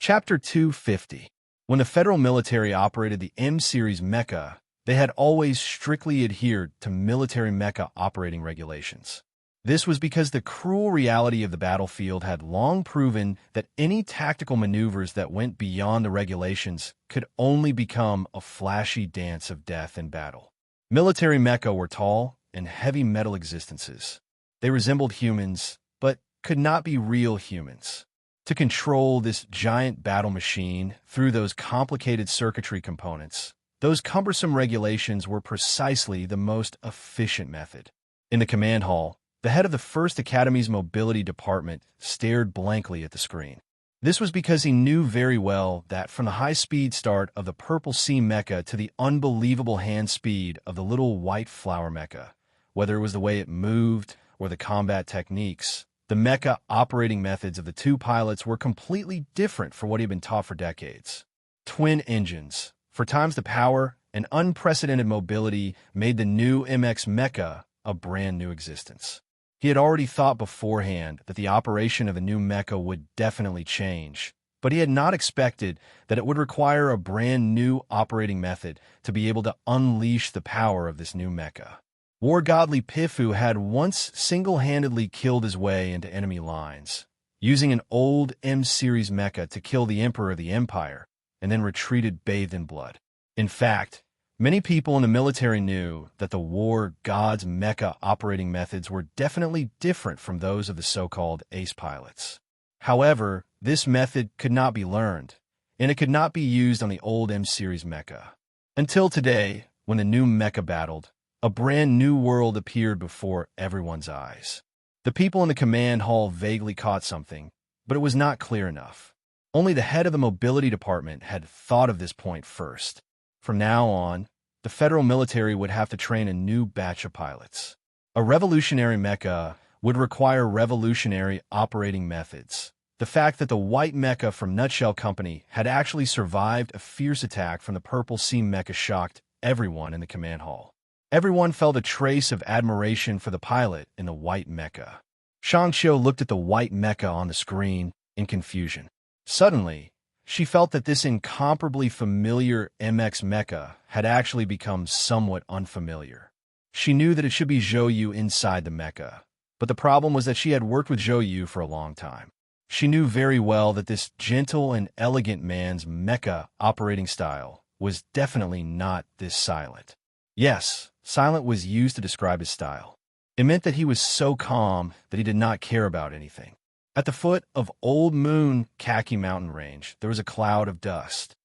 Chapter 250. When the federal military operated the M-series mecha, they had always strictly adhered to military mecha operating regulations. This was because the cruel reality of the battlefield had long proven that any tactical maneuvers that went beyond the regulations could only become a flashy dance of death in battle. Military mecha were tall and heavy metal existences. They resembled humans, but could not be real humans. To control this giant battle machine through those complicated circuitry components, those cumbersome regulations were precisely the most efficient method. In the command hall, the head of the 1st Academy's mobility department stared blankly at the screen. This was because he knew very well that from the high-speed start of the Purple Sea mecha to the unbelievable hand speed of the little white flower mecha, whether it was the way it moved or the combat techniques, the mecha operating methods of the two pilots were completely different from what he had been taught for decades. Twin engines, 4 times the power and unprecedented mobility, made the new MX mecha a brand new existence. He had already thought beforehand that the operation of the new mecha would definitely change, but he had not expected that it would require a brand new operating method to be able to unleash the power of this new mecha. War Godly Pifu had once single-handedly killed his way into enemy lines, using an old M-series mecha to kill the Emperor of the Empire, and then retreated bathed in blood. In fact, many people in the military knew that the War God's mecha operating methods were definitely different from those of the so-called ace pilots. However, this method could not be learned, and it could not be used on the old M-series mecha. Until today, when the new mecha battled, a brand new world appeared before everyone's eyes. The people in the command hall vaguely caught something, but it was not clear enough. Only the head of the mobility department had thought of this point first. From now on, the federal military would have to train a new batch of pilots. A revolutionary mecha would require revolutionary operating methods. The fact that the white mecha from Nutshell Company had actually survived a fierce attack from the Purple Sea mecha shocked everyone in the command hall. Everyone felt a trace of admiration for the pilot in the white mecha. Shangqiu looked at the white mecha on the screen in confusion. Suddenly, she felt that this incomparably familiar MX mecha had actually become somewhat unfamiliar. She knew that it should be Zhou Yu inside the mecha, but the problem was that she had worked with Zhou Yu for a long time. She knew very well that this gentle and elegant man's mecha operating style was definitely not this silent. Yes, silent was used to describe his style. It meant that he was so calm that he did not care about anything. At the foot of Old Moon Khaki Mountain Range, there was a cloud of dust.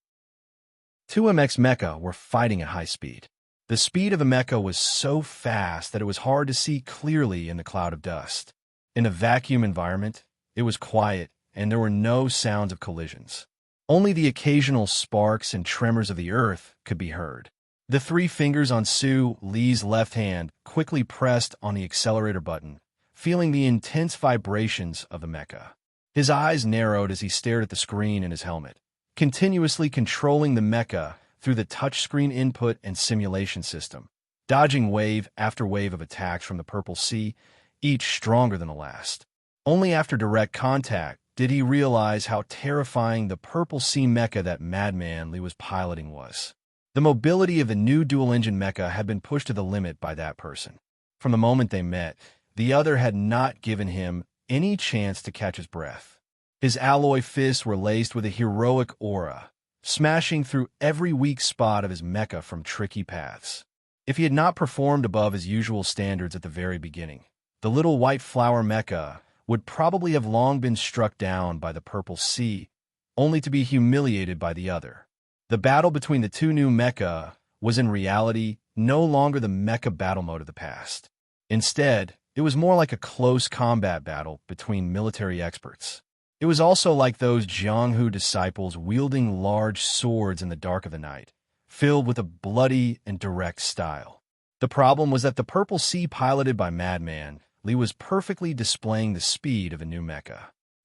2 MX mecha were fighting at high speed. The speed of the mecha was so fast that it was hard to see clearly in the cloud of dust. In a vacuum environment, it was quiet, and there were no sounds of collisions. Only the occasional sparks and tremors of the earth could be heard. The 3 fingers on Su Li's left hand quickly pressed on the accelerator button, feeling the intense vibrations of the mecha. His eyes narrowed as he stared at the screen in his helmet, continuously controlling the mecha through the touchscreen input and simulation system, dodging wave after wave of attacks from the Purple Sea, each stronger than the last. Only after direct contact did he realize how terrifying the Purple Sea mecha that Madman Li was piloting was. The mobility of the new dual-engine mecha had been pushed to the limit by that person. From the moment they met, the other had not given him any chance to catch his breath. His alloy fists were laced with a heroic aura, smashing through every weak spot of his mecha from tricky paths. If he had not performed above his usual standards at the very beginning, the little white flower mecha would probably have long been struck down by the Purple Sea, only to be humiliated by the other. The battle between the 2 new mecha was in reality no longer the mecha battle mode of the past. Instead, it was more like a close combat battle between military experts. It was also like those Jianghu disciples wielding large swords in the dark of the night, filled with a bloody and direct style. The problem was that the Purple Sea piloted by Madman Li was perfectly displaying the speed of a new mecha.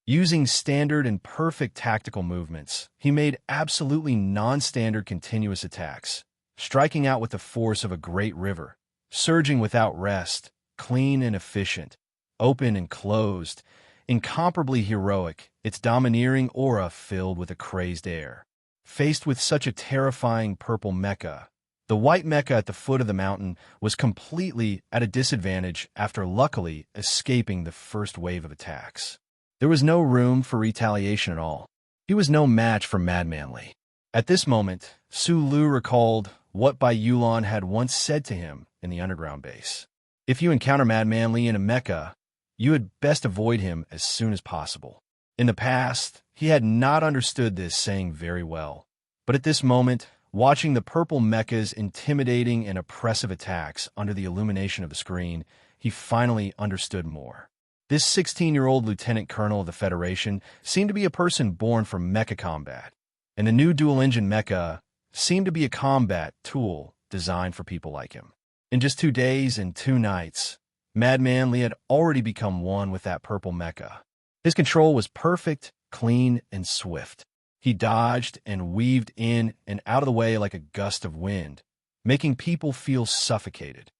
Using standard and perfect tactical movements, he made absolutely non-standard continuous attacks, striking out with the force of a great river, surging without rest, clean and efficient, open and closed, incomparably heroic, its domineering aura filled with a crazed air. Faced with such a terrifying purple mecha, the white mecha at the foot of the mountain was completely at a disadvantage after luckily escaping the first wave of attacks. There was no room for retaliation at all. He was no match for Madman Li. At this moment, Su Lu recalled what Bai Yulan had once said to him in the underground base. If you encounter Madman Li in a mecha, you had best avoid him as soon as possible. In the past, he had not understood this saying very well, but at this moment, watching the purple mecha's intimidating and oppressive attacks under the illumination of the screen, he finally understood more. This 16-year-old lieutenant colonel of the Federation seemed to be a person born for mecha combat, and the new dual-engine mecha seemed to be a combat tool designed for people like him. In just 2 days and 2 nights, Madman Li had already become one with that purple mecha. His control was perfect, clean, and swift. He dodged and weaved in and out of the way like a gust of wind, making people feel suffocated.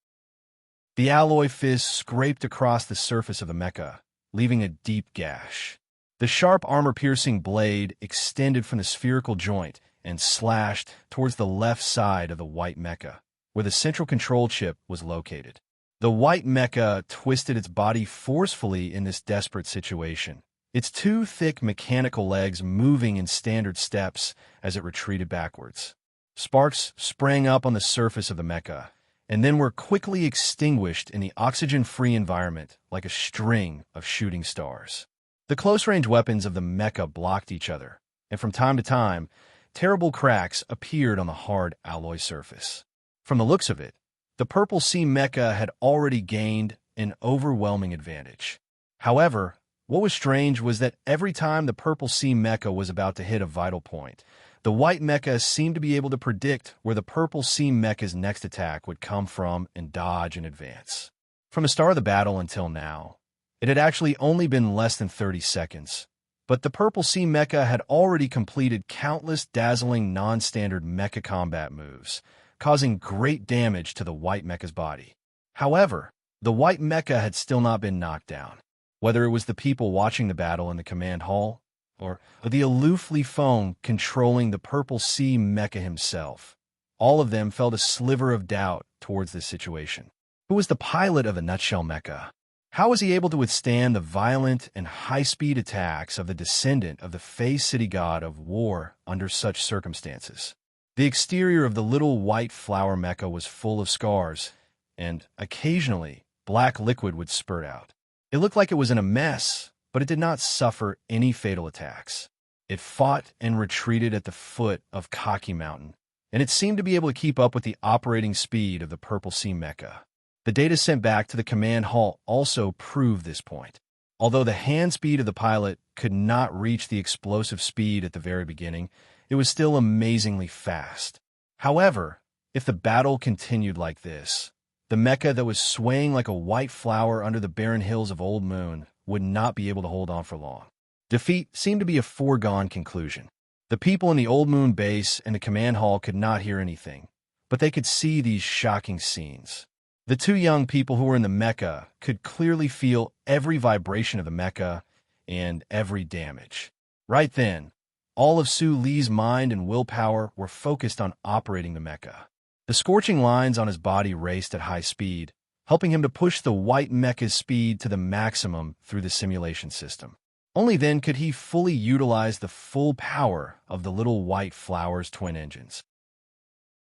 The alloy fist scraped across the surface of the mecha, leaving a deep gash. The sharp armor-piercing blade extended from the spherical joint and slashed towards the left side of the white mecha, where the central control chip was located. The white mecha twisted its body forcefully in this desperate situation, its 2 thick mechanical legs moving in standard steps as it retreated backwards. Sparks sprang up on the surface of the mecha, and then were quickly extinguished in the oxygen-free environment like a string of shooting stars. The close-range weapons of the mecha blocked each other, and from time to time, terrible cracks appeared on the hard alloy surface. From the looks of it, the Purple Sea mecha had already gained an overwhelming advantage. However, what was strange was that every time the Purple Sea mecha was about to hit a vital point, the white mecha seemed to be able to predict where the Purple Sea mecha's next attack would come from and dodge in advance. From the start of the battle until now, it had actually only been less than 30 seconds, but the Purple Sea mecha had already completed countless dazzling non-standard mecha combat moves, causing great damage to the white mecha's body. However, the white mecha had still not been knocked down. Whether it was the people watching the battle in the command hall, or the aloof Li Feng controlling the Purple Sea mecha himself, all of them felt a sliver of doubt towards this situation. Who was the pilot of the Nutshell mecha? How was he able to withstand the violent and high-speed attacks of the descendant of the Fey City god of war under such circumstances? The exterior of the little white flower mecha was full of scars, and occasionally black liquid would spurt out. It looked like it was in a mess, but it did not suffer any fatal attacks. It fought and retreated at the foot of Kaki Mountain, and it seemed to be able to keep up with the operating speed of the Purple Sea mecha. The data sent back to the command hall also proved this point. Although the hand speed of the pilot could not reach the explosive speed at the very beginning, it was still amazingly fast. However, if the battle continued like this, the mecha that was swaying like a white flower under the barren hills of Old Moon would not be able to hold on for long. Defeat seemed to be a foregone conclusion. The people in the Old Moon base and the command hall could not hear anything, but they could see these shocking scenes. The 2 young people who were in the mecha could clearly feel every vibration of the mecha and every damage. Right then, all of Su Li's mind and willpower were focused on operating the mecha. The scorching lines on his body raced at high speed, helping him to push the white mecha's speed to the maximum through the simulation system. Only then could he fully utilize the full power of the little white flower's twin engines.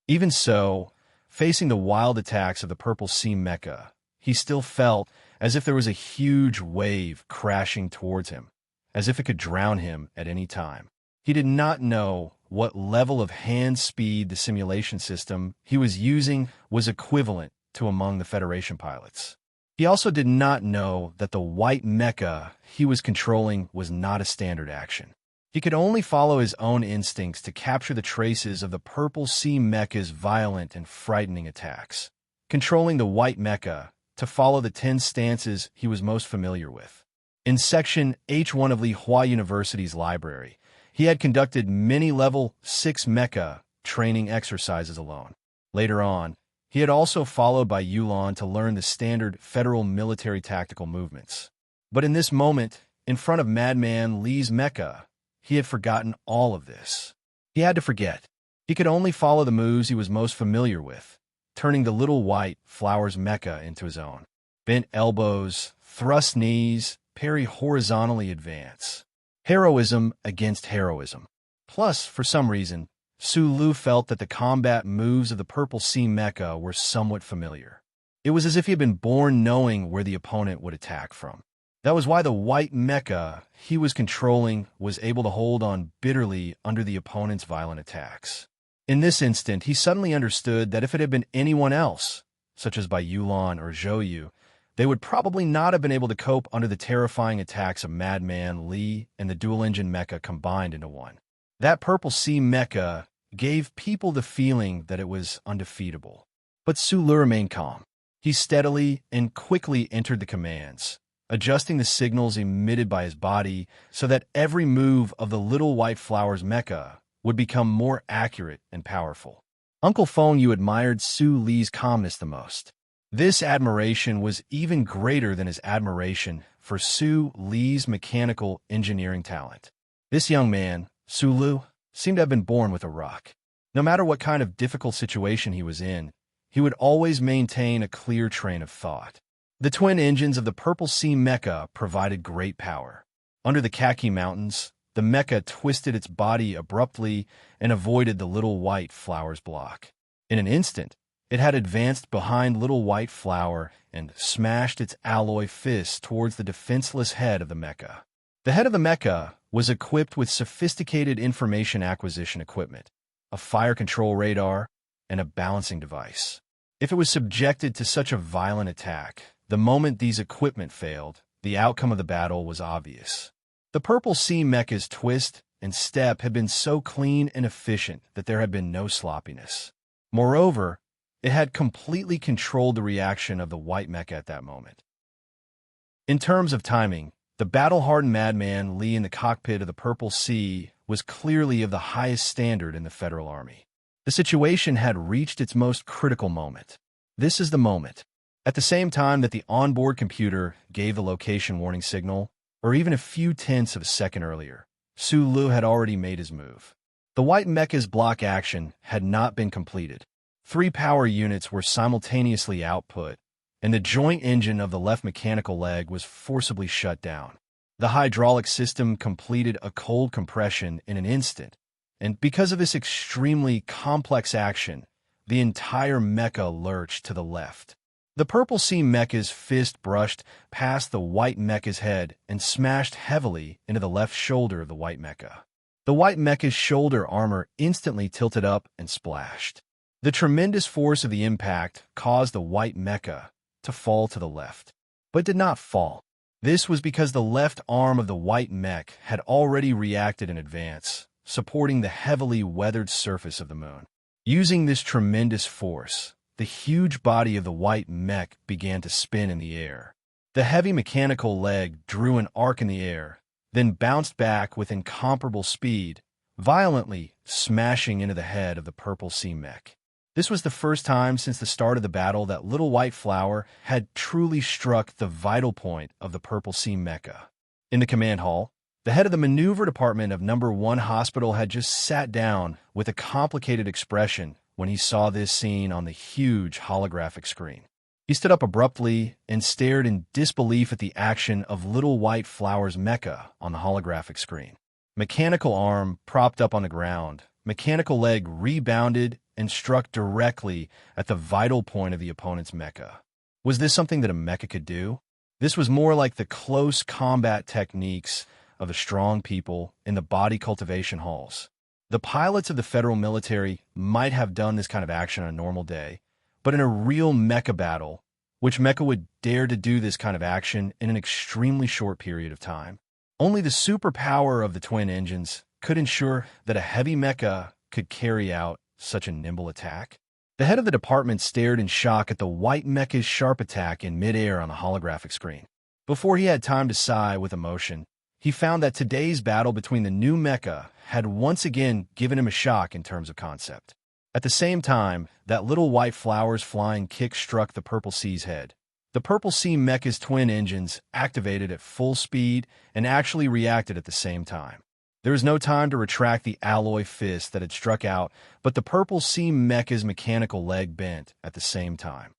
Even so, facing the wild attacks of the Purple Sea mecha, he still felt as if there was a huge wave crashing towards him, as if it could drown him at any time. He did not know what level of hand speed the simulation system he was using was equivalent to among the Federation pilots. He also did not know that the white mecha he was controlling was not a standard action. He could only follow his own instincts to capture the traces of the Purple Sea mecha's violent and frightening attacks, controlling the white mecha to follow the 10 stances he was most familiar with. In Section H1 of Li Hua University's library, he had conducted many Level 6 mecha training exercises alone. Later on, he had also followed Bai Yulan to learn the standard federal military tactical movements. But in this moment, in front of Madman Lee's mecha, he had forgotten all of this. He had to forget. He could only follow the moves he was most familiar with, turning the little white flower's mecha into his own. Bent elbows, thrust knees, parry horizontally advance. Heroism against heroism. Plus, for some reason, Sulu felt that the combat moves of the Purple Sea mecha were somewhat familiar. It was as if he had been born knowing where the opponent would attack from. That was why the white mecha he was controlling was able to hold on bitterly under the opponent's violent attacks. In this instant, he suddenly understood that if it had been anyone else, such as by Yulon or Zhouyu, they would probably not have been able to cope under the terrifying attacks of Madman Lee and the dual-engine mecha combined into one. That Purple Sea mecha gave people the feeling that it was undefeatable. But Sulu remained calm. He steadily and quickly entered the commands, adjusting the signals emitted by his body so that every move of the little white flower's mecha would become more accurate and powerful. Uncle Feng Yu admired Su Li's calmness the most. This admiration was even greater than his admiration for Su Li's mechanical engineering talent. This young man, Su Lu, seemed to have been born with a rock. No matter what kind of difficult situation he was in, he would always maintain a clear train of thought. The twin engines of the Purple Sea mecha provided great power. Under the Khaki Mountains, the mecha twisted its body abruptly and avoided the little white flower's block. In an instant, it had advanced behind little white flower and smashed its alloy fist towards the defenseless head of the mecha. The head of the mecha was equipped with sophisticated information acquisition equipment, a fire control radar, and a balancing device. If it was subjected to such a violent attack, the moment these equipment failed, the outcome of the battle was obvious. The Purple Sea mecha's twist and step had been so clean and efficient that there had been no sloppiness. Moreover, it had completely controlled the reaction of the white mecha at that moment. In terms of timing, the battle-hardened Madman Lee in the cockpit of the Purple Sea was clearly of the highest standard in the Federal Army. The situation had reached its most critical moment. This is the moment. At the same time that the onboard computer gave the location warning signal, or even a few tenths of a second earlier, Su Lu had already made his move. The white mecha's block action had not been completed. 3 power units were simultaneously output, and the joint engine of the left mechanical leg was forcibly shut down. The hydraulic system completed a cold compression in an instant, and because of this extremely complex action, the entire mecha lurched to the left. The Purple Sea mecha's fist brushed past the white mecha's head and smashed heavily into the left shoulder of the white mecha. The white mecha's shoulder armor instantly tilted up and splashed. The tremendous force of the impact caused the white mecha to fall to the left, but did not fall. This was because the left arm of the white mech had already reacted in advance, supporting the heavily weathered surface of the moon. Using this tremendous force, the huge body of the white mech began to spin in the air. The heavy mechanical leg drew an arc in the air, then bounced back with incomparable speed, violently smashing into the head of the Purple Sea mech. This was the first time since the start of the battle that Little White Flower had truly struck the vital point of the Purple Sea mecha. In the command hall, the head of the maneuver department of No. 1 Hospital had just sat down with a complicated expression when he saw this scene on the huge holographic screen. He stood up abruptly and stared in disbelief at the action of Little White Flower's mecha on the holographic screen. Mechanical arm propped up on the ground, mechanical leg rebounded and struck directly at the vital point of the opponent's mecha. Was this something that a mecha could do? This was more like the close combat techniques of the strong people in the body cultivation halls. The pilots of the federal military might have done this kind of action on a normal day, but in a real mecha battle, which mecha would dare to do this kind of action in an extremely short period of time? Only the superpower of the twin engines could ensure that a heavy mecha could carry out such a nimble attack. The head of the department stared in shock at the white mecha's sharp attack in midair on the holographic screen. Before he had time to sigh with emotion, he found that today's battle between the new mecha had once again given him a shock in terms of concept. At the same time that Little White Flower's flying kick struck the Purple Sea's head, The Purple Sea Mecha's twin engines activated at full speed and actually reacted at the same time. There was no time to retract the alloy fist that had struck out, but the Purple Sea Mecha's mechanical leg bent at the same time.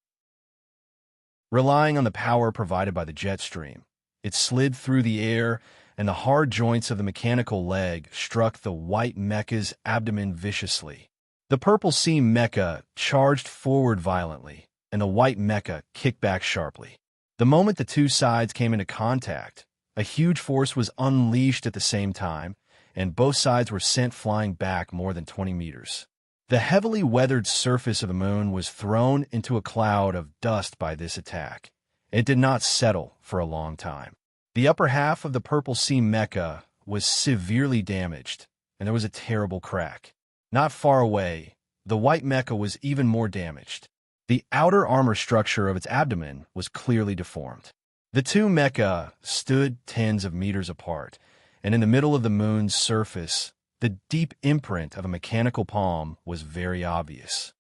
Relying on the power provided by the jet stream, it slid through the air, and the hard joints of the mechanical leg struck the white mecha's abdomen viciously. The Purple Sea Mecha charged forward violently, and the white mecha kicked back sharply. The moment the two sides came into contact, a huge force was unleashed at the same time, and both sides were sent flying back more than 20 meters. The heavily weathered surface of the moon was thrown into a cloud of dust by this attack. It did not settle for a long time. The upper half of the Purple Sea Mecha was severely damaged, and there was a terrible crack. Not far away, the white mecha was even more damaged. The outer armor structure of its abdomen was clearly deformed. The two mecha stood tens of meters apart, and in the middle of the moon's surface, the deep imprint of a mechanical palm was very obvious.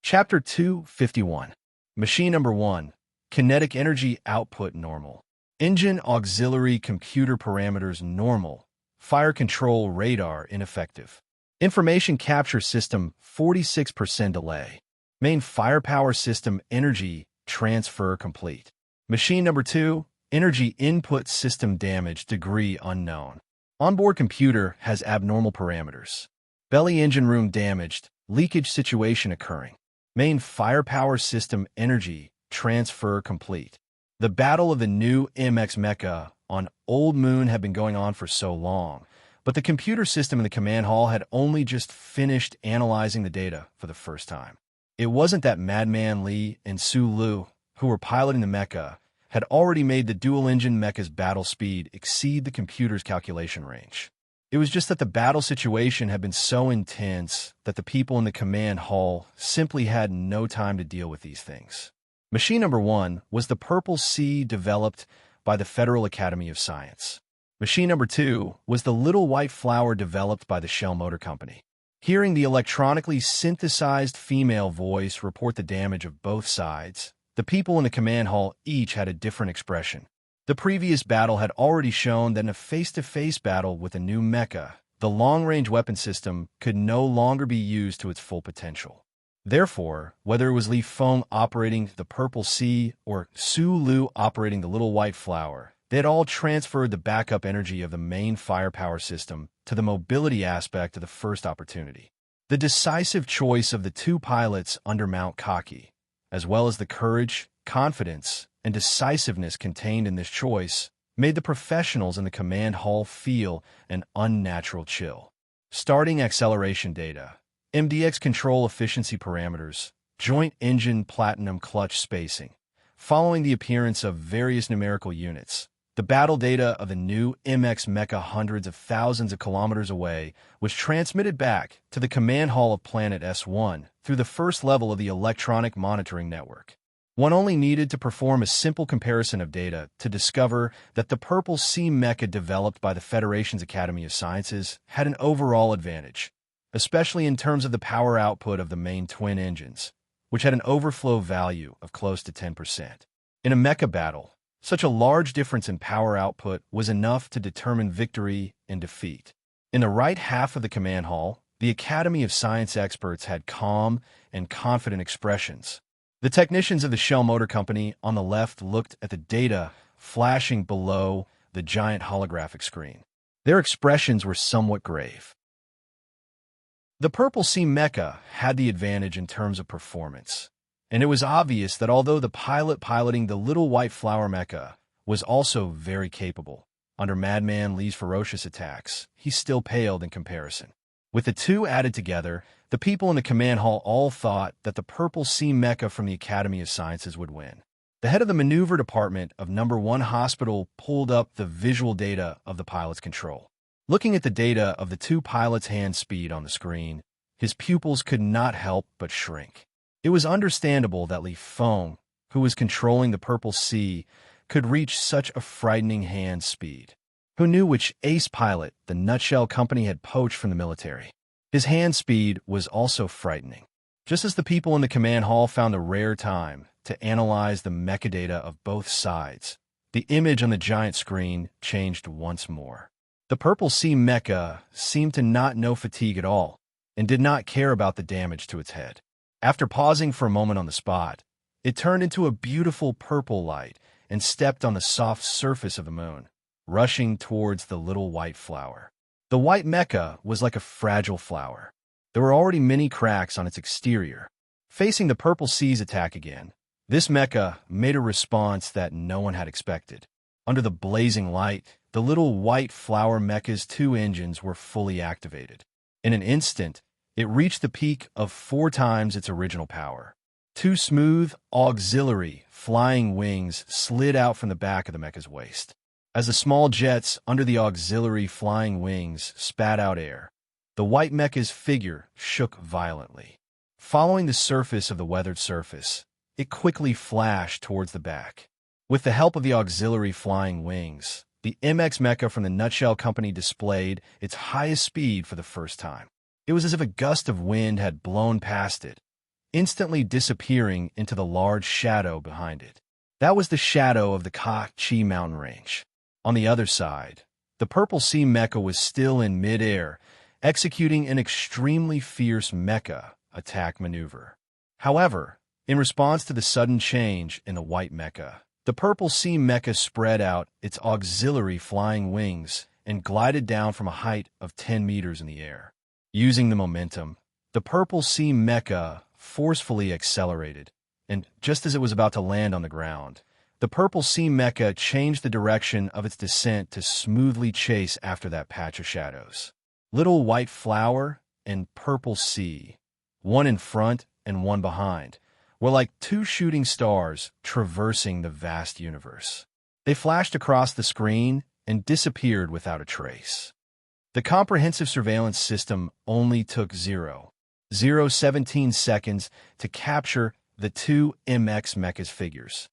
Chapter 251. Machine Number 1. Kinetic Energy Output Normal. Engine Auxiliary Computer Parameters Normal. Fire Control Radar Ineffective. Information Capture System 46% delay. Main Firepower System Energy Transfer Complete. Machine Number 2. Energy Input System Damage Degree Unknown. Onboard computer has abnormal parameters. Belly engine room damaged, leakage situation occurring. Main Firepower System Energy Transfer Complete. The battle of the new MX Mecha on Old Moon had been going on for so long, but the computer system in the command hall had only just finished analyzing the data for the first time. It wasn't that Madman Li and Su Lu, who were piloting the mecha, had already made the dual-engine mecha's battle speed exceed the computer's calculation range. It was just that the battle situation had been so intense that the people in the command hall simply had no time to deal with these things. Machine Number 1 was the Purple Sea developed by the Federal Academy of Science. Machine Number 2 was the Little White Flower developed by the Shell Motor Company. Hearing the electronically synthesized female voice report the damage of both sides, the people in the command hall each had a different expression. The previous battle had already shown that in a face-to-face battle with a new mecha, the long-range weapon system could no longer be used to its full potential. Therefore, whether it was Li Feng operating the Purple Sea or Su Lu operating the Little White Flower, they had all transferred the backup energy of the main firepower system to the mobility aspect of the first opportunity. The decisive choice of the two pilots under Mount Kaki, as well as the courage, confidence, and decisiveness contained in this choice, made the professionals in the command hall feel an unnatural chill. Starting acceleration data, MDX control efficiency parameters, joint engine platinum clutch spacing. Following the appearance of various numerical units, the battle data of the new MX Mecha hundreds of thousands of kilometers away was transmitted back to the command hall of Planet S1 through the first level of the electronic monitoring network. One only needed to perform a simple comparison of data to discover that the Purple Sea Mecha developed by the Federation's Academy of Sciences had an overall advantage, especially in terms of the power output of the main twin engines, which had an overflow value of close to 10%. In a mecha battle, such a large difference in power output was enough to determine victory and defeat. In the right half of the command hall, the Academy of Science experts had calm and confident expressions. The technicians of the Shell Motor Company on the left looked at the data flashing below the giant holographic screen. Their expressions were somewhat grave. The Purple Sea Mecha had the advantage in terms of performance, and it was obvious that although the pilot piloting the Little White Flower mecha was also very capable, under Madman Li's ferocious attacks, he still paled in comparison. With the two added together, the people in the command hall all thought that the Purple Sea Mecha from the Academy of Sciences would win. The head of the maneuver department of Number 1 Hospital pulled up the visual data of the pilot's control. Looking at the data of the two pilots' hand speed on the screen, his pupils could not help but shrink. It was understandable that Li Feng, who was controlling the Purple Sea, could reach such a frightening hand speed. Who knew which ace pilot the Nutshell Company had poached from the military? His hand speed was also frightening. Just as the people in the command hall found a rare time to analyze the metadata of both sides, the image on the giant screen changed once more. The Purple Sea mecha seemed to not know fatigue at all and did not care about the damage to its head. After pausing for a moment on the spot, it turned into a beautiful purple light and stepped on the soft surface of the moon, rushing towards the little white flower. The white mecha was like a fragile flower. There were already many cracks on its exterior. Facing the Purple Sea's attack again, this mecha made a response that no one had expected. Under the blazing light, the little white flower mecha's 2 engines were fully activated. In an instant, it reached the peak of 4 times its original power. 2 smooth, auxiliary, flying wings slid out from the back of the mecha's waist. As the small jets under the auxiliary flying wings spat out air, the white mecha's figure shook violently. Following the surface of the weathered surface, it quickly flashed towards the back. With the help of the auxiliary flying wings, the MX mecha from the Nutshell Company displayed its highest speed for the first time. It was as if a gust of wind had blown past it, instantly disappearing into the large shadow behind it. That was the shadow of the Ka-Chi mountain range. On the other side, the Purple Sea mecha was still in mid-air, executing an extremely fierce mecha attack maneuver. However, in response to the sudden change in the white mecha, the Purple Sea mecha spread out its auxiliary flying wings and glided down from a height of 10 meters in the air. Using the momentum, the Purple Sea mecha forcefully accelerated, and just as it was about to land on the ground, the Purple Sea mecha changed the direction of its descent to smoothly chase after that patch of shadows. Little White Flower and Purple Sea, one in front and one behind, were like 2 shooting stars traversing the vast universe. They flashed across the screen and disappeared without a trace. The comprehensive surveillance system only took 0.017 seconds to capture the 2 MX mecha's figures.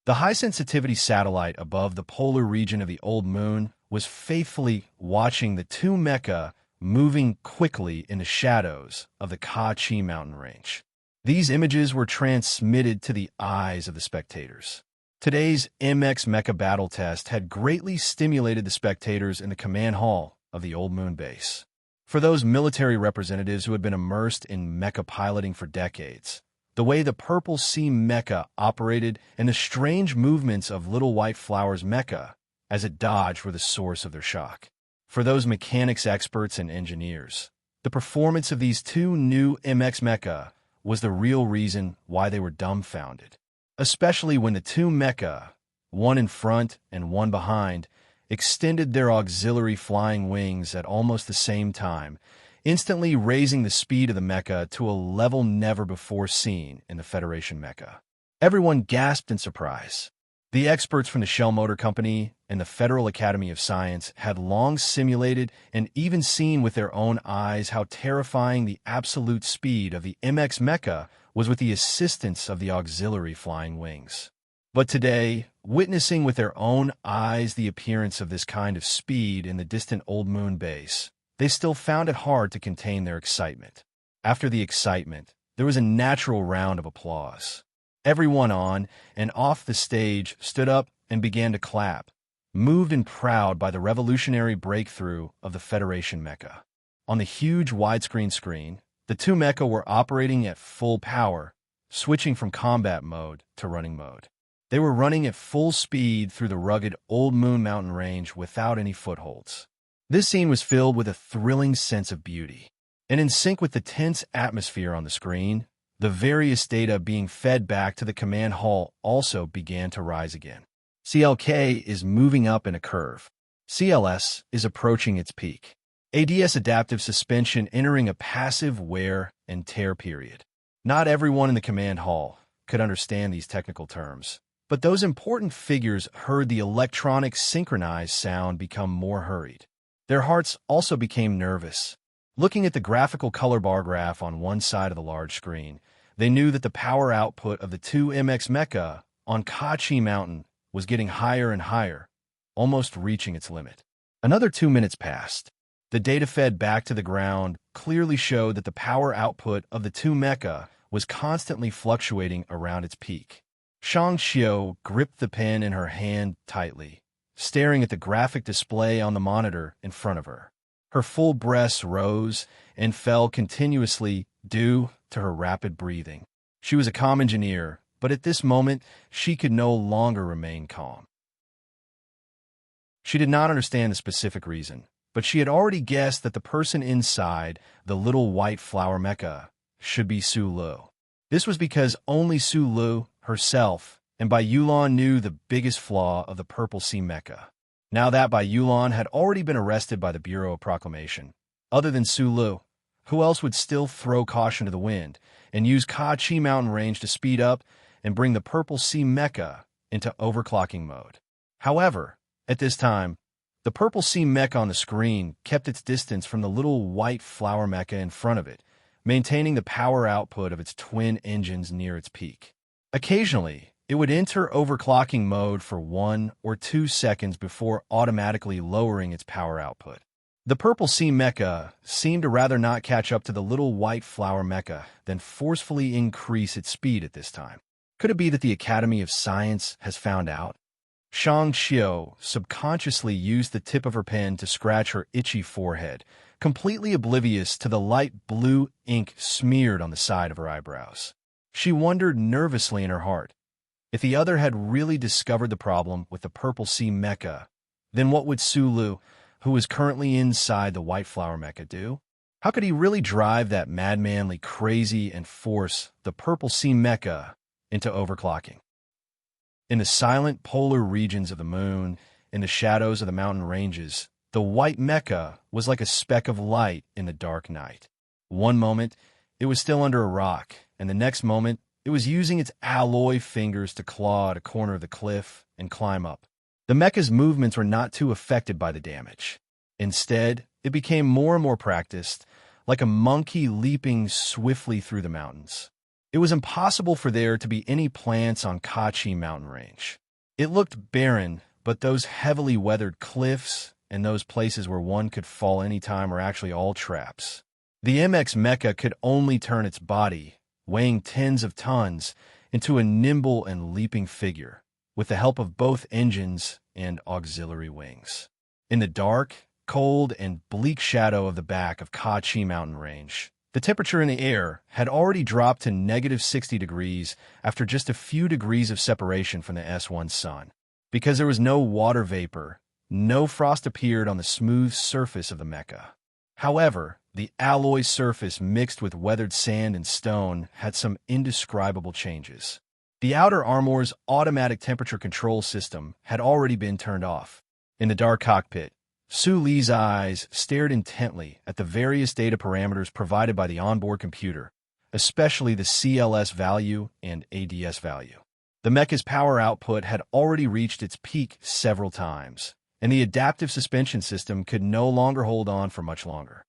The high-sensitivity satellite above the polar region of the Old Moon was faithfully watching the 2 mecha moving quickly in the shadows of the Ka-Chi mountain range. These images were transmitted to the eyes of the spectators. Today's MX mecha battle test had greatly stimulated the spectators in the command hall of the Old Moon base. For those military representatives who had been immersed in mecha piloting for decades, the way the Purple Sea mecha operated and the strange movements of Little White Flower's mecha as it dodged were the source of their shock. For those mechanics experts and engineers, the performance of these 2 new MX mecha was the real reason why they were dumbfounded, especially when the 2 mecha, one in front and one behind, extended their auxiliary flying wings at almost the same time, instantly raising the speed of the mecha to a level never before seen in the Federation mecha. Everyone gasped in surprise. The experts from the Shell Motor Company and the Federal Academy of Science had long simulated and even seen with their own eyes how terrifying the absolute speed of the MX mecha was with the assistance of the auxiliary flying wings. But today, witnessing with their own eyes the appearance of this kind of speed in the distant Old Moon base, they still found it hard to contain their excitement. After the excitement, there was a natural round of applause. Everyone on and off the stage stood up and began to clap, moved and proud by the revolutionary breakthrough of the Federation mecha. On the huge widescreen screen, the 2 mecha were operating at full power, switching from combat mode to running mode. They were running at full speed through the rugged Old Moon mountain range without any footholds. This scene was filled with a thrilling sense of beauty, and in sync with the tense atmosphere on the screen, the various data being fed back to the command hall also began to rise again. CLK is moving up in a curve. CLS is approaching its peak. ADS adaptive suspension entering a passive wear and tear period. Not everyone in the command hall could understand these technical terms, but those important figures heard the electronic synchronized sound become more hurried. Their hearts also became nervous. Looking at the graphical color bar graph on one side of the large screen, they knew that the power output of the 2 MX mecha on Ka-Chi Mountain was getting higher and higher, almost reaching its limit. Another 2 minutes passed. The data fed back to the ground clearly showed that the power output of the two mecha was constantly fluctuating around its peak. Shang Xiu gripped the pen in her hand tightly, staring at the graphic display on the monitor in front of her. Her full breaths rose and fell continuously due to her rapid breathing. She was a calm engineer, but at this moment, she could no longer remain calm. She did not understand the specific reason, but she had already guessed that the person inside the little white flower mecha should be Su Lu. This was because only Su Lu herself and Bai Yulan knew the biggest flaw of the Purple Sea mecha. Now that Bai Yulan had already been arrested by the Bureau of Proclamation, other than Su Lu, who else would still throw caution to the wind and use Kachi Mountain Range to speed up and bring the Purple Sea mecha into overclocking mode? However, at this time, the Purple Sea mecha on the screen kept its distance from the little white flower mecha in front of it, maintaining the power output of its twin engines near its peak. Occasionally, it would enter overclocking mode for 1 or 2 seconds before automatically lowering its power output. The Purple Sea mecha seemed to rather not catch up to the little white flower mecha than forcefully increase its speed at this time. Could it be that the Academy of Science has found out? Shang Xiu subconsciously used the tip of her pen to scratch her itchy forehead, completely oblivious to the light blue ink smeared on the side of her eyebrows. She wondered nervously in her heart, if the other had really discovered the problem with the Purple Sea mecha, then what would Su Lu, who was currently inside the white flower mecha, do? How could he really drive that madmanly crazy and force the Purple Sea mecha into overclocking? In the silent polar regions of the moon, in the shadows of the mountain ranges, the white mecha was like a speck of light in the dark night. One moment, it was still under a rock, and the next moment, it was using its alloy fingers to claw at a corner of the cliff and climb up. The mecha's movements were not too affected by the damage. Instead, it became more and more practiced, like a monkey leaping swiftly through the mountains. It was impossible for there to be any plants on Kachi Mountain Range. It looked barren, but those heavily weathered cliffs and those places where one could fall any time were actually all traps. The MX mecha could only turn its body, weighing tens of tons, into a nimble and leaping figure, with the help of both engines and auxiliary wings. In the dark, cold, and bleak shadow of the back of Kachi Mountain Range, the temperature in the air had already dropped to -60 degrees after just a few degrees of separation from the S1 sun. Because there was no water vapor, no frost appeared on the smooth surface of the mecha. However, the alloy surface mixed with weathered sand and stone had some indescribable changes. The outer armor's automatic temperature control system had already been turned off. In the dark cockpit, Su Li's eyes stared intently at the various data parameters provided by the onboard computer, especially the CLS value and ADS value. The mecha's power output had already reached its peak several times, and the adaptive suspension system could no longer hold on for much longer.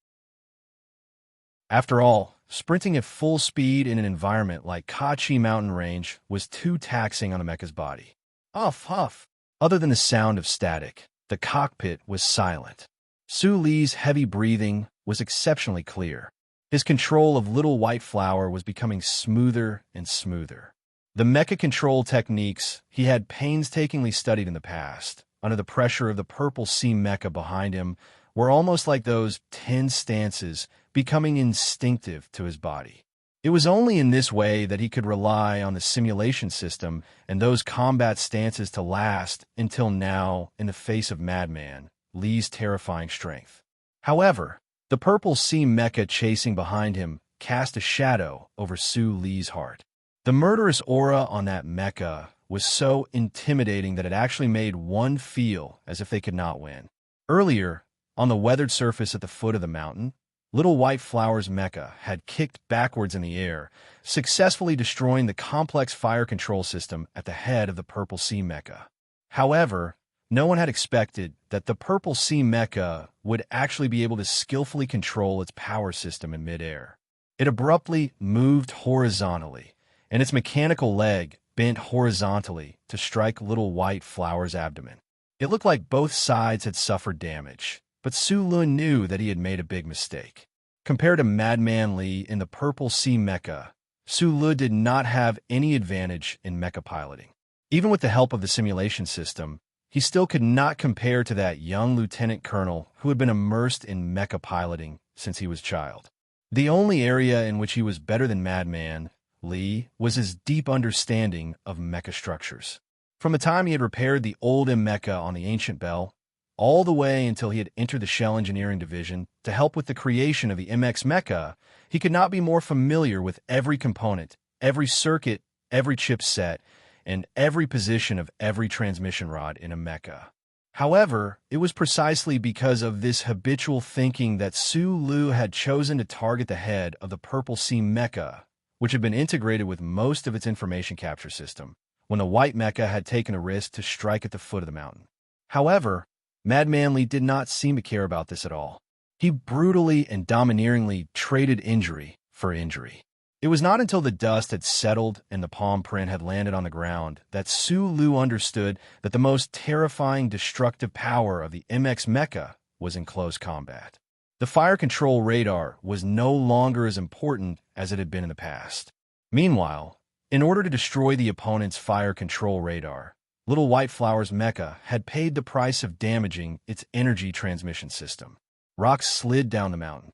After all, sprinting at full speed in an environment like Kachi Mountain Range was too taxing on the mecha's body. Huff, huff. Other than the sound of static, the cockpit was silent. Su Li's heavy breathing was exceptionally clear. His control of Little White Flower was becoming smoother and smoother. The mecha control techniques he had painstakingly studied in the past, under the pressure of the Purple Sea mecha behind him, were almost like those tense stances becoming instinctive to his body. It was only in this way that he could rely on the simulation system and those combat stances to last until now in the face of Madman, Li's terrifying strength. However, the Purple Sea mecha chasing behind him cast a shadow over Su Li's heart. The murderous aura on that mecha was so intimidating that it actually made one feel as if they could not win. Earlier, on the weathered surface at the foot of the mountain, Little White Flower's mecha had kicked backwards in the air, successfully destroying the complex fire control system at the head of the Purple Sea mecha. However, no one had expected that the Purple Sea mecha would actually be able to skillfully control its power system in midair. It abruptly moved horizontally, and its mechanical leg bent horizontally to strike Little White Flower's abdomen. It looked like both sides had suffered damage, But Sulu knew that he had made a big mistake. Compared to Madman Li in the Purple Sea Mecha, Sulu did not have any advantage in mecha piloting. Even with the help of the simulation system, he still could not compare to that young lieutenant colonel who had been immersed in mecha piloting since he was a child. The only area in which he was better than Madman Li was his deep understanding of mecha structures. From the time he had repaired the old M-Mecha on the Ancient Bell, all the way until he had entered the Shell Engineering Division to help with the creation of the MX Mecha, he could not be more familiar with every component, every circuit, every chipset, and every position of every transmission rod in a mecha. However, it was precisely because of this habitual thinking that Sulu had chosen to target the head of the Purple Sea Mecha, which had been integrated with most of its information capture system, when the White Mecha had taken a risk to strike at the foot of the mountain. However, Madman Li did not seem to care about this at all. He brutally and domineeringly traded injury for injury. It was not until the dust had settled and the palm print had landed on the ground that Sulu understood that the most terrifying destructive power of the MX Mecha was in close combat. The fire control radar was no longer as important as it had been in the past. Meanwhile, in order to destroy the opponent's fire control radar, Little White Flower's mecha had paid the price of damaging its energy transmission system. Rocks slid down the mountain.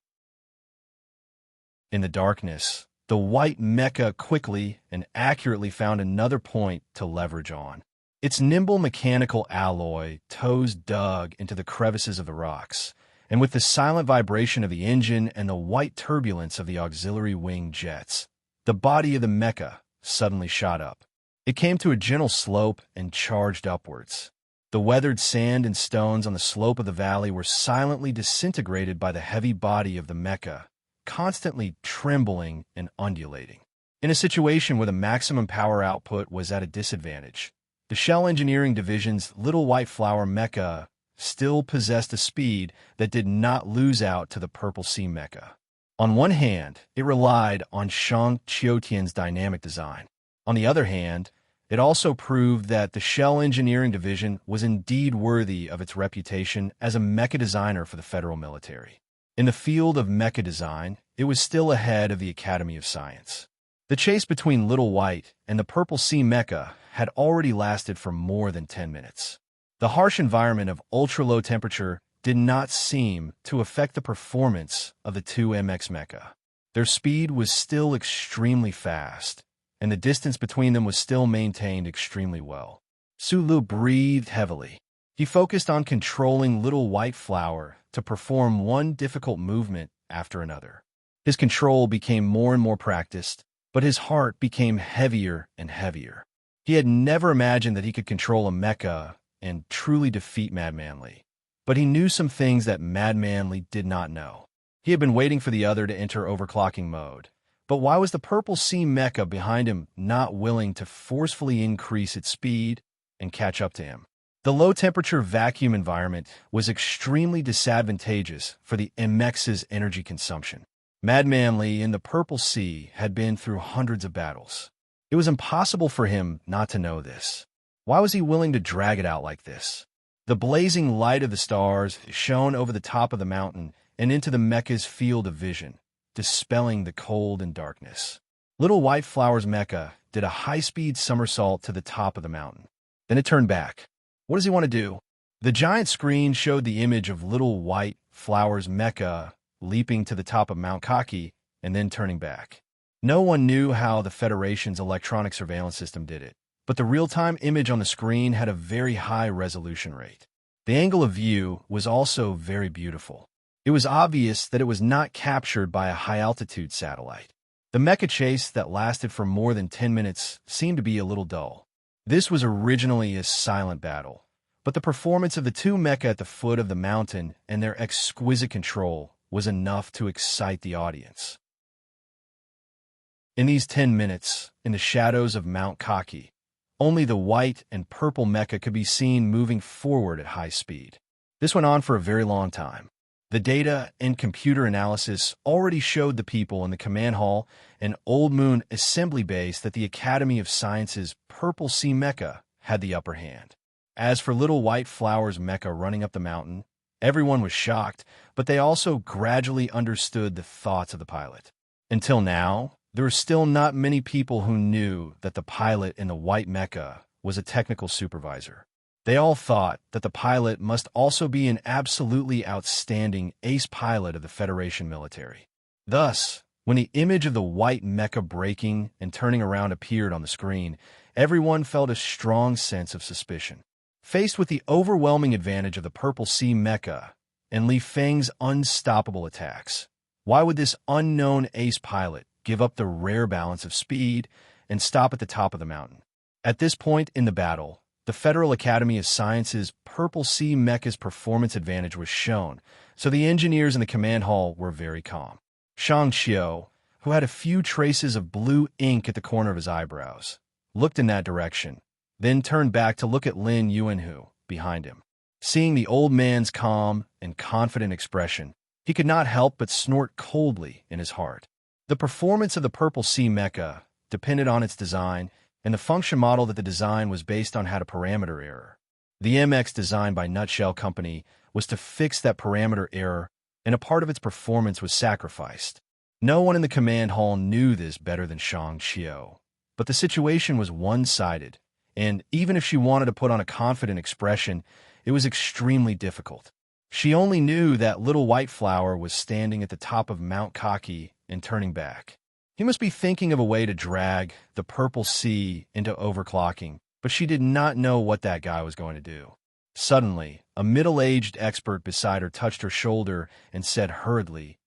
In the darkness, the White Mecha quickly and accurately found another point to leverage on. Its nimble mechanical alloy toes dug into the crevices of the rocks, and with the silent vibration of the engine and the white turbulence of the auxiliary wing jets, the body of the mecha suddenly shot up. It came to a gentle slope and charged upwards. The weathered sand and stones on the slope of the valley were silently disintegrated by the heavy body of the mecha, constantly trembling and undulating. In a situation where the maximum power output was at a disadvantage, the Shell Engineering Division's Little White Flower mecha still possessed a speed that did not lose out to the Purple Sea mecha. On one hand, it relied on Shang Chiotian's dynamic design. On the other hand, it also proved that the Shell Engineering Division was indeed worthy of its reputation as a mecha designer for the federal military. In the field of mecha design, it was still ahead of the Academy of Science. The chase between Little White and the Purple Sea mecha had already lasted for more than 10 minutes. The harsh environment of ultra-low temperature did not seem to affect the performance of the two MX mecha. Their speed was still extremely fast, and the distance between them was still maintained extremely well. Sulu breathed heavily. He focused on controlling Little White Flower to perform one difficult movement after another. His control became more and more practiced, but his heart became heavier and heavier. He had never imagined that he could control a mecha and truly defeat Madman Li. But he knew some things that Madman Li did not know. He had been waiting for the other to enter overclocking mode. But why was the Purple Sea mecha behind him not willing to forcefully increase its speed and catch up to him? The low-temperature vacuum environment was extremely disadvantageous for the MX's energy consumption. Madman Li in the Purple Sea had been through hundreds of battles. It was impossible for him not to know this. Why was he willing to drag it out like this? The blazing light of the stars shone over the top of the mountain and into the mecha's field of vision, dispelling the cold and darkness. Little White Flower's mecha did a high-speed somersault to the top of the mountain. Then it turned back. What does he want to do? The giant screen showed the image of Little White Flower's mecha leaping to the top of Mount Kaki and then turning back. No one knew how the Federation's electronic surveillance system did it, but the real-time image on the screen had a very high resolution rate. The angle of view was also very beautiful. It was obvious that it was not captured by a high-altitude satellite. The mecha chase that lasted for more than 10 minutes seemed to be a little dull. This was originally a silent battle, but the performance of the two mecha at the foot of the mountain and their exquisite control was enough to excite the audience. In these 10 minutes, in the shadows of Mount Kaki, only the white and purple mecha could be seen moving forward at high speed. This went on for a very long time. The data and computer analysis already showed the people in the command hall and Old Moon Assembly Base that the Academy of Science's Purple Sea mecha had the upper hand. As for Little White Flower's mecha running up the mountain, Everyone was shocked, but they also gradually understood the thoughts of the pilot. Until now, there were still not many people who knew that the pilot in the white mecha was a technical supervisor. They all thought that the pilot must also be an absolutely outstanding ace pilot of the Federation military. Thus, when the image of the white mecha breaking and turning around appeared on the screen, everyone felt a strong sense of suspicion. Faced with the overwhelming advantage of the Purple Sea mecha and Li Feng's unstoppable attacks, why would this unknown ace pilot give up the rare balance of speed and stop at the top of the mountain? At this point in the battle, the Federal Academy of Sciences' Purple Sea mecha's performance advantage was shown, so the engineers in the command hall were very calm. Shang Xiu, who had a few traces of blue ink at the corner of his eyebrows, looked in that direction, then turned back to look at Lin Yuanhu behind him. Seeing the old man's calm and confident expression, he could not help but snort coldly in his heart. The performance of the Purple Sea mecha depended on its design, and the function model that the design was based on had a parameter error. The MX design by Nutshell Company was to fix that parameter error, and a part of its performance was sacrificed. No one in the command hall knew this better than Shang Xiu, but the situation was one-sided, and even if she wanted to put on a confident expression, it was extremely difficult. She only knew that little white flower was standing at the top of Mount Kaki and turning back. He must be thinking of a way to drag the Purple Sea into overclocking, but she did not know what that guy was going to do. Suddenly, a middle-aged expert beside her touched her shoulder and said hurriedly,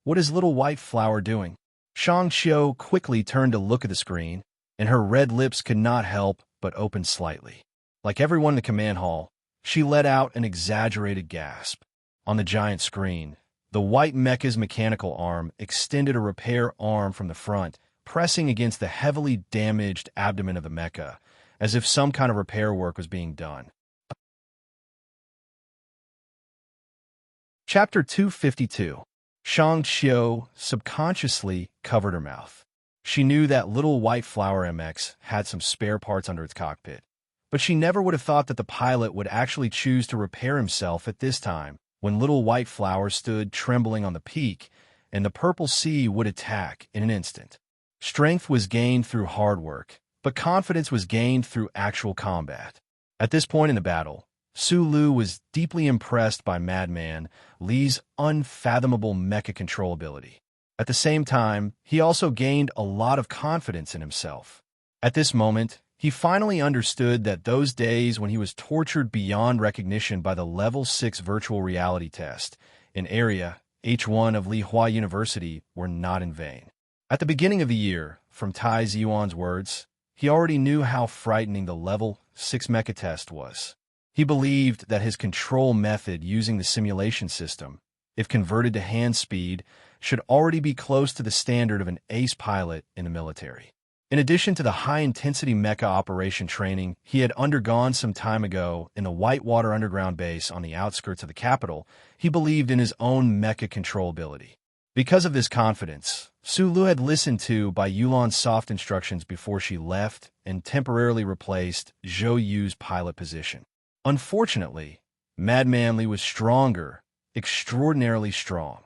"What is little white flower doing?" Shang Xiu quickly turned to look at the screen, and her red lips could not help but open slightly. Like everyone in the command hall, she let out an exaggerated gasp. On the giant screen, the white mecha's mechanical arm extended a repair arm from the front, pressing against the heavily damaged abdomen of the mecha, as if some kind of repair work was being done. Chapter 252. Shang Xiu subconsciously covered her mouth. She knew that little white flower MX had some spare parts under its cockpit, but she never would have thought that the pilot would actually choose to repair himself at this time, when little white flower stood trembling on the peak, and the Purple Sea would attack in an instant. Strength was gained through hard work, but confidence was gained through actual combat. At this point in the battle, Su Lu was deeply impressed by Madman Li's unfathomable mecha control ability. At the same time, he also gained a lot of confidence in himself. At this moment, he finally understood that those days when he was tortured beyond recognition by the Level 6 virtual reality test in Area H1 of Lihua University were not in vain. At the beginning of the year, from Tai Ziyuan's words, he already knew how frightening the Level 6 mecha test was. He believed that his control method using the simulation system, if converted to hand speed, should already be close to the standard of an ace pilot in the military. In addition to the high-intensity mecha operation training he had undergone some time ago in the Whitewater Underground base on the outskirts of the capital, he believed in his own mecha control ability. Because of this confidence, Su Lu had listened to by Yulan's soft instructions before she left and temporarily replaced Zhou Yu's pilot position. Unfortunately, Madman Li was stronger, extraordinarily strong.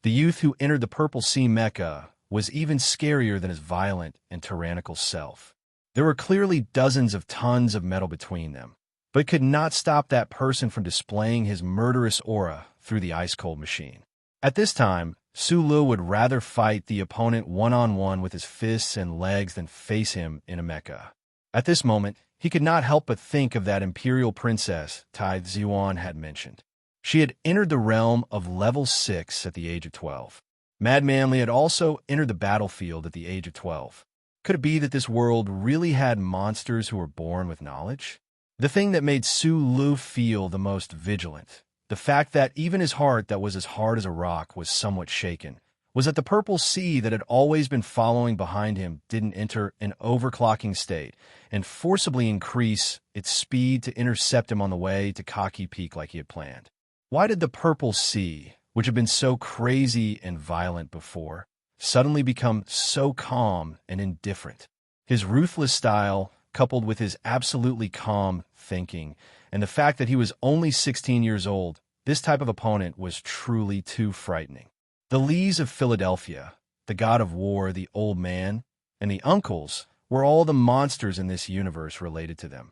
The youth who entered the Purple Sea mecha was even scarier than his violent and tyrannical self. There were clearly dozens of tons of metal between them, but could not stop that person from displaying his murderous aura through the ice-cold machine. At this time, Su Lu would rather fight the opponent one-on-one with his fists and legs than face him in a mecha. At this moment, he could not help but think of that imperial princess Tai Ziyuan had mentioned. She had entered the realm of Level 6 at the age of 12. Madman Li had also entered the battlefield at the age of 12. Could it be that this world really had monsters who were born with knowledge? The thing that made Su Lu feel the most vigilant, the fact that even his heart that was as hard as a rock was somewhat shaken, was that the Purple Sea that had always been following behind him didn't enter an overclocking state and forcibly increase its speed to intercept him on the way to Kaki Peak like he had planned. Why did the Purple Sea, which had been so crazy and violent before, suddenly become so calm and indifferent? His ruthless style, coupled with his absolutely calm thinking, and the fact that he was only 16 years old, this type of opponent was truly too frightening. The Lees of Philadelphia, the god of war, the old man, and the uncles were all the monsters in this universe related to them.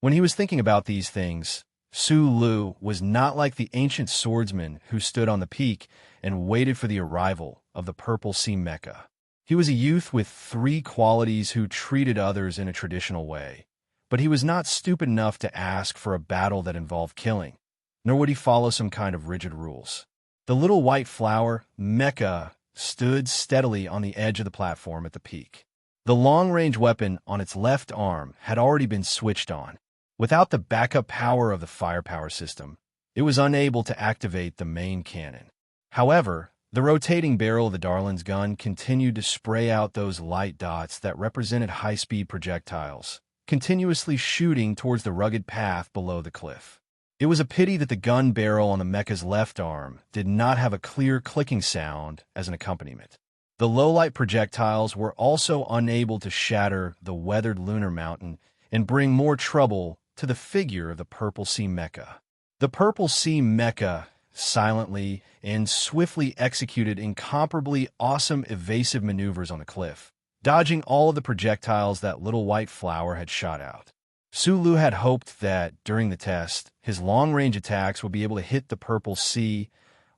When he was thinking about these things, Su Lu was not like the ancient swordsman who stood on the peak and waited for the arrival of the Purple Sea Mecha. He was a youth with 3 qualities who treated others in a traditional way, but he was not stupid enough to ask for a battle that involved killing, nor would he follow some kind of rigid rules. The little white flower, Mecha, stood steadily on the edge of the platform at the peak. The long-range weapon on its left arm had already been switched on. Without the backup power of the firepower system, it was unable to activate the main cannon. However, the rotating barrel of the Darlin's gun continued to spray out those light dots that represented high-speed projectiles, continuously shooting towards the rugged path below the cliff. It was a pity that the gun barrel on the mecha's left arm did not have a clear clicking sound as an accompaniment. The low-light projectiles were also unable to shatter the weathered lunar mountain and bring more trouble to the figure of the Purple Sea Mecha. The Purple Sea Mecha silently and swiftly executed incomparably awesome evasive maneuvers on the cliff, dodging all of the projectiles that little white flower had shot out. Su Lu had hoped that, during the test, his long-range attacks would be able to hit the Purple Sea,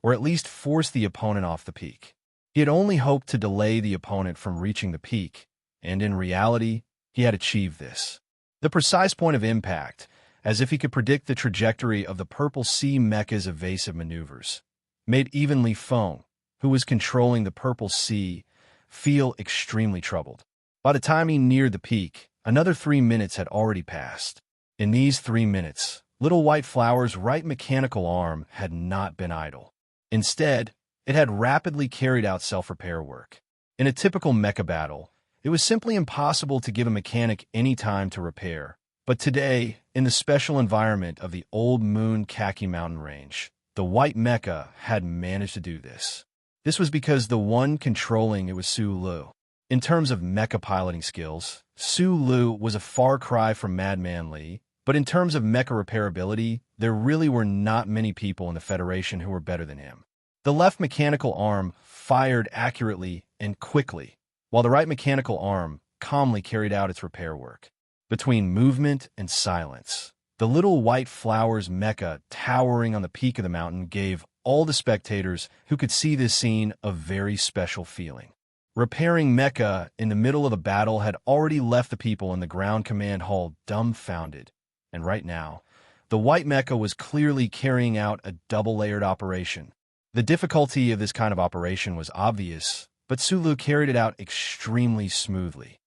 or at least force the opponent off the peak. He had only hoped to delay the opponent from reaching the peak, and in reality, he had achieved this. The precise point of impact, as if he could predict the trajectory of the Purple Sea Mecha's evasive maneuvers, made even Li Feng, who was controlling the Purple Sea, feel extremely troubled. By the time he neared the peak, another 3 minutes had already passed. In these 3 minutes, little white flower's right mechanical arm had not been idle. Instead, it had rapidly carried out self-repair work. In a typical mecha battle, it was simply impossible to give a mechanic any time to repair. But today, in the special environment of the Old Moon Khaki Mountain Range, the white mecha had managed to do this. This was because the one controlling it was Su Lu. In terms of mecha piloting skills, Su Lu was a far cry from Madman Li, but in terms of mecha repairability, there really were not many people in the Federation who were better than him. The left mechanical arm fired accurately and quickly, while the right mechanical arm calmly carried out its repair work. Between movement and silence, the little white flower's mecha towering on the peak of the mountain gave all the spectators who could see this scene a very special feeling. Repairing mecha in the middle of the battle had already left the people in the ground command hall dumbfounded, and right now, the white mecha was clearly carrying out a double-layered operation. The difficulty of this kind of operation was obvious, but Su Lu carried it out extremely smoothly.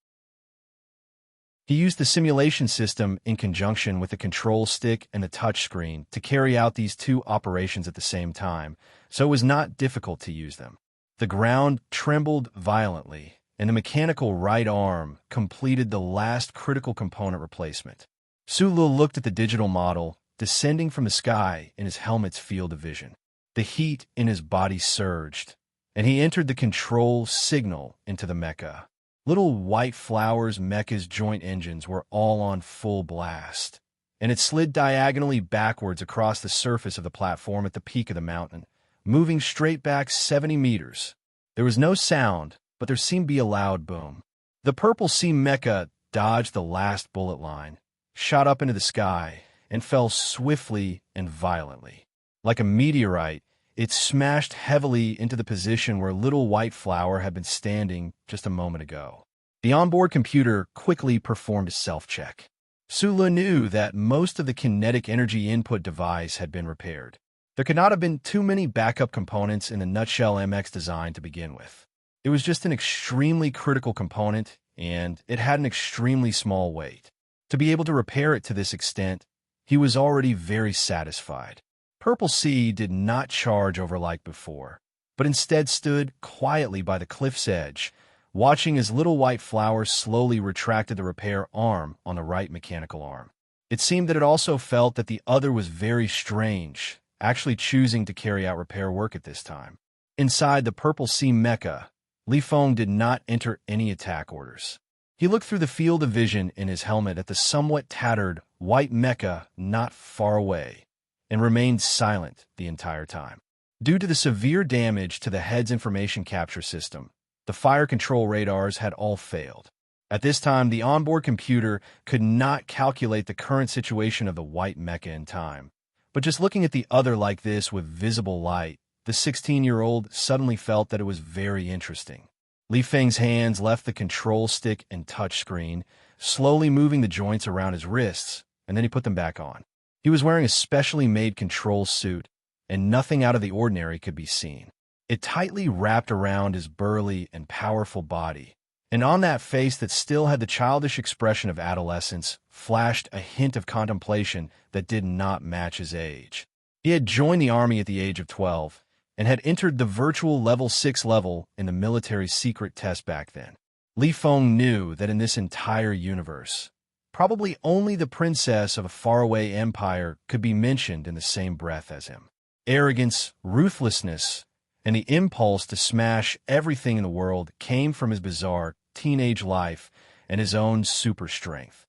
He used the simulation system in conjunction with the control stick and the touchscreen to carry out these 2 operations at the same time, so it was not difficult to use them. The ground trembled violently, and the mechanical right arm completed the last critical component replacement. Su Lu looked at the digital model descending from the sky in his helmet's field of vision. The heat in his body surged, and he entered the control signal into the mecha. Little white flower's mecha's joint engines were all on full blast, and it slid diagonally backwards across the surface of the platform at the peak of the mountain, moving straight back 70 meters. There was no sound, but there seemed to be a loud boom. The Purple Sea Mecha dodged the last bullet line, shot up into the sky, and fell swiftly and violently. Like a meteorite, it smashed heavily into the position where little white flower had been standing just a moment ago. The onboard computer quickly performed a self-check. Su Lu knew that most of the kinetic energy input device had been repaired. There could not have been too many backup components in the Nutshell MX design to begin with. It was just an extremely critical component, and it had an extremely small weight. To be able to repair it to this extent, he was already very satisfied. Purple Sea did not charge over like before, but instead stood quietly by the cliff's edge, watching as little white flower slowly retracted the repair arm on the right mechanical arm. It seemed that it also felt that the other was very strange, actually choosing to carry out repair work at this time. Inside the Purple Sea Mecha, Li Feng did not enter any attack orders. He looked through the field of vision in his helmet at the somewhat tattered white mecha not far away, and remained silent the entire time. Due to the severe damage to the head's information capture system, the fire control radars had all failed. At this time, the onboard computer could not calculate the current situation of the white mecha in time. But just looking at the other like this with visible light, the 16-year-old suddenly felt that it was very interesting. Li Feng's hands left the control stick and touchscreen, slowly moving the joints around his wrists, and then he put them back on. He was wearing a specially made control suit, and nothing out of the ordinary could be seen. It tightly wrapped around his burly and powerful body, and on that face that still had the childish expression of adolescence flashed a hint of contemplation that did not match his age. He had joined the army at the age of 12, and had entered the virtual level 6 level in the military secret test back then. Li Feng knew that in this entire universe, probably only the princess of a faraway empire could be mentioned in the same breath as him. Arrogance, ruthlessness, and the impulse to smash everything in the world came from his bizarre teenage life and his own super strength.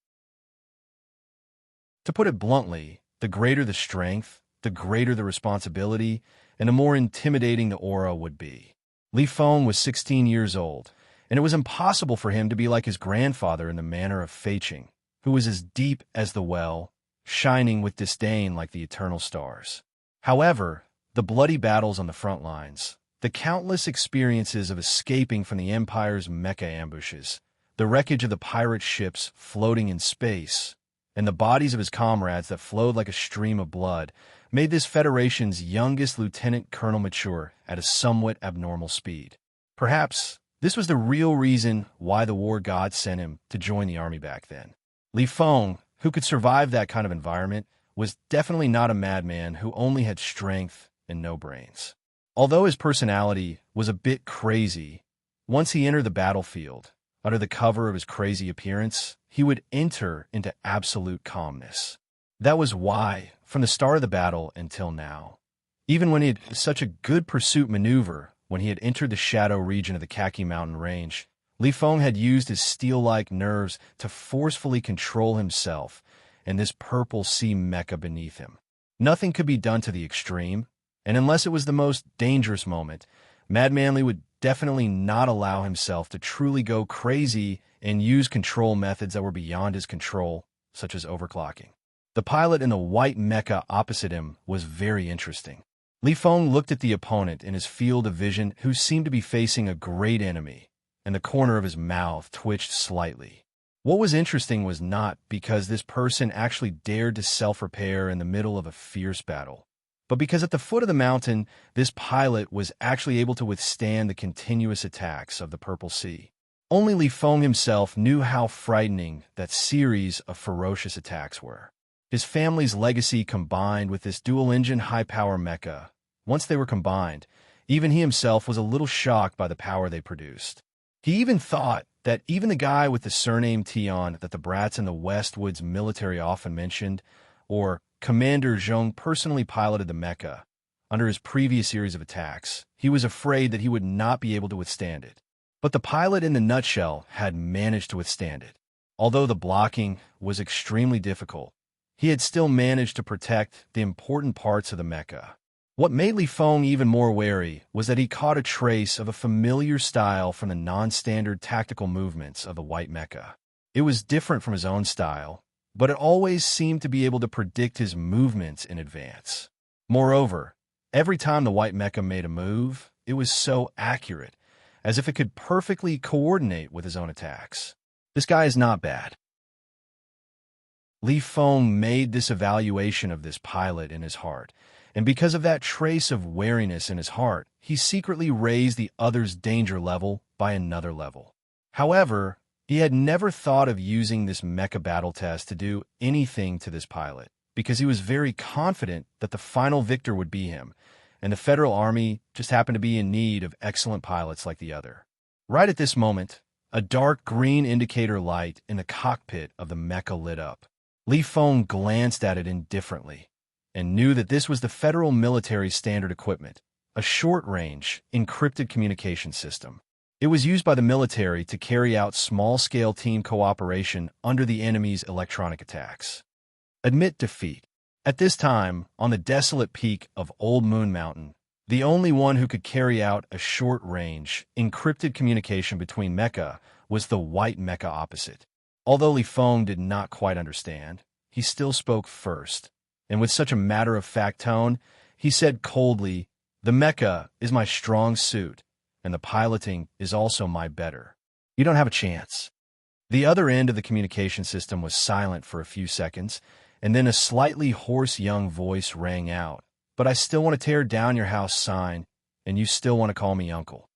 To put it bluntly, the greater the strength, the greater the responsibility, and the more intimidating the aura would be. Li Feng was 16 years old, and it was impossible for him to be like his grandfather in the manner of Feiqing, who was as deep as the well, shining with disdain like the eternal stars. However, the bloody battles on the front lines, the countless experiences of escaping from the Empire's mecha ambushes, the wreckage of the pirate ships floating in space, and the bodies of his comrades that flowed like a stream of blood, made this Federation's youngest lieutenant colonel mature at a somewhat abnormal speed. Perhaps this was the real reason why the war god sent him to join the army back then. Li Feng, who could survive that kind of environment, was definitely not a madman who only had strength and no brains. Although his personality was a bit crazy, once he entered the battlefield, under the cover of his crazy appearance, he would enter into absolute calmness. That was why, from the start of the battle until now, even when he had such a good pursuit maneuver when he had entered the shadow region of the Khaki Mountain Range, Li Feng had used his steel-like nerves to forcefully control himself and this purple sea mecha beneath him. Nothing could be done to the extreme, and unless it was the most dangerous moment, Mad Manly would definitely not allow himself to truly go crazy and use control methods that were beyond his control, such as overclocking. The pilot in the white mecha opposite him was very interesting. Li Feng looked at the opponent in his field of vision, who seemed to be facing a great enemy, and the corner of his mouth twitched slightly. What was interesting was not because this person actually dared to self-repair in the middle of a fierce battle, but because at the foot of the mountain, this pilot was actually able to withstand the continuous attacks of the Purple Sea. Only Li Feng himself knew how frightening that series of ferocious attacks were. His family's legacy combined with this dual-engine high-power mecha. Once they were combined, even he himself was a little shocked by the power they produced. He even thought that even the guy with the surname Tion that the brats in the Westwoods military often mentioned, or Commander Zhong, personally piloted the mecha. Under his previous series of attacks, he was afraid that he would not be able to withstand it. But the pilot in the nutshell had managed to withstand it. Although the blocking was extremely difficult, he had still managed to protect the important parts of the mecha. What made Li Feng even more wary was that he caught a trace of a familiar style from the non-standard tactical movements of the white mecha. It was different from his own style, but it always seemed to be able to predict his movements in advance. Moreover, every time the white mecha made a move, it was so accurate, as if it could perfectly coordinate with his own attacks. This guy is not bad. Li Feng made this evaluation of this pilot in his heart, and because of that trace of wariness in his heart, he secretly raised the other's danger level by another level. However, he had never thought of using this mecha battle test to do anything to this pilot, because he was very confident that the final victor would be him, and the Federal Army just happened to be in need of excellent pilots like the other. Right at this moment, a dark green indicator light in the cockpit of the mecha lit up. Li Feng glanced at it indifferently, and knew that this was the Federal military standard equipment, a short-range, encrypted communication system. It was used by the military to carry out small-scale team cooperation under the enemy's electronic attacks. Admit defeat. At this time, on the desolate peak of Old Moon Mountain, the only one who could carry out a short-range, encrypted communication between mecha was the white mecha opposite. Although Li Feng did not quite understand, he still spoke first, and with such a matter-of-fact tone, he said coldly, "The mecha is my strong suit, and the piloting is also my better. You don't have a chance." The other end of the communication system was silent for a few seconds, and then a slightly hoarse young voice rang out. "But I still want to tear down your house sign, and you still want to call me uncle."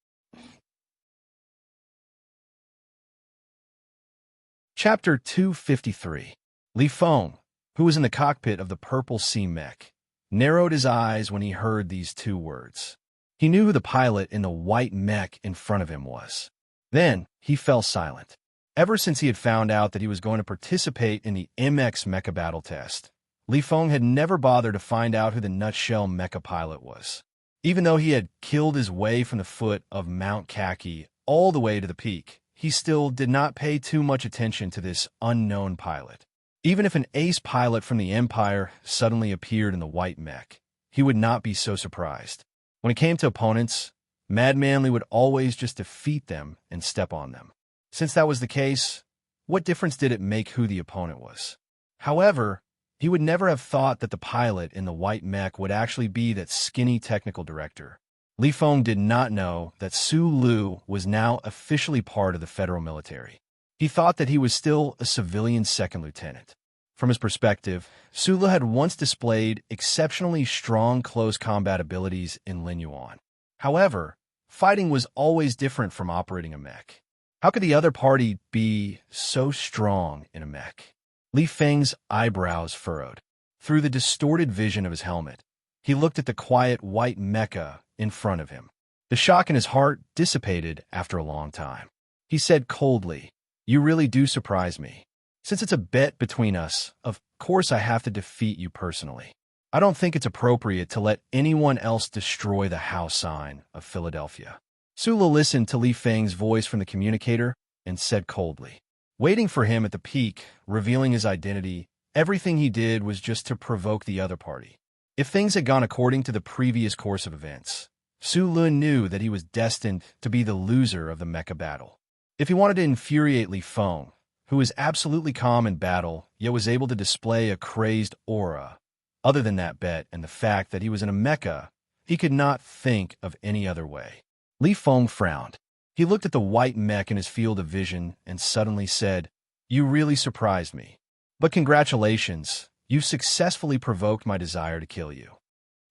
Chapter 253. Li Feng, who was in the cockpit of the purple sea mech, narrowed his eyes when he heard these two words. He knew who the pilot in the white mech in front of him was. Then he fell silent. Ever since he had found out that he was going to participate in the MX mecha battle test, Li Feng had never bothered to find out who the nutshell mecha pilot was. Even though he had killed his way from the foot of Mount Kaki all the way to the peak, he still did not pay too much attention to this unknown pilot. Even if an ace pilot from the Empire suddenly appeared in the white mech, he would not be so surprised. When it came to opponents, Mad Manly would always just defeat them and step on them. Since that was the case, what difference did it make who the opponent was? However, he would never have thought that the pilot in the white mech would actually be that skinny technical director. Li Feng did not know that Su Lu was now officially part of the federal military. He thought that he was still a civilian second lieutenant. From his perspective, Su Lu had once displayed exceptionally strong close combat abilities in Lin Yuan. However, fighting was always different from operating a mech. How could the other party be so strong in a mech? Li Feng's eyebrows furrowed. Through the distorted vision of his helmet, he looked at the quiet white mecha in front of him. The shock in his heart dissipated after a long time. He said coldly, "You really do surprise me. Since it's a bet between us, of course I have to defeat you personally. I don't think it's appropriate to let anyone else destroy the house sign of Philadelphia." Sula listened to Li Feng's voice from the communicator and said coldly, waiting for him at the peak, revealing his identity. Everything he did was just to provoke the other party. If things had gone according to the previous course of events, Su Lun knew that he was destined to be the loser of the mecha battle. If he wanted to infuriate Li Feng, who was absolutely calm in battle, yet was able to display a crazed aura, other than that bet and the fact that he was in a mecha, he could not think of any other way. Li Feng frowned. He looked at the white mech in his field of vision and suddenly said, "You really surprised me. But congratulations, you successfully provoked my desire to kill you."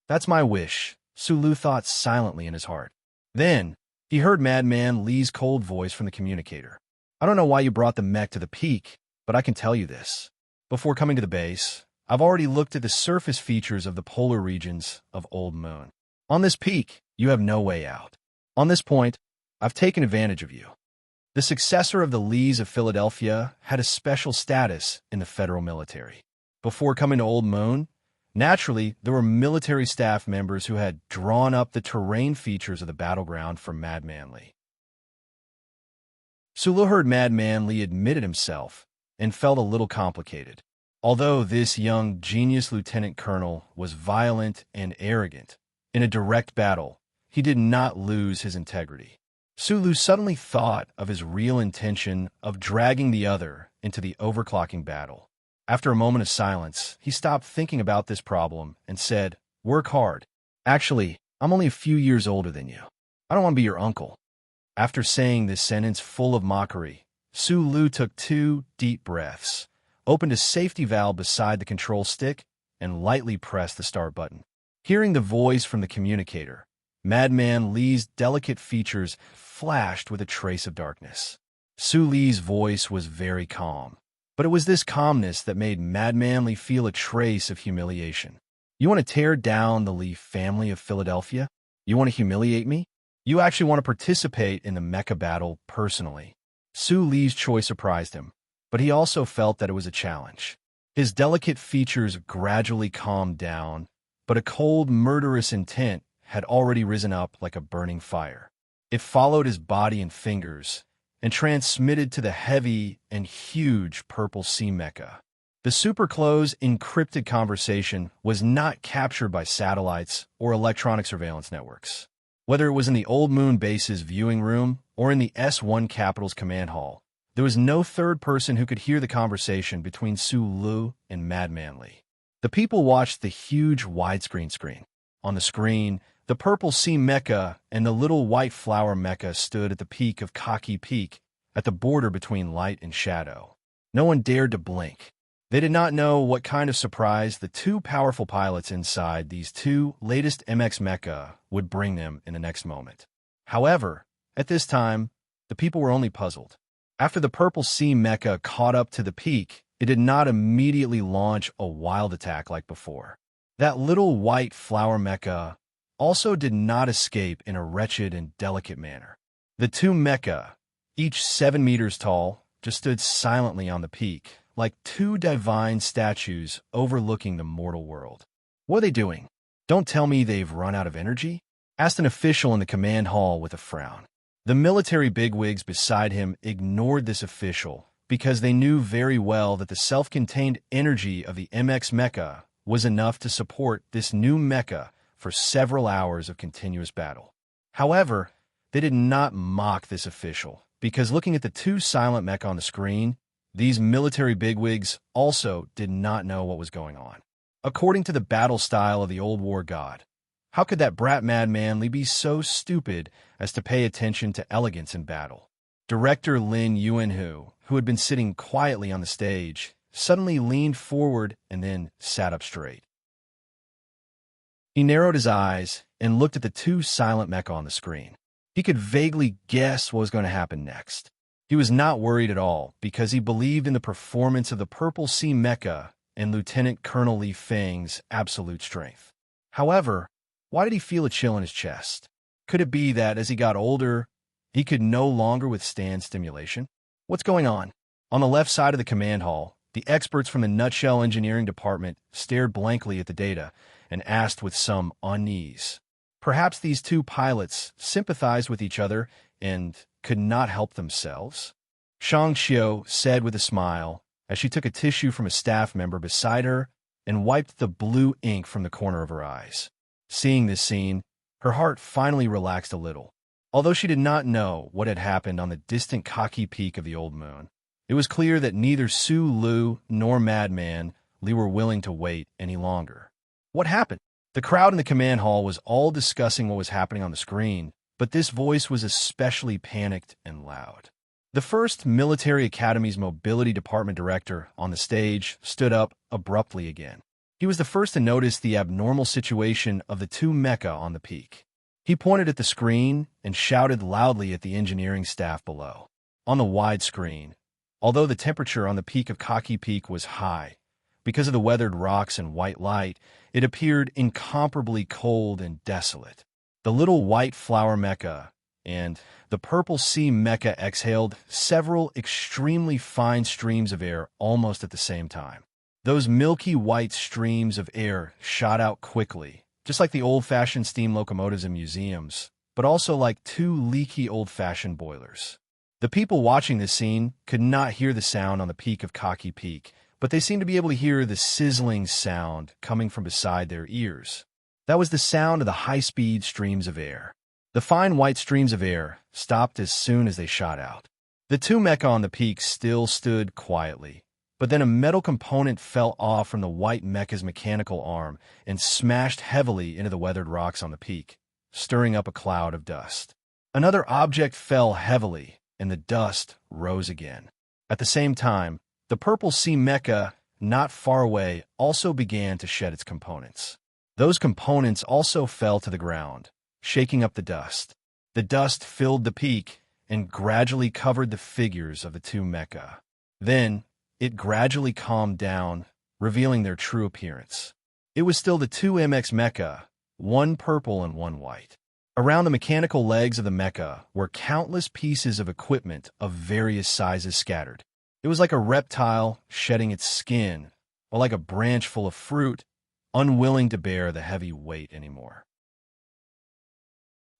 "That's my wish," Su Lu thought silently in his heart. Then, he heard Madman Li's cold voice from the communicator. "I don't know why you brought the mech to the peak, but I can tell you this. Before coming to the base, I've already looked at the surface features of the polar regions of Old Moon. On this peak, you have no way out. On this point, I've taken advantage of you." The successor of the Lees of Philadelphia had a special status in the federal military. Before coming to Old Moon, naturally, there were military staff members who had drawn up the terrain features of the battleground for Madman Li. Sulu heard Madman Li admitted himself and felt a little complicated. Although this young genius lieutenant colonel was violent and arrogant, in a direct battle, he did not lose his integrity. Sulu suddenly thought of his real intention of dragging the other into the overclocking battle. After a moment of silence, he stopped thinking about this problem and said, "Work hard. Actually, I'm only a few years older than you. I don't want to be your uncle." After saying this sentence full of mockery, Su Lu took 2 deep breaths, opened a safety valve beside the control stick, and lightly pressed the start button. Hearing the voice from the communicator, Madman Li's delicate features flashed with a trace of darkness. Su Li's voice was very calm, but it was this calmness that made Madman Li feel a trace of humiliation. "You want to tear down the Li family of Philadelphia? You want to humiliate me? You actually want to participate in the mecha battle personally?" Su Li's choice surprised him, but he also felt that it was a challenge. His delicate features gradually calmed down, but a cold, murderous intent had already risen up like a burning fire. It followed his body and fingers and transmitted to the heavy and huge purple sea mecha. The superclose encrypted conversation was not captured by satellites or electronic surveillance networks. Whether it was in the Old Moon Base's viewing room or in the S1 Capital's command hall, there was no third person who could hear the conversation between Su Lu and Madman Li. The people watched the huge widescreen screen. On the screen, the purple sea mecha and the little white flower mecha stood at the peak of Kaki Peak, at the border between light and shadow. No one dared to blink. They did not know what kind of surprise the two powerful pilots inside these two latest MX mecha would bring them in the next moment. However, at this time, the people were only puzzled. After the purple sea mecha caught up to the peak, it did not immediately launch a wild attack like before. That little white flower mecha also did not escape in a wretched and delicate manner. The two mecha, each 7 meters tall, just stood silently on the peak, like two divine statues overlooking the mortal world. What are they doing? Don't tell me they've run out of energy? Asked an official in the command hall with a frown. The military bigwigs beside him ignored this official because they knew very well that the self-contained energy of the MX mecha was enough to support this new mecha for several hours of continuous battle. However, they did not mock this official, because looking at the two silent mecha on the screen, these military bigwigs also did not know what was going on. According to the battle style of the old war god, how could that brat Madman Li be so stupid as to pay attention to elegance in battle? Director Lin Yuanhu, who had been sitting quietly on the stage, suddenly leaned forward and then sat up straight. He narrowed his eyes and looked at the two silent mecha on the screen. He could vaguely guess what was going to happen next. He was not worried at all because he believed in the performance of the Purple Sea Mecha and Lieutenant Colonel Li Feng's absolute strength. However, why did he feel a chill in his chest? Could it be that as he got older, he could no longer withstand stimulation? What's going on? On the left side of the command hall, the experts from the Nutshell Engineering Department stared blankly at the data and asked with some unease. Perhaps these two pilots sympathized with each other and could not help themselves? Shang Xiu said with a smile as she took a tissue from a staff member beside her and wiped the blue ink from the corner of her eyes. Seeing this scene, her heart finally relaxed a little. Although she did not know what had happened on the distant Kaki Peak of the Old Moon, it was clear that neither Su Lu nor Madman Li were willing to wait any longer. What happened? The crowd in the command hall was all discussing what was happening on the screen, but this voice was especially panicked and loud. The first Military Academy's Mobility Department director on the stage stood up abruptly again. He was the first to notice the abnormal situation of the two mecha on the peak. He pointed at the screen and shouted loudly at the engineering staff below. On the wide screen, although the temperature on the peak of Kaki Peak was high, because of the weathered rocks and white light, it appeared incomparably cold and desolate. The little white flower mecha and the purple sea mecha exhaled several extremely fine streams of air almost at the same time. Those milky white streams of air shot out quickly, just like the old-fashioned steam locomotives in museums, but also like two leaky old-fashioned boilers. The people watching this scene could not hear the sound on the peak of Kaki Peak, but they seemed to be able to hear the sizzling sound coming from beside their ears. That was the sound of the high-speed streams of air. The fine white streams of air stopped as soon as they shot out. The two mecha on the peak still stood quietly, but then a metal component fell off from the white mecha's mechanical arm and smashed heavily into the weathered rocks on the peak, stirring up a cloud of dust. Another object fell heavily, and the dust rose again. At the same time, the purple sea mecha, not far away, also began to shed its components. Those components also fell to the ground, shaking up the dust. The dust filled the peak and gradually covered the figures of the two mecha. Then, it gradually calmed down, revealing their true appearance. It was still the two MX mecha, one purple and one white. Around the mechanical legs of the mecha were countless pieces of equipment of various sizes scattered. It was like a reptile shedding its skin, or like a branch full of fruit, unwilling to bear the heavy weight anymore.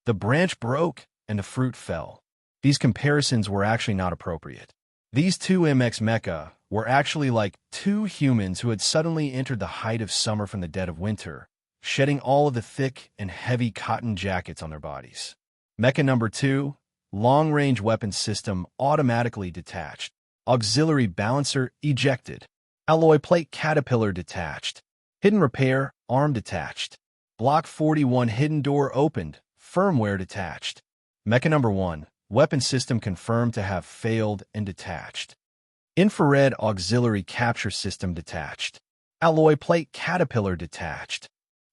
The branch broke and the fruit fell. These comparisons were actually not appropriate. These two MX mecha were actually like two humans who had suddenly entered the height of summer from the dead of winter, shedding all of the thick and heavy cotton jackets on their bodies. Mecha number 2, long-range weapons system automatically detached. Auxiliary balancer ejected. Alloy plate caterpillar detached. Hidden repair arm detached. Block 41 hidden door opened. Firmware detached. Mecha number 1, weapon system confirmed to have failed and detached. Infrared auxiliary capture system detached. Alloy plate caterpillar detached.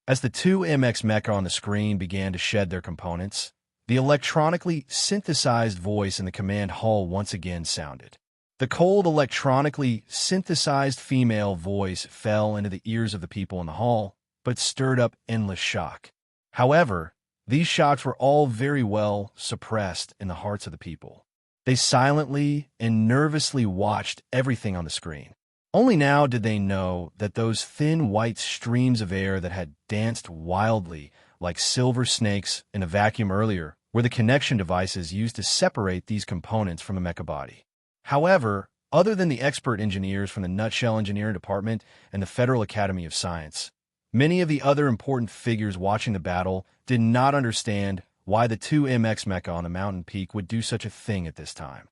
As the two MX mecha on the screen began to shed their components, the electronically synthesized voice in the command hall once again sounded. The cold, electronically synthesized female voice fell into the ears of the people in the hall, but stirred up endless shock. However, these shocks were all very well suppressed in the hearts of the people. They silently and nervously watched everything on the screen. Only now did they know that those thin white streams of air that had danced wildly like silver snakes in a vacuum earlier were the connection devices used to separate these components from the mecha body. However, other than the expert engineers from the Nutshell Engineering Department and the Federal Academy of Science, many of the other important figures watching the battle did not understand why the two MX mecha on the mountain peak would do such a thing at this time.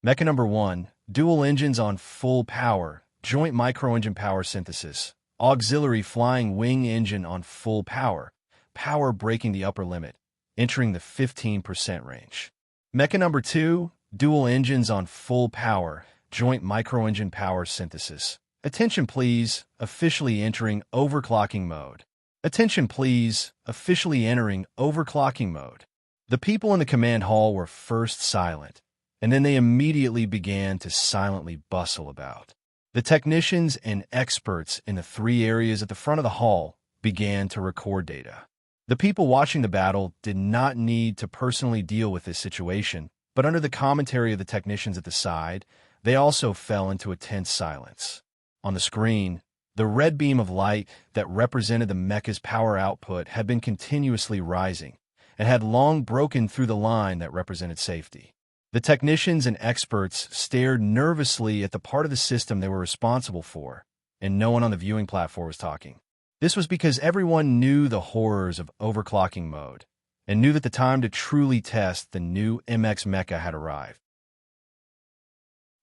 Mecha number 1, dual engines on full power, joint micro-engine power synthesis, auxiliary flying wing engine on full power, power breaking the upper limit, entering the 15% range. Mecha number 2, dual engines on full power, joint micro-engine power synthesis. Attention please, officially entering overclocking mode. Attention please, officially entering overclocking mode. The people in the command hall were first silent, and then they immediately began to silently bustle about. The technicians and experts in the 3 areas at the front of the hall began to record data. The people watching the battle did not need to personally deal with this situation, but under the commentary of the technicians at the side, they also fell into a tense silence. On the screen, the red beam of light that represented the mecha's power output had been continuously rising and had long broken through the line that represented safety. The technicians and experts stared nervously at the part of the system they were responsible for, and no one on the viewing platform was talking. This was because everyone knew the horrors of overclocking mode and knew that the time to truly test the new MX mecha had arrived.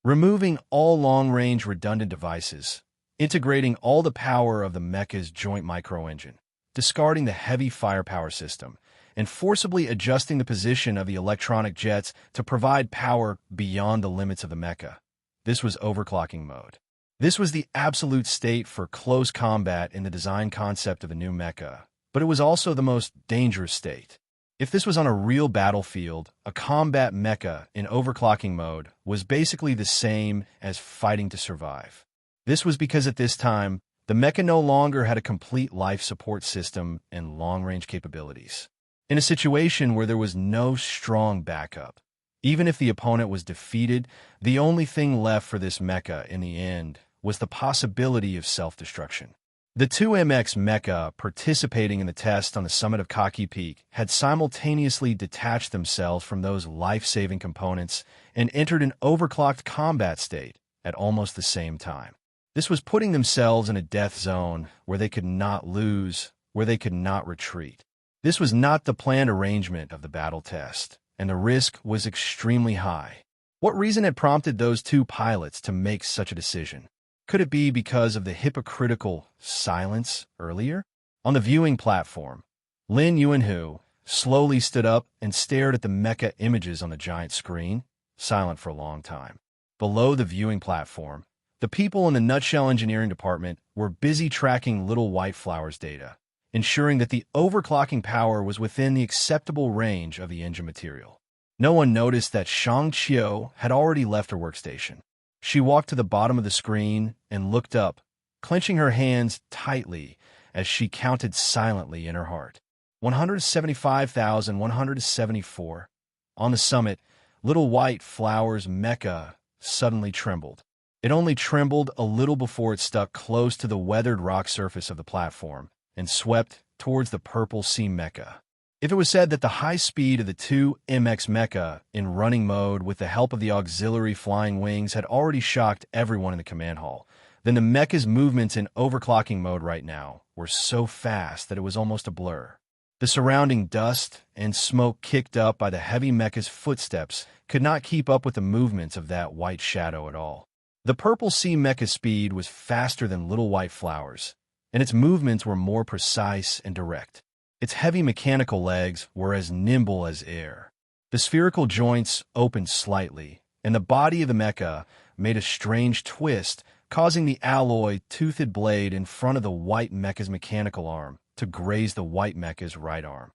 Removing all long-range redundant devices, integrating all the power of the mecha's joint micro-engine, discarding the heavy firepower system, and forcibly adjusting the position of the electronic jets to provide power beyond the limits of the mecha. This was overclocking mode. This was the absolute state for close combat in the design concept of the new mecha, but it was also the most dangerous state. If this was on a real battlefield, a combat mecha in overclocking mode was basically the same as fighting to survive. This was because at this time, the mecha no longer had a complete life support system and long-range capabilities. In a situation where there was no strong backup, even if the opponent was defeated, the only thing left for this mecha in the end was the possibility of self-destruction. The two MX mecha participating in the test on the summit of Kaki Peak had simultaneously detached themselves from those life-saving components and entered an overclocked combat state at almost the same time. This was putting themselves in a death zone where they could not lose, where they could not retreat. This was not the planned arrangement of the battle test, and the risk was extremely high. What reason had prompted those two pilots to make such a decision? Could it be because of the hypocritical silence earlier? On the viewing platform, Lin Yuanhu slowly stood up and stared at the mecha images on the giant screen, silent for a long time. Below the viewing platform, the people in the Nutshell Engineering Department were busy tracking Little White Flower's data, ensuring that the overclocking power was within the acceptable range of the engine material. No one noticed that Shang Qiu had already left her workstation. She walked to the bottom of the screen and looked up, clenching her hands tightly as she counted silently in her heart. 175,174. On the summit, Little White Flower's mecha suddenly trembled. It only trembled a little before it stuck close to the weathered rock surface of the platform and swept towards the purple sea mecha. If it was said that the high speed of the two MX mecha in running mode with the help of the auxiliary flying wings had already shocked everyone in the command hall, then the mecha's movements in overclocking mode right now were so fast that it was almost a blur. The surrounding dust and smoke kicked up by the heavy mecha's footsteps could not keep up with the movements of that white shadow at all. The purple sea mecha's speed was faster than little white flowers, and its movements were more precise and direct. Its heavy mechanical legs were as nimble as air. The spherical joints opened slightly, and the body of the mecha made a strange twist, causing the alloy toothed blade in front of the white mecha's mechanical arm to graze the white mecha's right arm.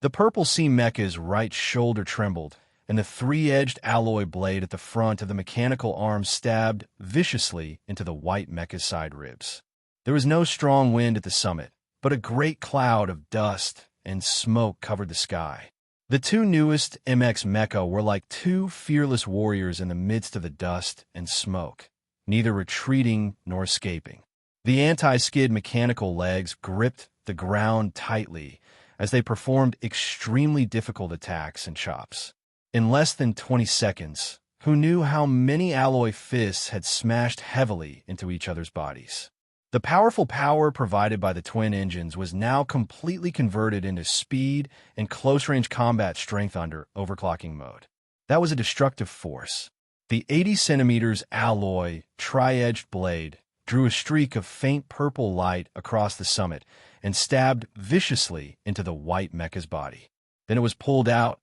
The purple sea mecha's right shoulder trembled, and the three-edged alloy blade at the front of the mechanical arm stabbed viciously into the white mecha's side ribs. There was no strong wind at the summit, but a great cloud of dust and smoke covered the sky. The two newest MX mecha were like two fearless warriors in the midst of the dust and smoke, neither retreating nor escaping. The anti-skid mechanical legs gripped the ground tightly as they performed extremely difficult attacks and chops. In less than 20 seconds, who knew how many alloy fists had smashed heavily into each other's bodies? The powerful power provided by the twin engines was now completely converted into speed and close-range combat strength under overclocking mode. That was a destructive force. The 80 centimeters alloy tri-edged blade drew a streak of faint purple light across the summit and stabbed viciously into the white mecha's body. Then it was pulled out,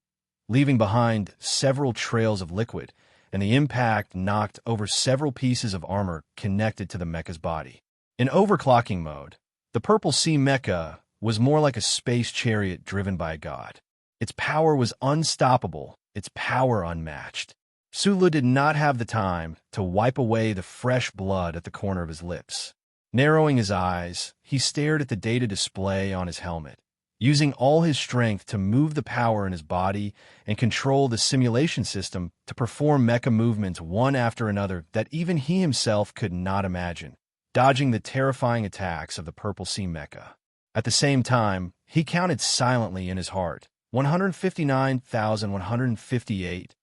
leaving behind several trails of liquid, and the impact knocked over several pieces of armor connected to the mecha's body. In overclocking mode, the purple sea mecha was more like a space chariot driven by a god. Its power was unstoppable, its power unmatched. Sulu did not have the time to wipe away the fresh blood at the corner of his lips. Narrowing his eyes, he stared at the data display on his helmet, using all his strength to move the power in his body and control the simulation system to perform mecha movements one after another that even he himself could not imagine, dodging the terrifying attacks of the purple sea mecha. At the same time, he counted silently in his heart, 159,158.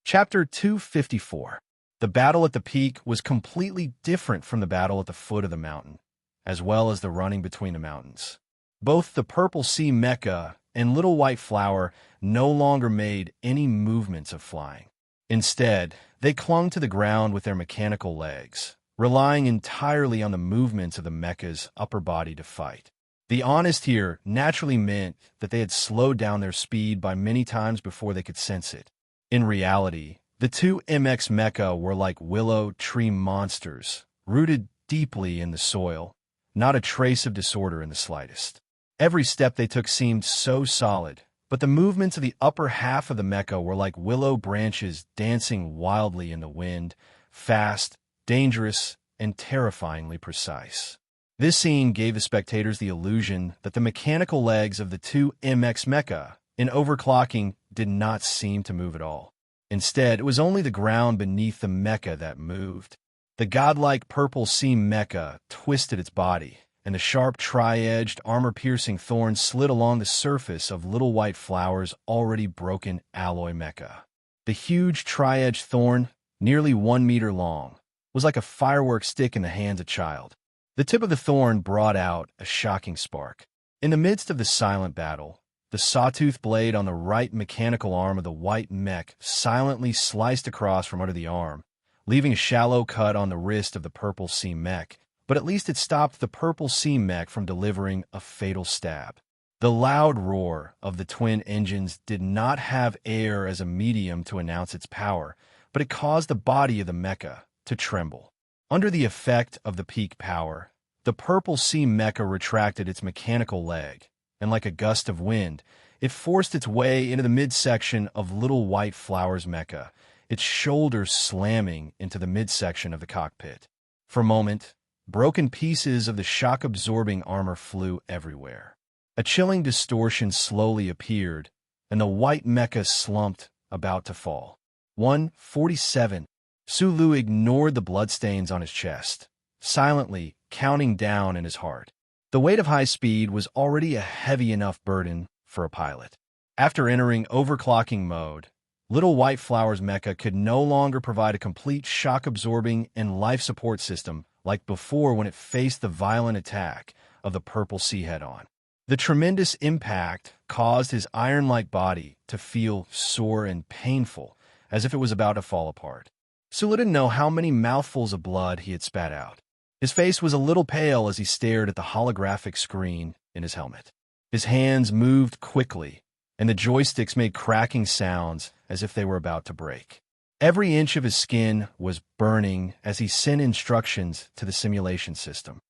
Chapter 254. The battle at the peak was completely different from the battle at the foot of the mountain, as well as the running between the mountains. Both the purple sea mecha and little white flower no longer made any movements of flying. Instead, they clung to the ground with their mechanical legs, relying entirely on the movements of the mecha's upper body to fight. The honest here naturally meant that they had slowed down their speed by many times before they could sense it. In reality, the two MX mecha were like willow tree monsters, rooted deeply in the soil, not a trace of disorder in the slightest. Every step they took seemed so solid, but the movements of the upper half of the mecha were like willow branches dancing wildly in the wind, fast, dangerous, and terrifyingly precise. This scene gave the spectators the illusion that the mechanical legs of the two MX mecha in overclocking did not seem to move at all. Instead, it was only the ground beneath the mecha that moved. The godlike purple sea mecha twisted its body, and the sharp tri-edged, armor-piercing thorn slid along the surface of little white flower's already broken alloy mecha. The huge tri-edged thorn, nearly 1 meter long, was like a firework stick in the hands of a child. The tip of the thorn brought out a shocking spark. In the midst of the silent battle, the sawtooth blade on the right mechanical arm of the white mech silently sliced across from under the arm, leaving a shallow cut on the wrist of the purple sea mech, but at least it stopped the purple sea mech from delivering a fatal stab. The loud roar of the twin engines did not have air as a medium to announce its power, but it caused the body of the mecha to tremble. Under the effect of the peak power, the purple sea mecha retracted its mechanical leg, and like a gust of wind, it forced its way into the midsection of little white flower's mecha, its shoulders slamming into the midsection of the cockpit. For a moment, broken pieces of the shock-absorbing armor flew everywhere. A chilling distortion slowly appeared, and the white mecha slumped, about to fall. 147. Sulu ignored the bloodstains on his chest, silently counting down in his heart. The weight of high speed was already a heavy enough burden for a pilot. After entering overclocking mode, Little White Flower's mecha could no longer provide a complete shock-absorbing and life-support system like before when it faced the violent attack of the Purple Sea head-on. The tremendous impact caused his iron-like body to feel sore and painful, as if it was about to fall apart. Sulu didn't know how many mouthfuls of blood he had spat out. His face was a little pale as he stared at the holographic screen in his helmet. His hands moved quickly, and the joysticks made cracking sounds as if they were about to break. Every inch of his skin was burning as he sent instructions to the simulation system,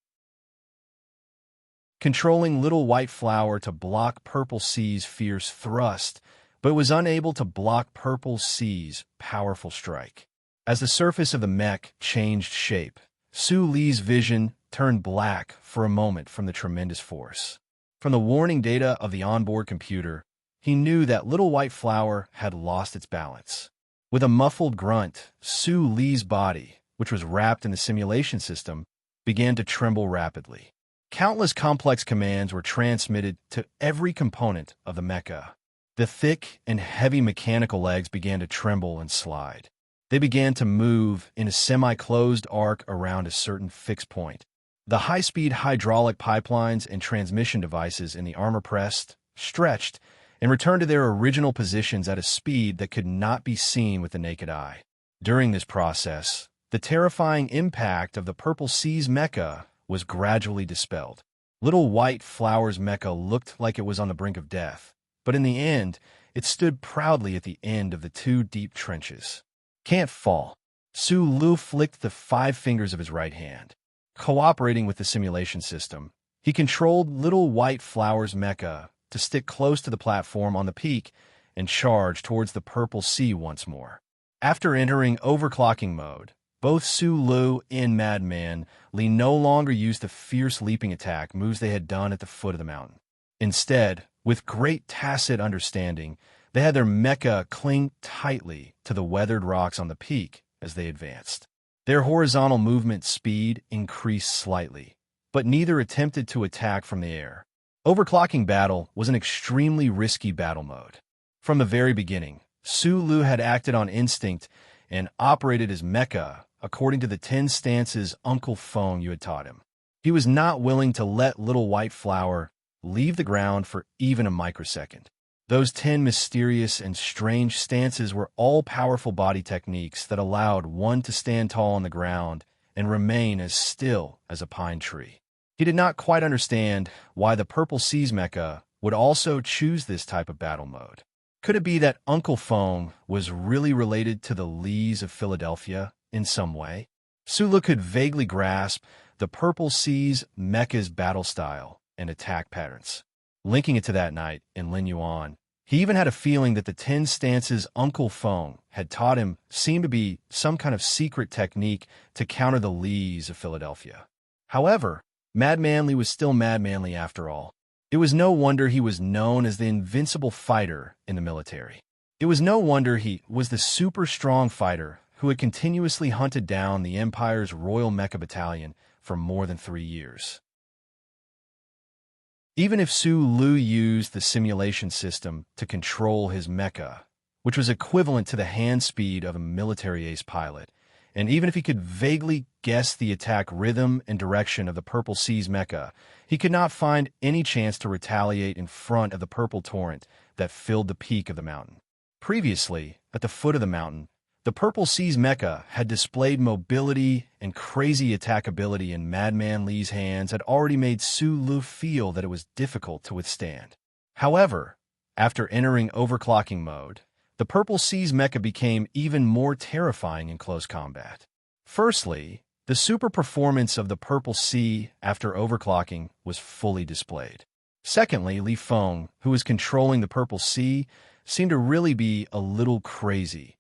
controlling Little White Flower to block Purple Sea's fierce thrust, but was unable to block Purple Sea's powerful strike. As the surface of the mech changed shape, Su Li's vision turned black for a moment from the tremendous force. From the warning data of the onboard computer, he knew that Little White Flower had lost its balance. With a muffled grunt, Su Li's body, which was wrapped in the simulation system, began to tremble rapidly. Countless complex commands were transmitted to every component of the mecha. The thick and heavy mechanical legs began to tremble and slide. They began to move in a semi-closed arc around a certain fixed point. The high-speed hydraulic pipelines and transmission devices in the armor pressed, stretched, and returned to their original positions at a speed that could not be seen with the naked eye. During this process, the terrifying impact of the Purple Sea's mecha was gradually dispelled. Little White Flower's mecha looked like it was on the brink of death, but in the end, it stood proudly at the end of the two deep trenches. Can't fall. Su Lu flicked the 5 fingers of his right hand. Cooperating with the simulation system, he controlled Little White Flower's mecha to stick close to the platform on the peak and charge towards the Purple Sea once more. After entering overclocking mode, both Su Lu and Madman Li no longer used the fierce leaping attack moves they had done at the foot of the mountain. Instead, with great tacit understanding, they had their mecha cling tightly to the weathered rocks on the peak as they advanced. Their horizontal movement speed increased slightly, but neither attempted to attack from the air. Overclocking battle was an extremely risky battle mode. From the very beginning, Su Lu had acted on instinct and operated his mecha according to the 10 stances Uncle Feng you had taught him. He was not willing to let Little White Flower leave the ground for even a microsecond. Those 10 mysterious and strange stances were all-powerful body techniques that allowed one to stand tall on the ground and remain as still as a pine tree. He did not quite understand why the Purple Sea's mecha would also choose this type of battle mode. Could it be that Uncle Feng was really related to the Lees of Philadelphia in some way? Sulu could vaguely grasp the Purple Sea's mecha's battle style and attack patterns. Linking it to that night in Lin Yuan, he even had a feeling that the 10 stances Uncle Feng had taught him seemed to be some kind of secret technique to counter the Lees of Philadelphia. However, Madman Li was still Madman Li after all. It was no wonder he was known as the invincible fighter in the military. It was no wonder he was the super strong fighter who had continuously hunted down the Empire's Royal Mecha Battalion for more than 3 years. Even if Su Lu used the simulation system to control his mecha, which was equivalent to the hand speed of a military ace pilot, and even if he could vaguely guess the attack rhythm and direction of the Purple Sea's mecha, he could not find any chance to retaliate in front of the purple torrent that filled the peak of the mountain. Previously, at the foot of the mountain, the Purple Sea's mecha had displayed mobility and crazy attackability, and Madman Li's hands had already made Su Lu feel that it was difficult to withstand. However, after entering overclocking mode, the Purple Sea's mecha became even more terrifying in close combat. Firstly, the super performance of the Purple Sea after overclocking was fully displayed. Secondly, Li Feng, who was controlling the Purple Sea, seemed to really be a little crazy.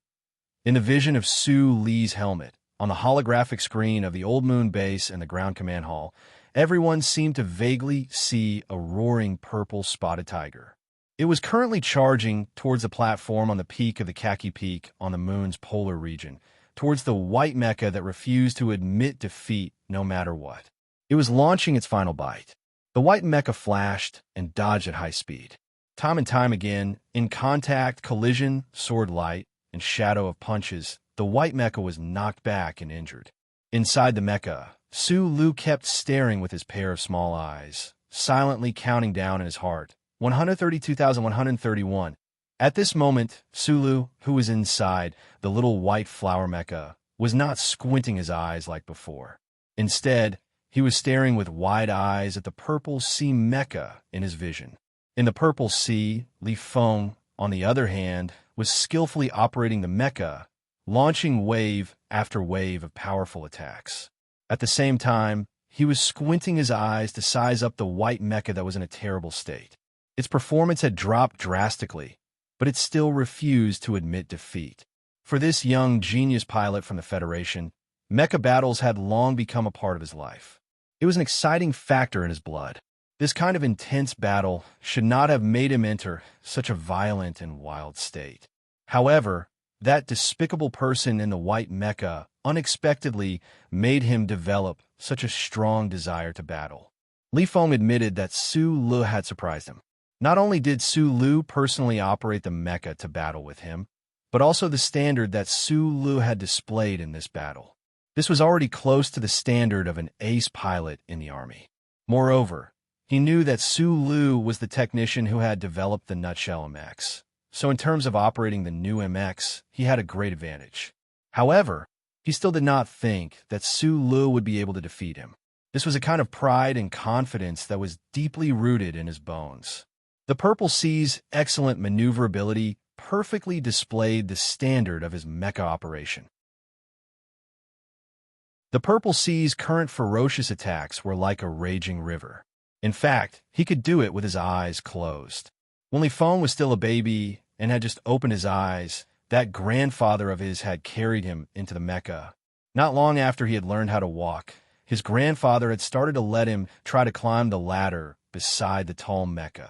In the vision of Su Li's helmet, on the holographic screen of the Old Moon base and the ground command hall, everyone seemed to vaguely see a roaring purple spotted tiger. It was currently charging towards the platform on the peak of the Khaki Peak on the moon's polar region, towards the white mecha that refused to admit defeat no matter what. It was launching its final bite. The white mecha flashed and dodged at high speed. Time and time again, in contact, collision, sword light, and shadow of punches, the white mecha was knocked back and injured. Inside the mecha, Su Lu kept staring with his pair of small eyes, silently counting down in his heart, 132,131. At this moment, Sulu, who was inside the little white flower mecha, was not squinting his eyes like before. Instead, he was staring with wide eyes at the purple sea mecha in his vision. In the purple sea, Li Feng, on the other hand, was skillfully operating the mecha, launching wave after wave of powerful attacks. At the same time, he was squinting his eyes to size up the white mecha that was in a terrible state. Its performance had dropped drastically, but it still refused to admit defeat. For this young genius pilot from the Federation, mecha battles had long become a part of his life. It was an exciting factor in his blood. This kind of intense battle should not have made him enter such a violent and wild state. However, that despicable person in the white mecha unexpectedly made him develop such a strong desire to battle. Li Feng admitted that Su Lu had surprised him. Not only did Su Lu personally operate the mecha to battle with him, but also the standard that Su Lu had displayed in this battle. This was already close to the standard of an ace pilot in the army. Moreover, he knew that Su Lu was the technician who had developed the Nutshell MX, so in terms of operating the new MX, he had a great advantage. However, he still did not think that Su Lu would be able to defeat him. This was a kind of pride and confidence that was deeply rooted in his bones. The Purple Sea's excellent maneuverability perfectly displayed the standard of his mecha operation. The Purple Sea's current ferocious attacks were like a raging river. In fact, he could do it with his eyes closed. When Li Feng was still a baby and had just opened his eyes, that grandfather of his had carried him into the mecha. Not long after he had learned how to walk, his grandfather had started to let him try to climb the ladder beside the tall mecha.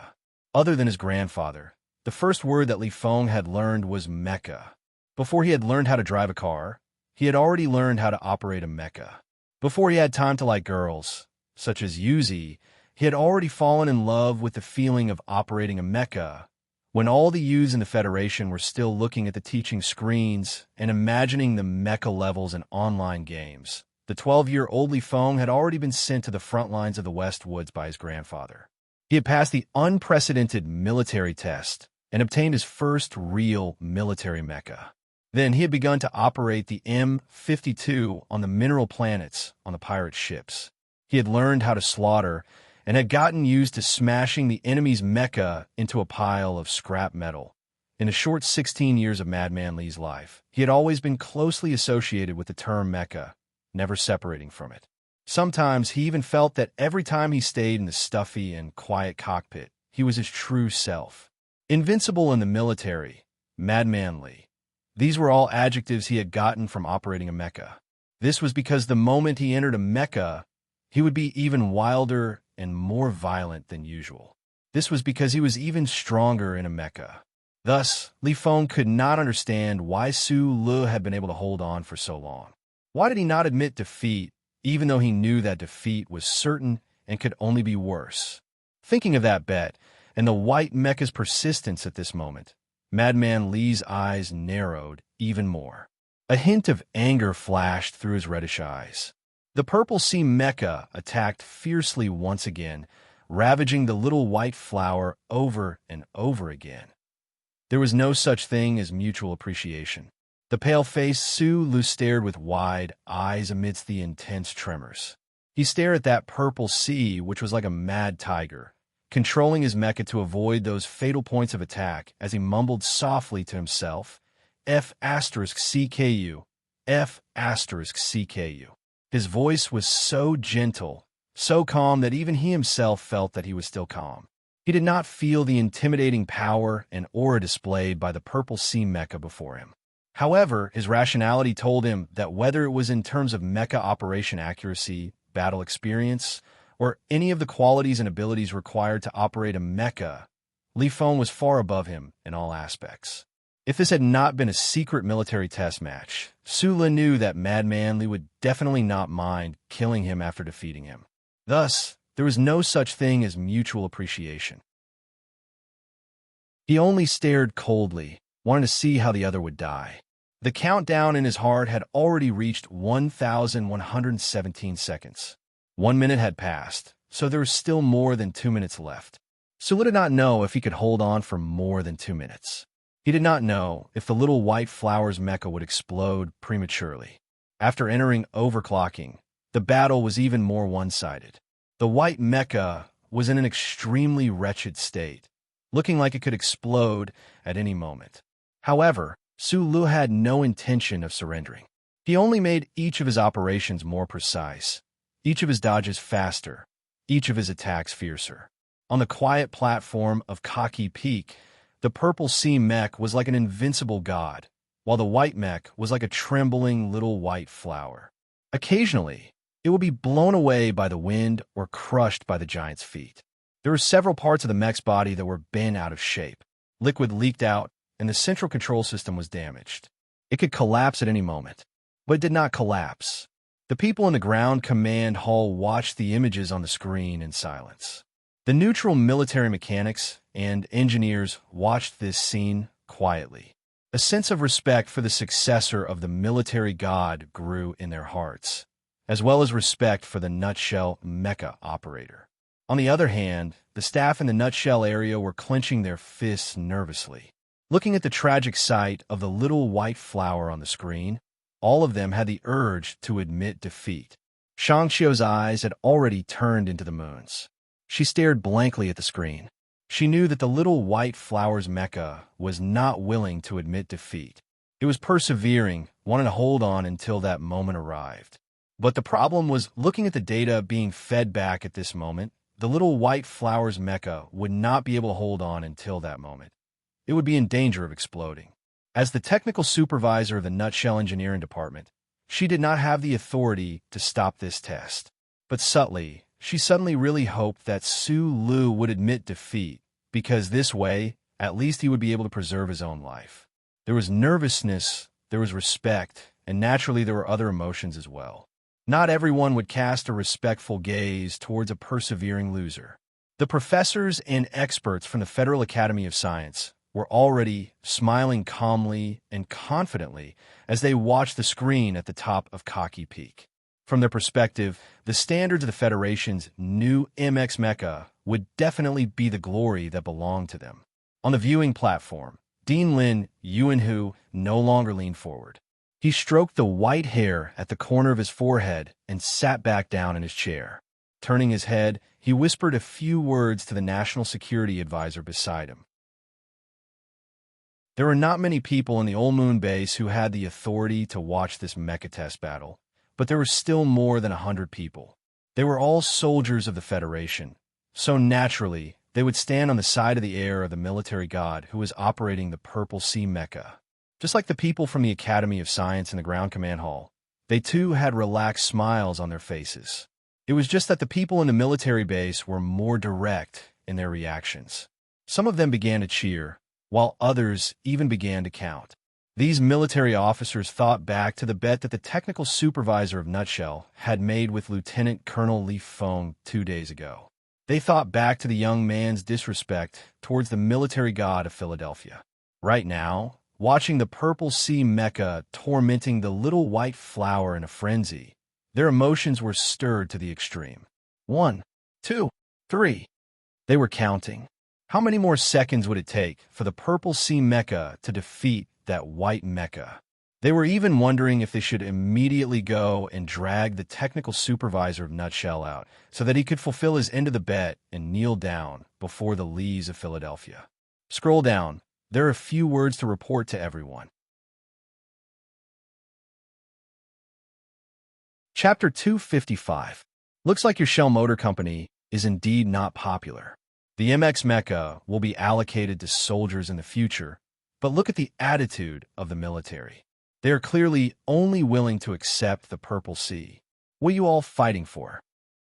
Other than his grandfather, the first word that Li Feng had learned was mecha. Before he had learned how to drive a car, he had already learned how to operate a mecha. Before he had time to like girls, such as Yuzi, he had already fallen in love with the feeling of operating a mecha. When all the youths in the Federation were still looking at the teaching screens and imagining the mecha levels in online games, the 12-year-old Li Feng had already been sent to the front lines of the West Woods by his grandfather. He had passed the unprecedented military test and obtained his first real military mecha. Then he had begun to operate the M-52 on the mineral planets on the pirate ships. He had learned how to slaughter and had gotten used to smashing the enemy's mecha into a pile of scrap metal. In the short 16 years of Madman Li's life, he had always been closely associated with the term mecha, never separating from it. Sometimes he even felt that every time he stayed in the stuffy and quiet cockpit, he was his true self. Invincible in the military, Madman Li. These were all adjectives he had gotten from operating a mecha. This was because the moment he entered a mecha, he would be even wilder and more violent than usual. This was because he was even stronger in a mecha. Thus, Li Feng could not understand why Su Lu had been able to hold on for so long. Why did he not admit defeat, even though he knew that defeat was certain and could only be worse? Thinking of that bet, and the white mecha's persistence at this moment, Madman Li's eyes narrowed even more. A hint of anger flashed through his reddish eyes. The Purple Sea mecha attacked fiercely once again, ravaging the little white flower over and over again. There was no such thing as mutual appreciation. The pale-faced Su Lu stared with wide eyes amidst the intense tremors. He stared at that Purple Sea, which was like a mad tiger, controlling his mecha to avoid those fatal points of attack as he mumbled softly to himself, F*CKU, F*CKU. His voice was so gentle, so calm that even he himself felt that he was still calm. He did not feel the intimidating power and aura displayed by the Purple Sea mecha before him. However, his rationality told him that whether it was in terms of mecha operation accuracy, battle experience, or any of the qualities and abilities required to operate a mecha, Li Feng was far above him in all aspects. If this had not been a secret military test match, Su Lu knew that Madman Li would definitely not mind killing him after defeating him. Thus, there was no such thing as mutual appreciation. He only stared coldly, wanting to see how the other would die. The countdown in his heart had already reached 1,117 seconds. 1 minute had passed, so there was still more than 2 minutes left. Sulu did not know if he could hold on for more than 2 minutes. He did not know if the little white flower's mecha would explode prematurely. After entering overclocking, the battle was even more one-sided. The white mecha was in an extremely wretched state, looking like it could explode at any moment. However, Sulu had no intention of surrendering. He only made each of his operations more precise, each of his dodges faster, each of his attacks fiercer. On the quiet platform of Kaki Peak, the purple sea mech was like an invincible god, while the white mech was like a trembling little white flower. Occasionally, it would be blown away by the wind or crushed by the giant's feet. There were several parts of the mech's body that were bent out of shape. Liquid leaked out, and the central control system was damaged. It could collapse at any moment, but it did not collapse. The people in the ground command hall watched the images on the screen in silence. The neutral military mechanics and engineers watched this scene quietly. A sense of respect for the successor of the military god grew in their hearts, as well as respect for the nutshell mecha operator. On the other hand, the staff in the nutshell area were clenching their fists nervously. Looking at the tragic sight of the little white flower on the screen, all of them had the urge to admit defeat. Shangqiu's eyes had already turned into the moon's. She stared blankly at the screen. She knew that the little white flower's mecha was not willing to admit defeat. It was persevering, wanting to hold on until that moment arrived. But the problem was, looking at the data being fed back at this moment, the little white flower's mecha would not be able to hold on until that moment. It would be in danger of exploding. As the technical supervisor of the Nutshell Engineering Department, she did not have the authority to stop this test. But subtly, she suddenly really hoped that Sulu would admit defeat, because this way, at least he would be able to preserve his own life. There was nervousness, there was respect, and naturally there were other emotions as well. Not everyone would cast a respectful gaze towards a persevering loser. The professors and experts from the Federal Academy of Science were already smiling calmly and confidently as they watched the screen at the top of Kaki Peak. From their perspective, the standards of the Federation's new MX Mecha would definitely be the glory that belonged to them. On the viewing platform, Dean Lin Yuanhu no longer leaned forward. He stroked the white hair at the corner of his forehead and sat back down in his chair. Turning his head, he whispered a few words to the National Security Advisor beside him. There were not many people in the Old Moon base who had the authority to watch this mecha test battle, but there were still more than 100 people. They were all soldiers of the Federation, so naturally, they would stand on the side of the air of the military god who was operating the Purple Sea Mecha. Just like the people from the Academy of Science in the Ground Command Hall, they too had relaxed smiles on their faces. It was just that the people in the military base were more direct in their reactions. Some of them began to cheer, while others even began to count. These military officers thought back to the bet that the technical supervisor of Nutshell had made with Lieutenant Colonel Li Feng 2 days ago. They thought back to the young man's disrespect towards the military god of Philadelphia. Right now, watching the Purple Sea Mecha tormenting the little white flower in a frenzy, their emotions were stirred to the extreme. 1, 2, 3. They were counting. How many more seconds would it take for the Purple Sea Mecha to defeat that white mecha? They were even wondering if they should immediately go and drag the technical supervisor of Nutshell out so that he could fulfill his end of the bet and kneel down before the Lees of Philadelphia. Scroll down. There are a few words to report to everyone. Chapter 255. Looks like your Shell Motor Company is indeed not popular. The MX Mecha will be allocated to soldiers in the future, but look at the attitude of the military. They are clearly only willing to accept the Purple Sea. What are you all fighting for?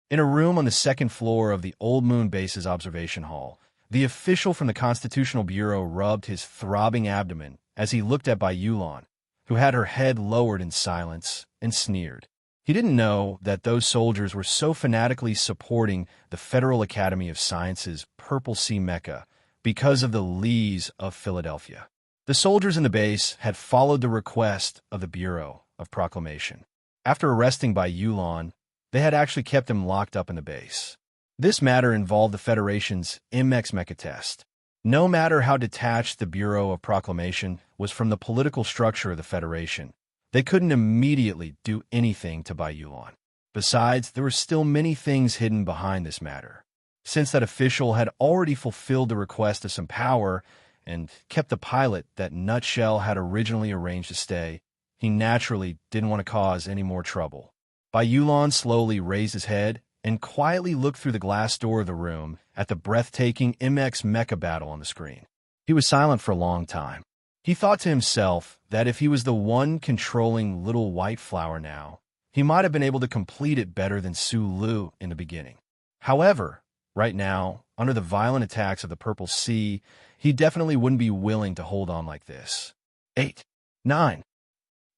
In a room on the second floor of the Old Moon Base's observation hall, the official from the Constitutional Bureau rubbed his throbbing abdomen as he looked at Bai Yulan, who had her head lowered in silence and sneered. He didn't know that those soldiers were so fanatically supporting the Federal Academy of Sciences' Purple Sea Mecca because of the Lees of Philadelphia. The soldiers in the base had followed the request of the Bureau of Proclamation. After arresting by Yulon, they had actually kept him locked up in the base. This matter involved the Federation's MX Mecha test. No matter how detached the Bureau of Proclamation was from the political structure of the Federation, they couldn't immediately do anything to buy Yulon. Besides, there were still many things hidden behind this matter. Since that official had already fulfilled the request of some power and kept the pilot that Nutshell had originally arranged to stay, he naturally didn't want to cause any more trouble. Bai Yulon slowly raised his head and quietly looked through the glass door of the room at the breathtaking MX Mecha battle on the screen. He was silent for a long time. He thought to himself that if he was the one controlling Little White Flower now, he might have been able to complete it better than Su Lu in the beginning. However, right now, under the violent attacks of the Purple Sea, he definitely wouldn't be willing to hold on like this. 8. 9.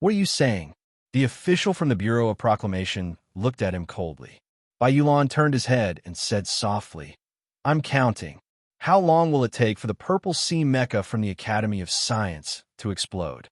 What are you saying? The official from the Bureau of Proclamation looked at him coldly. Bai Yulon turned his head and said softly, I'm counting. How long will it take for the Purple Sea Mecha from the Academy of Science to explode?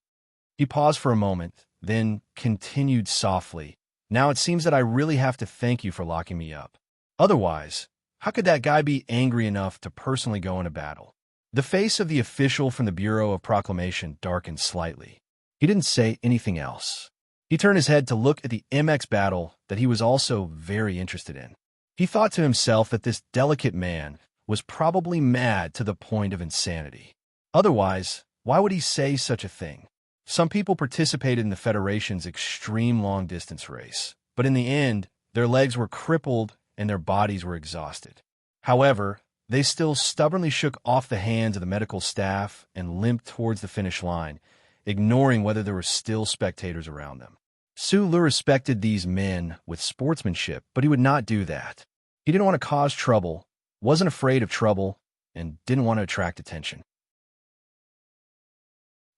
He paused for a moment, then continued softly. Now it seems that I really have to thank you for locking me up. Otherwise, how could that guy be angry enough to personally go into battle? The face of the official from the Bureau of Proclamation darkened slightly. He didn't say anything else. He turned his head to look at the MX battle that he was also very interested in. He thought to himself that this delicate man was probably mad to the point of insanity. Otherwise, why would he say such a thing? Some people participated in the Federation's extreme long-distance race, but in the end, their legs were crippled and their bodies were exhausted. However, they still stubbornly shook off the hands of the medical staff and limped towards the finish line, ignoring whether there were still spectators around them. Su Lu respected these men with sportsmanship, but he would not do that. He didn't want to cause trouble, wasn't afraid of trouble, and didn't want to attract attention.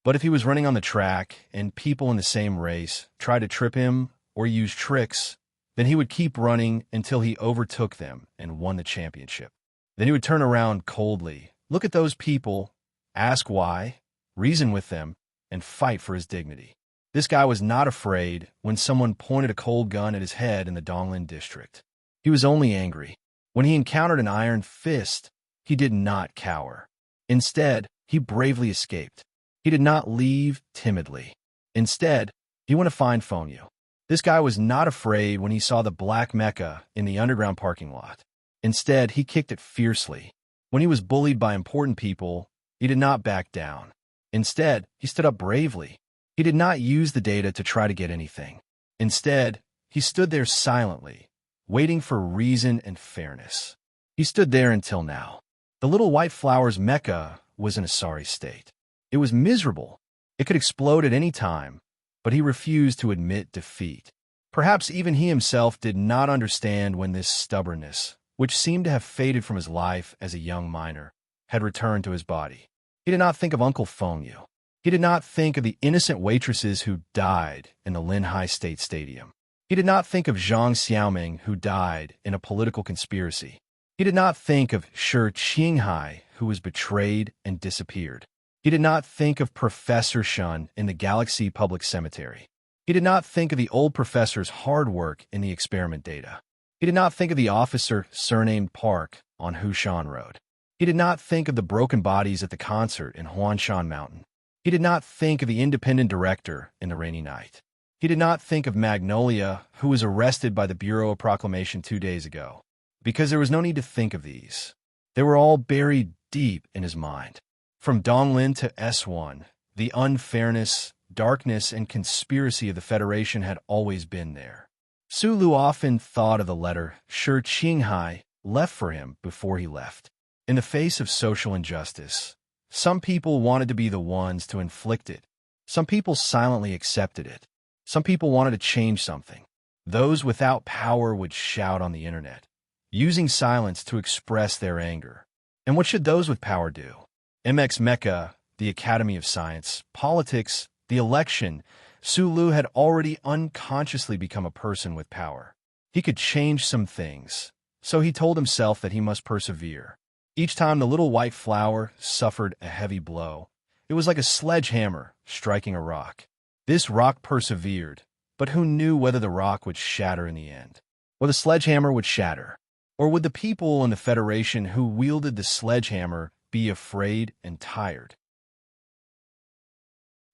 But if he was running on the track and people in the same race tried to trip him or use tricks, then he would keep running until he overtook them and won the championship. Then he would turn around coldly, look at those people, ask why, reason with them, and fight for his dignity. This guy was not afraid when someone pointed a cold gun at his head in the Donglin district. He was only angry. When he encountered an iron fist, he did not cower. Instead, he bravely escaped. He did not leave timidly. Instead, he went to find Fonyu. This guy was not afraid when he saw the black mecha in the underground parking lot. Instead, he kicked it fiercely. When he was bullied by important people, he did not back down. Instead, he stood up bravely. He did not use the data to try to get anything. Instead, he stood there silently, waiting for reason and fairness. He stood there until now. The Little White Flower's mecha was in a sorry state. It was miserable. It could explode at any time, but he refused to admit defeat. Perhaps even he himself did not understand when this stubbornness, which seemed to have faded from his life as a young miner, had returned to his body. He did not think of Uncle Fonyu. He did not think of the innocent waitresses who died in the Linhai State Stadium. He did not think of Zhang Xiaoming, who died in a political conspiracy. He did not think of Shi Qinghai, who was betrayed and disappeared. He did not think of Professor Shun in the Galaxy Public Cemetery. He did not think of the old professor's hard work in the experiment data. He did not think of the officer surnamed Park on Hushan Road. He did not think of the broken bodies at the concert in Huanshan Mountain. He did not think of the independent director in the rainy night. He did not think of Magnolia, who was arrested by the Bureau of Proclamation 2 days ago, because there was no need to think of these. They were all buried deep in his mind. From Donglin to S1, the unfairness, darkness, and conspiracy of the Federation had always been there. Su Lu often thought of the letter Shi Qinghai left for him before he left. In the face of social injustice, some people wanted to be the ones to inflict it. Some people silently accepted it. Some people wanted to change something. Those without power would shout on the internet, using silence to express their anger. And what should those with power do? MX Mecha, the Academy of Science, politics, the election, Sulu had already unconsciously become a person with power. He could change some things, so he told himself that he must persevere. Each time the little white flower suffered a heavy blow, it was like a sledgehammer striking a rock. This rock persevered, but who knew whether the rock would shatter in the end? Or the sledgehammer would shatter? Or would the people in the Federation who wielded the sledgehammer be afraid and tired?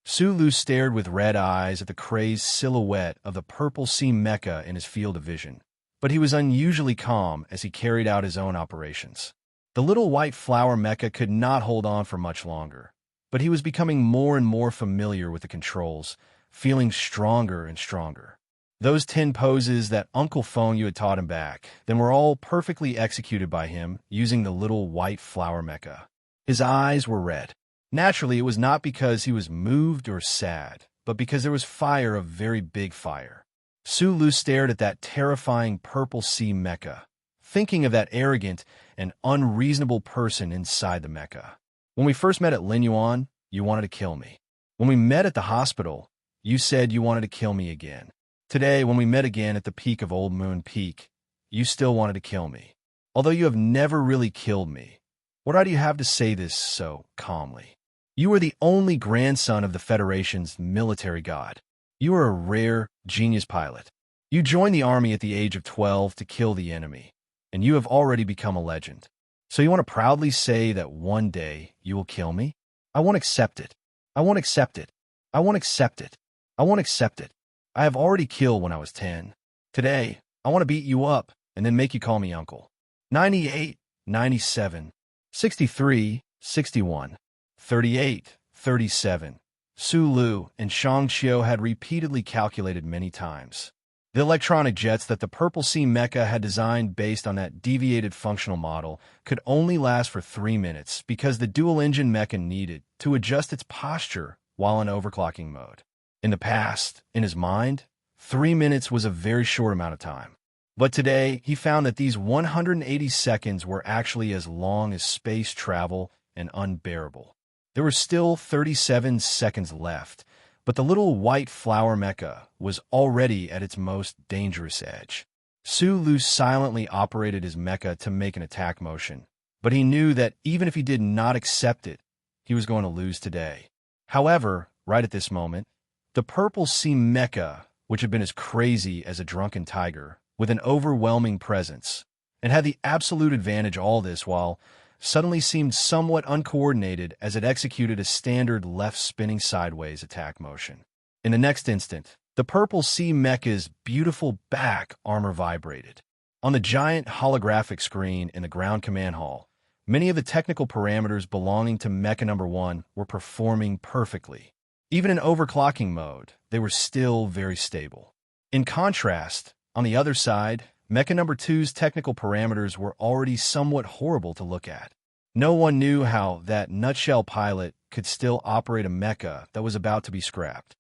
Sulu stared with red eyes at the crazed silhouette of the purple sea mecha in his field of vision, but he was unusually calm as he carried out his own operations. The little white flower mecha could not hold on for much longer, but he was becoming more and more familiar with the controls, feeling stronger and stronger. Those 10 poses that Uncle Feng had taught him back then were all perfectly executed by him using the little white flower mecha. His eyes were red. Naturally, it was not because he was moved or sad, but because there was fire, a very big fire. Sulu stared at that terrifying purple sea mecha, thinking of that arrogant and unreasonable person inside the mecha. When we first met at Linyuan, you wanted to kill me. When we met at the hospital, you said you wanted to kill me again. Today, when we met again at the peak of Old Moon Peak, you still wanted to kill me. Although you have never really killed me, what do you have to say this so calmly? You are the only grandson of the Federation's military god. You are a rare, genius pilot. You joined the army at the age of 12 to kill the enemy, and you have already become a legend. So you want to proudly say that one day you will kill me? I won't accept it. I won't accept it. I won't accept it. I won't accept it. I have already killed when I was 10. Today, I want to beat you up and then make you call me uncle. 98, 97, 63, 61. 38, 37. Sulu and Shangqiu had repeatedly calculated many times. The electronic jets that the Purple Sea Mecha had designed based on that deviated functional model could only last for 3 minutes because the dual-engine mecha needed to adjust its posture while in overclocking mode. In the past, in his mind, 3 minutes was a very short amount of time. But today, he found that these 180 seconds were actually as long as space travel and unbearable. There were still 37 seconds left, but the little white flower mecha was already at its most dangerous edge. Sulu silently operated his mecha to make an attack motion, but he knew that even if he did not accept it, he was going to lose today. However, right at this moment, the Purple Sea Mecha, which had been as crazy as a drunken tiger, with an overwhelming presence, and had the absolute advantage all this while suddenly seemed somewhat uncoordinated as it executed a standard left spinning sideways attack motion. In the next instant, the Purple Sea Mecha's beautiful back armor vibrated. On the giant holographic screen in the ground command hall, many of the technical parameters belonging to Mecha Number 1 were performing perfectly. Even in overclocking mode, they were still very stable. In contrast, on the other side, Mecha Number 2's technical parameters were already somewhat horrible to look at. No one knew how that nutshell pilot could still operate a mecha that was about to be scrapped.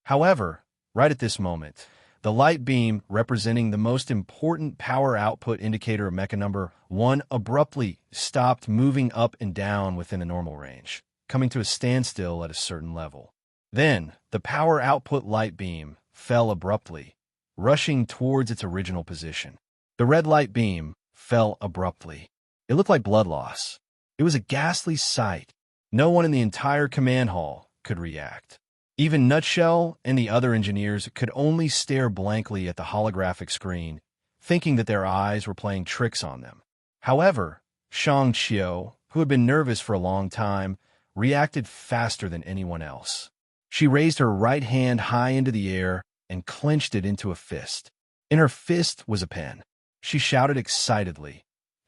However, right at this moment, the light beam representing the most important power output indicator of Mecha Number 1 abruptly stopped moving up and down within a normal range, coming to a standstill at a certain level. Then, the power output light beam fell abruptly, rushing towards its original position. The red light beam fell abruptly. It looked like blood loss. It was a ghastly sight. No one in the entire command hall could react. Even Nutshell and the other engineers could only stare blankly at the holographic screen, thinking that their eyes were playing tricks on them. However, Shangqiu, who had been nervous for a long time, reacted faster than anyone else. She raised her right hand high into the air and clenched it into a fist. In her fist was a pen. She shouted excitedly,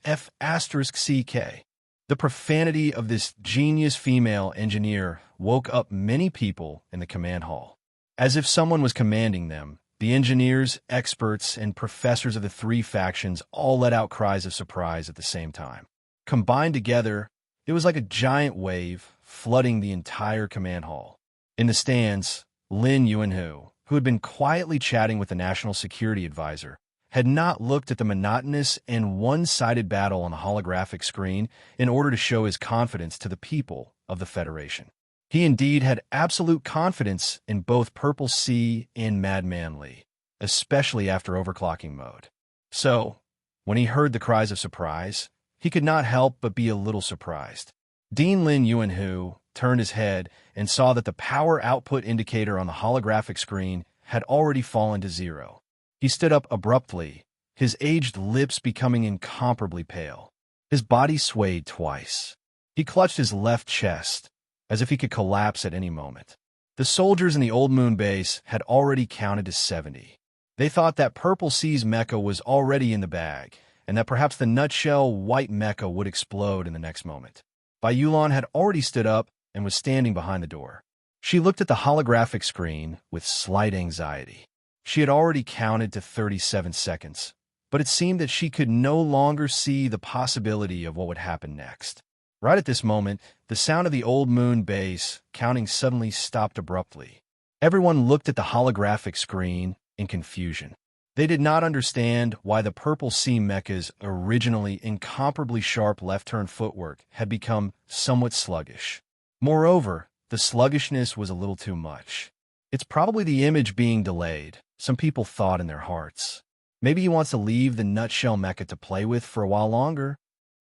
F***CK. The profanity of this genius female engineer woke up many people in the command hall. As if someone was commanding them, the engineers, experts, and professors of the 3 factions all let out cries of surprise at the same time. Combined together, it was like a giant wave flooding the entire command hall. In the stands, Lin Yuanhu, who had been quietly chatting with the National Security Advisor, had not looked at the monotonous and one-sided battle on the holographic screen in order to show his confidence to the people of the Federation. He indeed had absolute confidence in both Purple Sea and Madman Lee, especially after overclocking mode. So, when he heard the cries of surprise, he could not help but be a little surprised. Dean Lin Yuanhu turned his head and saw that the power output indicator on the holographic screen had already fallen to 0. He stood up abruptly, his aged lips becoming incomparably pale. His body swayed twice. He clutched his left chest, as if he could collapse at any moment. The soldiers in the Old Moon base had already counted to 70. They thought that Purple Sea's mecha was already in the bag, and that perhaps the nutshell white mecha would explode in the next moment. Bai Yulan had already stood up and was standing behind the door. She looked at the holographic screen with slight anxiety. She had already counted to 37 seconds, but it seemed that she could no longer see the possibility of what would happen next. Right at this moment, the sound of the Old Moon base counting suddenly stopped abruptly. Everyone looked at the holographic screen in confusion. They did not understand why the Purple Sea mecha's originally incomparably sharp left-turn footwork had become somewhat sluggish. Moreover, the sluggishness was a little too much. It's probably the image being delayed, some people thought in their hearts. Maybe he wants to leave the nutshell mecha to play with for a while longer.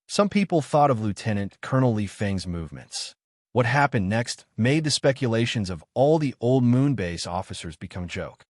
Some people thought of Lieutenant Colonel Li Feng's movements. What happened next made the speculations of all the Old Moon base officers become a joke.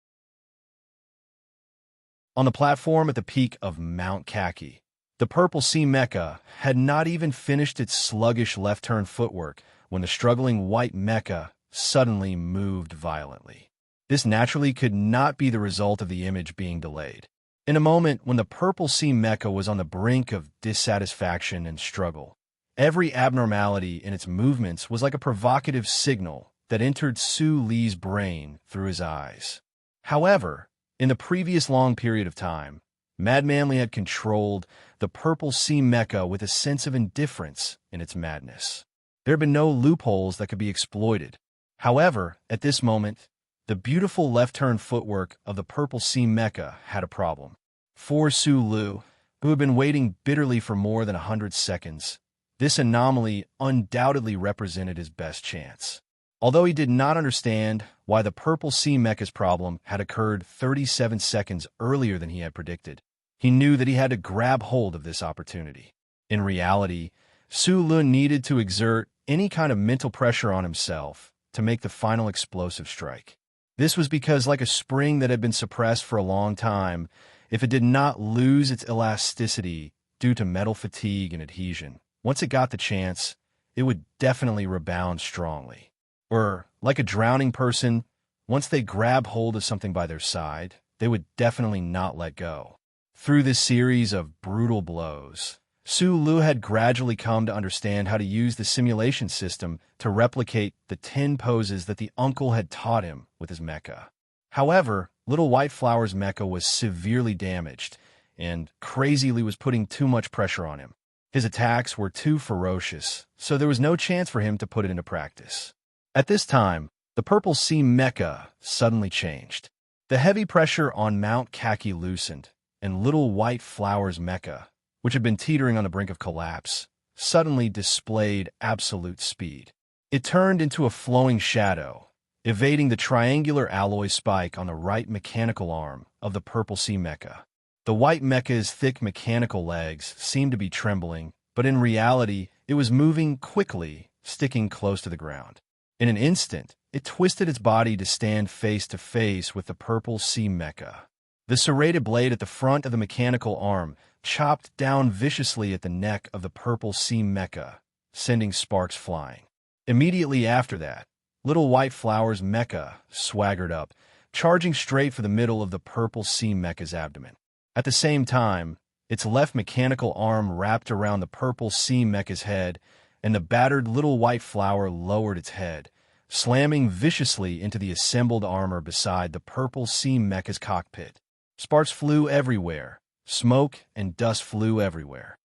On the platform at the peak of Mount Kaki, the Purple Sea mecha had not even finished its sluggish left-turn footwork when the struggling white mecha suddenly moved violently. This naturally could not be the result of the image being delayed. In a moment when the Purple Sea mecha was on the brink of dissatisfaction and struggle, every abnormality in its movements was like a provocative signal that entered Su Li's brain through his eyes. However, in the previous long period of time, Madman Li had controlled the Purple Sea mecha with a sense of indifference in its madness. There had been no loopholes that could be exploited. However, at this moment, the beautiful left-turn footwork of the Purple Sea mecha had a problem. For Su Lu, who had been waiting bitterly for more than 100 seconds, this anomaly undoubtedly represented his best chance. Although he did not understand why the Purple Sea mecha's problem had occurred 37 seconds earlier than he had predicted, he knew that he had to grab hold of this opportunity. In reality, Su Lun needed to exert any kind of mental pressure on himself to make the final explosive strike. This was because, like a spring that had been suppressed for a long time, if it did not lose its elasticity due to metal fatigue and adhesion, once it got the chance, it would definitely rebound strongly. Or, like a drowning person, once they grab hold of something by their side, they would definitely not let go. Through this series of brutal blows, Su Lu had gradually come to understand how to use the simulation system to replicate the 10 poses that the uncle had taught him with his mecha. However, Little White Flower's mecha was severely damaged, and Crazily was putting too much pressure on him. His attacks were too ferocious, so there was no chance for him to put it into practice. At this time, the Purple Sea mecha suddenly changed. The heavy pressure on Mount Kaki loosened, and Little White Flower's mecha, which had been teetering on the brink of collapse, suddenly displayed absolute speed. It turned into a flowing shadow, evading the triangular alloy spike on the right mechanical arm of the Purple Sea mecha. The white mecha's thick mechanical legs seemed to be trembling, but in reality, it was moving quickly, sticking close to the ground. In an instant, it twisted its body to stand face to face with the Purple Sea mecha. The serrated blade at the front of the mechanical arm chopped down viciously at the neck of the Purple Sea mecha, sending sparks flying. Immediately after that, Little White Flower's mecha swaggered up, charging straight for the middle of the Purple Sea mecha's abdomen. At the same time, its left mechanical arm wrapped around the Purple Sea mecha's head, and the battered Little White Flower lowered its head, slamming viciously into the assembled armor beside the Purple Sea mecha's cockpit. Sparks flew everywhere. Smoke and dust flew everywhere.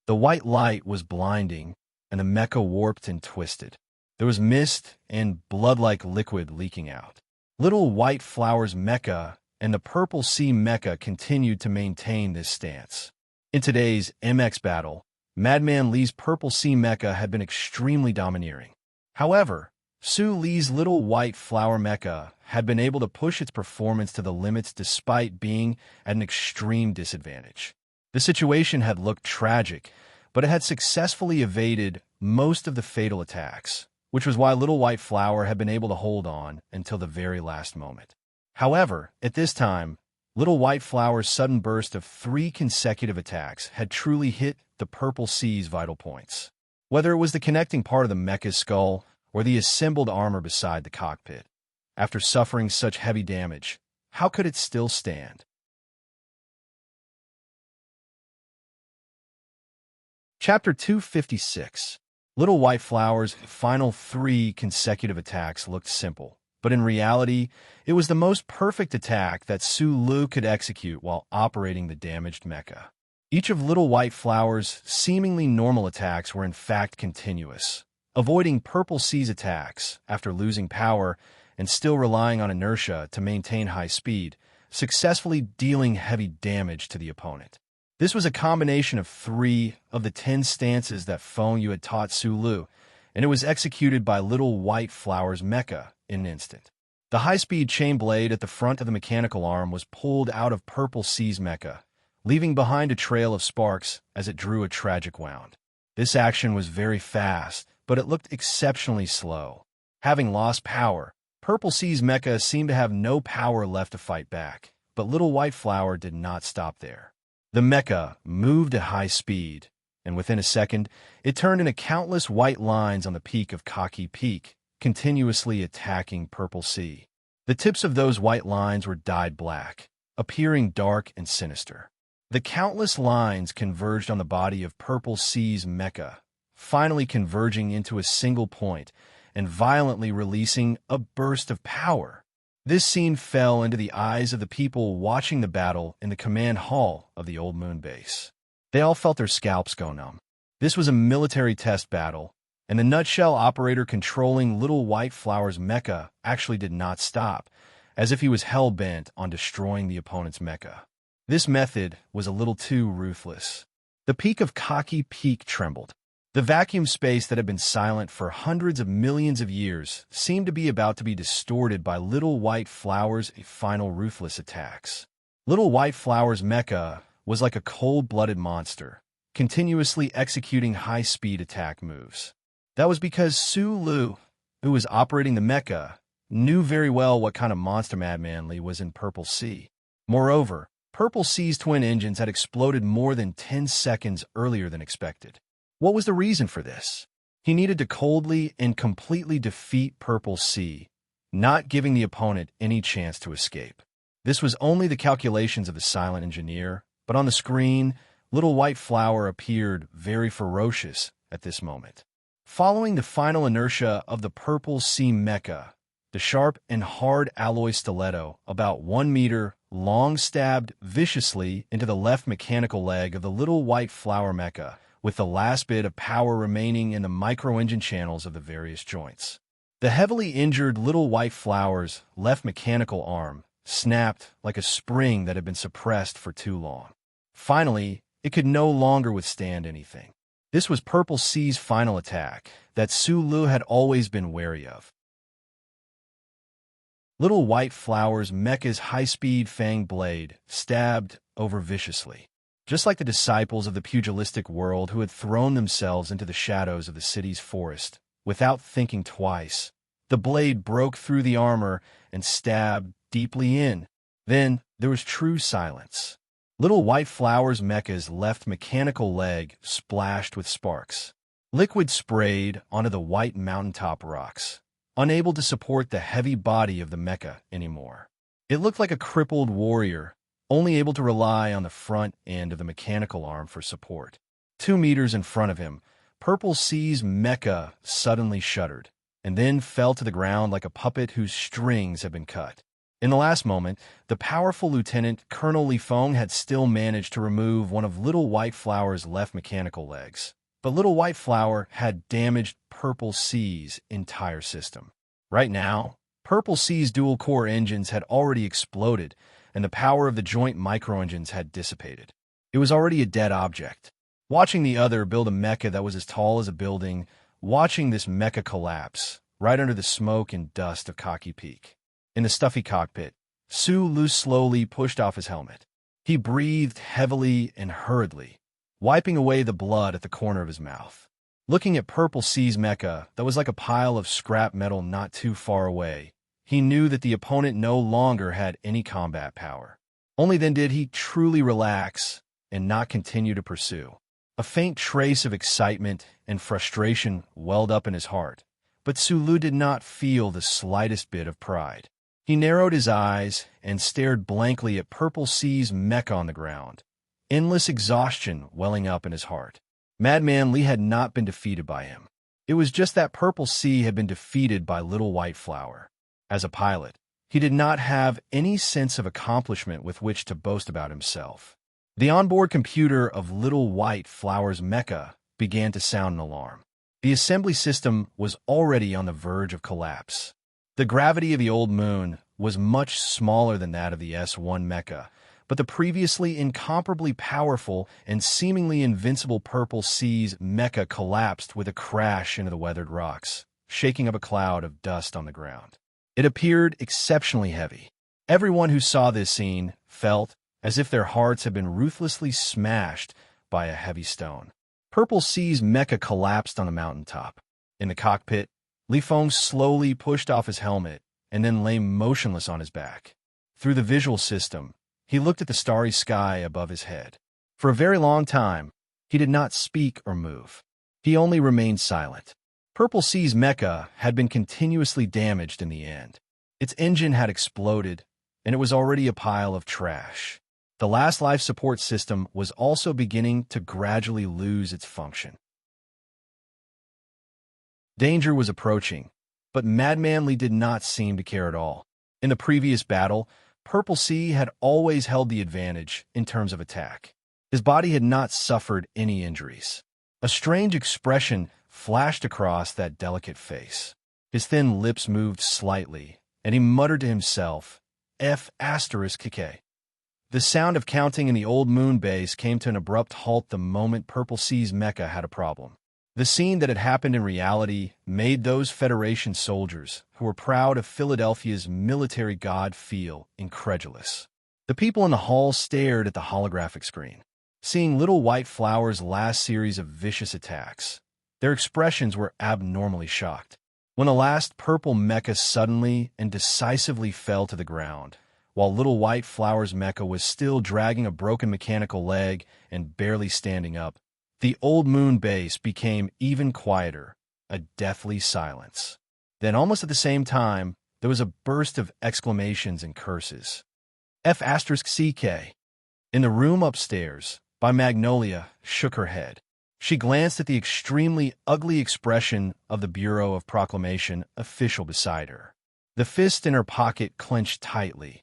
The white light was blinding, and the mecha warped and twisted. There was mist and blood-like liquid leaking out. Little White Flower's mecha and the Purple Sea mecha continued to maintain this stance. In today's MX battle, Madman Li's Purple Sea Mecha had been extremely domineering. However, Su Li's Little White Flower Mecha had been able to push its performance to the limits despite being at an extreme disadvantage. The situation had looked tragic, but it had successfully evaded most of the fatal attacks, which was why Little White Flower had been able to hold on until the very last moment. However, at this time, Little White Flower's sudden burst of 3 consecutive attacks had truly hit the Purple Sea's vital points. Whether it was the connecting part of the mecha's skull or the assembled armor beside the cockpit, after suffering such heavy damage, how could it still stand? Chapter 256. Little White Flower's final 3 consecutive attacks looked simple, but in reality, it was the most perfect attack that Su Lu could execute while operating the damaged mecha. Each of Little White Flower's seemingly normal attacks were in fact continuous, avoiding Purple Sea's attacks after losing power and still relying on inertia to maintain high speed, successfully dealing heavy damage to the opponent. This was a combination of 3 of the 10 stances that Feng Yu had taught Su Lu, and it was executed by Little White Flower's mecha in an instant. The high-speed chain blade at the front of the mechanical arm was pulled out of Purple Sea's mecha, leaving behind a trail of sparks as it drew a tragic wound. This action was very fast, but it looked exceptionally slow. Having lost power, Purple Sea's mecha seemed to have no power left to fight back, but Little White Flower did not stop there. The mecha moved at high speed, and within a second, it turned into countless white lines on the peak of Kaki Peak, continuously attacking Purple Sea. The tips of those white lines were dyed black, appearing dark and sinister. The countless lines converged on the body of Purple Sea's mecha, finally converging into a single point and violently releasing a burst of power. This scene fell into the eyes of the people watching the battle in the command hall of the Old Moon base. They all felt their scalps go numb. This was a military test battle, and the nutshell operator controlling Little White Flower's mecha actually did not stop, as if he was hell-bent on destroying the opponent's mecha. This method was a little too ruthless. The peak of Kaki Peak trembled. The vacuum space that had been silent for hundreds of millions of years seemed to be about to be distorted by Little White Flower's final ruthless attacks. Little White Flower's mecha was like a cold-blooded monster, continuously executing high-speed attack moves. That was because Su Lu, who was operating the mecha, knew very well what kind of monster Madman Li was in Purple Sea. Moreover, Purple Sea's twin engines had exploded more than 10 seconds earlier than expected. What was the reason for this? He needed to coldly and completely defeat Purple Sea, not giving the opponent any chance to escape. This was only the calculations of the silent engineer, but on the screen, Little White Flower appeared very ferocious at this moment. Following the final inertia of the Purple Sea mecha, the sharp and hard alloy stiletto, about 1 meter long, stabbed viciously into the left mechanical leg of the Little White Flower mecha, with the last bit of power remaining in the micro-engine channels of the various joints. The heavily injured Little White Flower's left mechanical arm snapped like a spring that had been suppressed for too long. Finally, it could no longer withstand anything. This was Purple Sea's final attack that Su Lu had always been wary of. Little White Flower's mecha's high-speed fang blade stabbed over viciously. Just like the disciples of the pugilistic world who had thrown themselves into the shadows of the city's forest, without thinking twice, the blade broke through the armor and stabbed deeply in. Then there was true silence. Little White Flower's mecha's left mechanical leg splashed with sparks. Liquid sprayed onto the white mountaintop rocks, unable to support the heavy body of the mecha anymore. It looked like a crippled warrior, only able to rely on the front end of the mechanical arm for support. 2 meters in front of him, Purple Sea's mecha suddenly shuddered, and then fell to the ground like a puppet whose strings had been cut. In the last moment, the powerful Lieutenant Colonel Li Feng had still managed to remove one of Little White Flower's left mechanical legs, but Little White Flower had damaged Purple Sea's entire system. Right now, Purple Sea's dual-core engines had already exploded, and the power of the joint micro-engines had dissipated. It was already a dead object. watching the other build a mecha that was as tall as a building, watching this mecha collapse right under the smoke and dust of Cocky Peak. In the stuffy cockpit, Sulu slowly pushed off his helmet. He breathed heavily and hurriedly, wiping away the blood at the corner of his mouth. Looking at Purple C's mecha that was like a pile of scrap metal not too far away, he knew that the opponent no longer had any combat power. Only then did he truly relax and not continue to pursue. A faint trace of excitement and frustration welled up in his heart, but Sulu did not feel the slightest bit of pride. He narrowed his eyes and stared blankly at Purple C's mecha on the ground, endless exhaustion welling up in his heart. Madman Li had not been defeated by him. It was just that Purple C had been defeated by Little White Flower. As a pilot, he did not have any sense of accomplishment with which to boast about himself. The onboard computer of Little White Flower's mecha began to sound an alarm. The assembly system was already on the verge of collapse. The gravity of the old moon was much smaller than that of the S1 mecha, but the previously incomparably powerful and seemingly invincible Purple C's mecha collapsed with a crash into the weathered rocks, shaking up a cloud of dust on the ground. It appeared exceptionally heavy. Everyone who saw this scene felt as if their hearts had been ruthlessly smashed by a heavy stone. Purple C's mecha collapsed on the mountaintop. In the cockpit, Li Feng slowly pushed off his helmet and then lay motionless on his back. Through the visual system, he looked at the starry sky above his head. For a very long time, he did not speak or move. He only remained silent. Purple C's mecha had been continuously damaged in the end. Its engine had exploded, and it was already a pile of trash. The last life support system was also beginning to gradually lose its function. Danger was approaching, but Madman Li did not seem to care at all. In the previous battle, Purple C had always held the advantage in terms of attack. His body had not suffered any injuries. A strange expression flashed across that delicate face. His thin lips moved slightly, and he muttered to himself, F***K. The sound of counting in the old moon base came to an abrupt halt the moment Purple C's mecha had a problem. The scene that had happened in reality made those Federation soldiers who were proud of Philadelphia's military god feel incredulous. The people in the hall stared at the holographic screen, seeing Little White Flower's last series of vicious attacks. Their expressions were abnormally shocked. When the last purple mecha suddenly and decisively fell to the ground, while Little White Flower's mecha was still dragging a broken mechanical leg and barely standing up, the old moon base became even quieter, a deathly silence. Then, almost at the same time, there was a burst of exclamations and curses. F***CK. In the room upstairs, by Magnolia shook her head. She glanced at the extremely ugly expression of the Bureau of Proclamation official beside her. The fist in her pocket clenched tightly,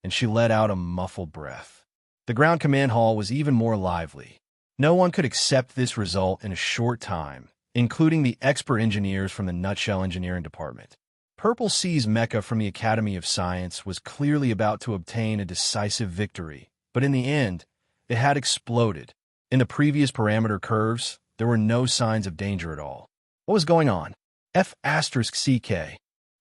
and she let out a muffled breath. The ground command hall was even more lively. No one could accept this result in a short time, including the expert engineers from the Nutshell Engineering Department. Purple C's mecha from the Academy of Science was clearly about to obtain a decisive victory, but in the end, it had exploded. In the previous parameter curves, there were no signs of danger at all. What was going on? F***CK.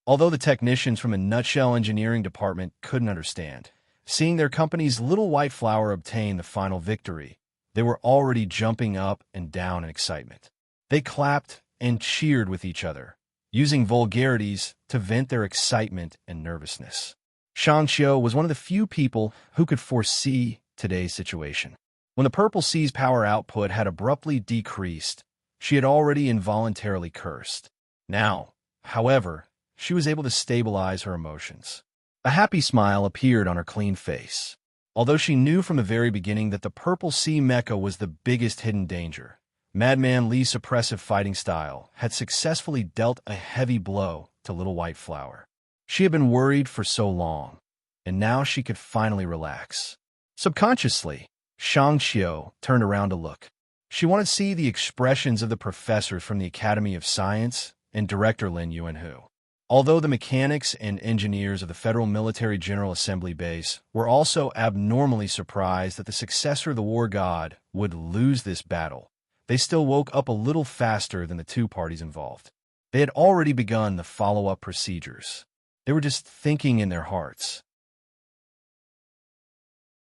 Although the technicians from the Nutshell Engineering Department couldn't understand, seeing their company's Little White Flower obtain the final victory, they were already jumping up and down in excitement. They clapped and cheered with each other, using vulgarities to vent their excitement and nervousness. Shang Xiu was one of the few people who could foresee today's situation. When the Purple C's power output had abruptly decreased, she had already involuntarily cursed. Now, however, she was able to stabilize her emotions. A happy smile appeared on her clean face. Although she knew from the very beginning that the Purple C mecha was the biggest hidden danger, Madman Li's suppressive fighting style had successfully dealt a heavy blow to Little White Flower. She had been worried for so long, and now she could finally relax. Subconsciously, Shang Xiu turned around to look. She wanted to see the expressions of the professors from the Academy of Science and Director Lin Yuanhu. Although the mechanics and engineers of the Federal Military General Assembly Base were also abnormally surprised that the successor of the war god would lose this battle, they still woke up a little faster than the two parties involved. They had already begun the follow-up procedures. They were just thinking in their hearts.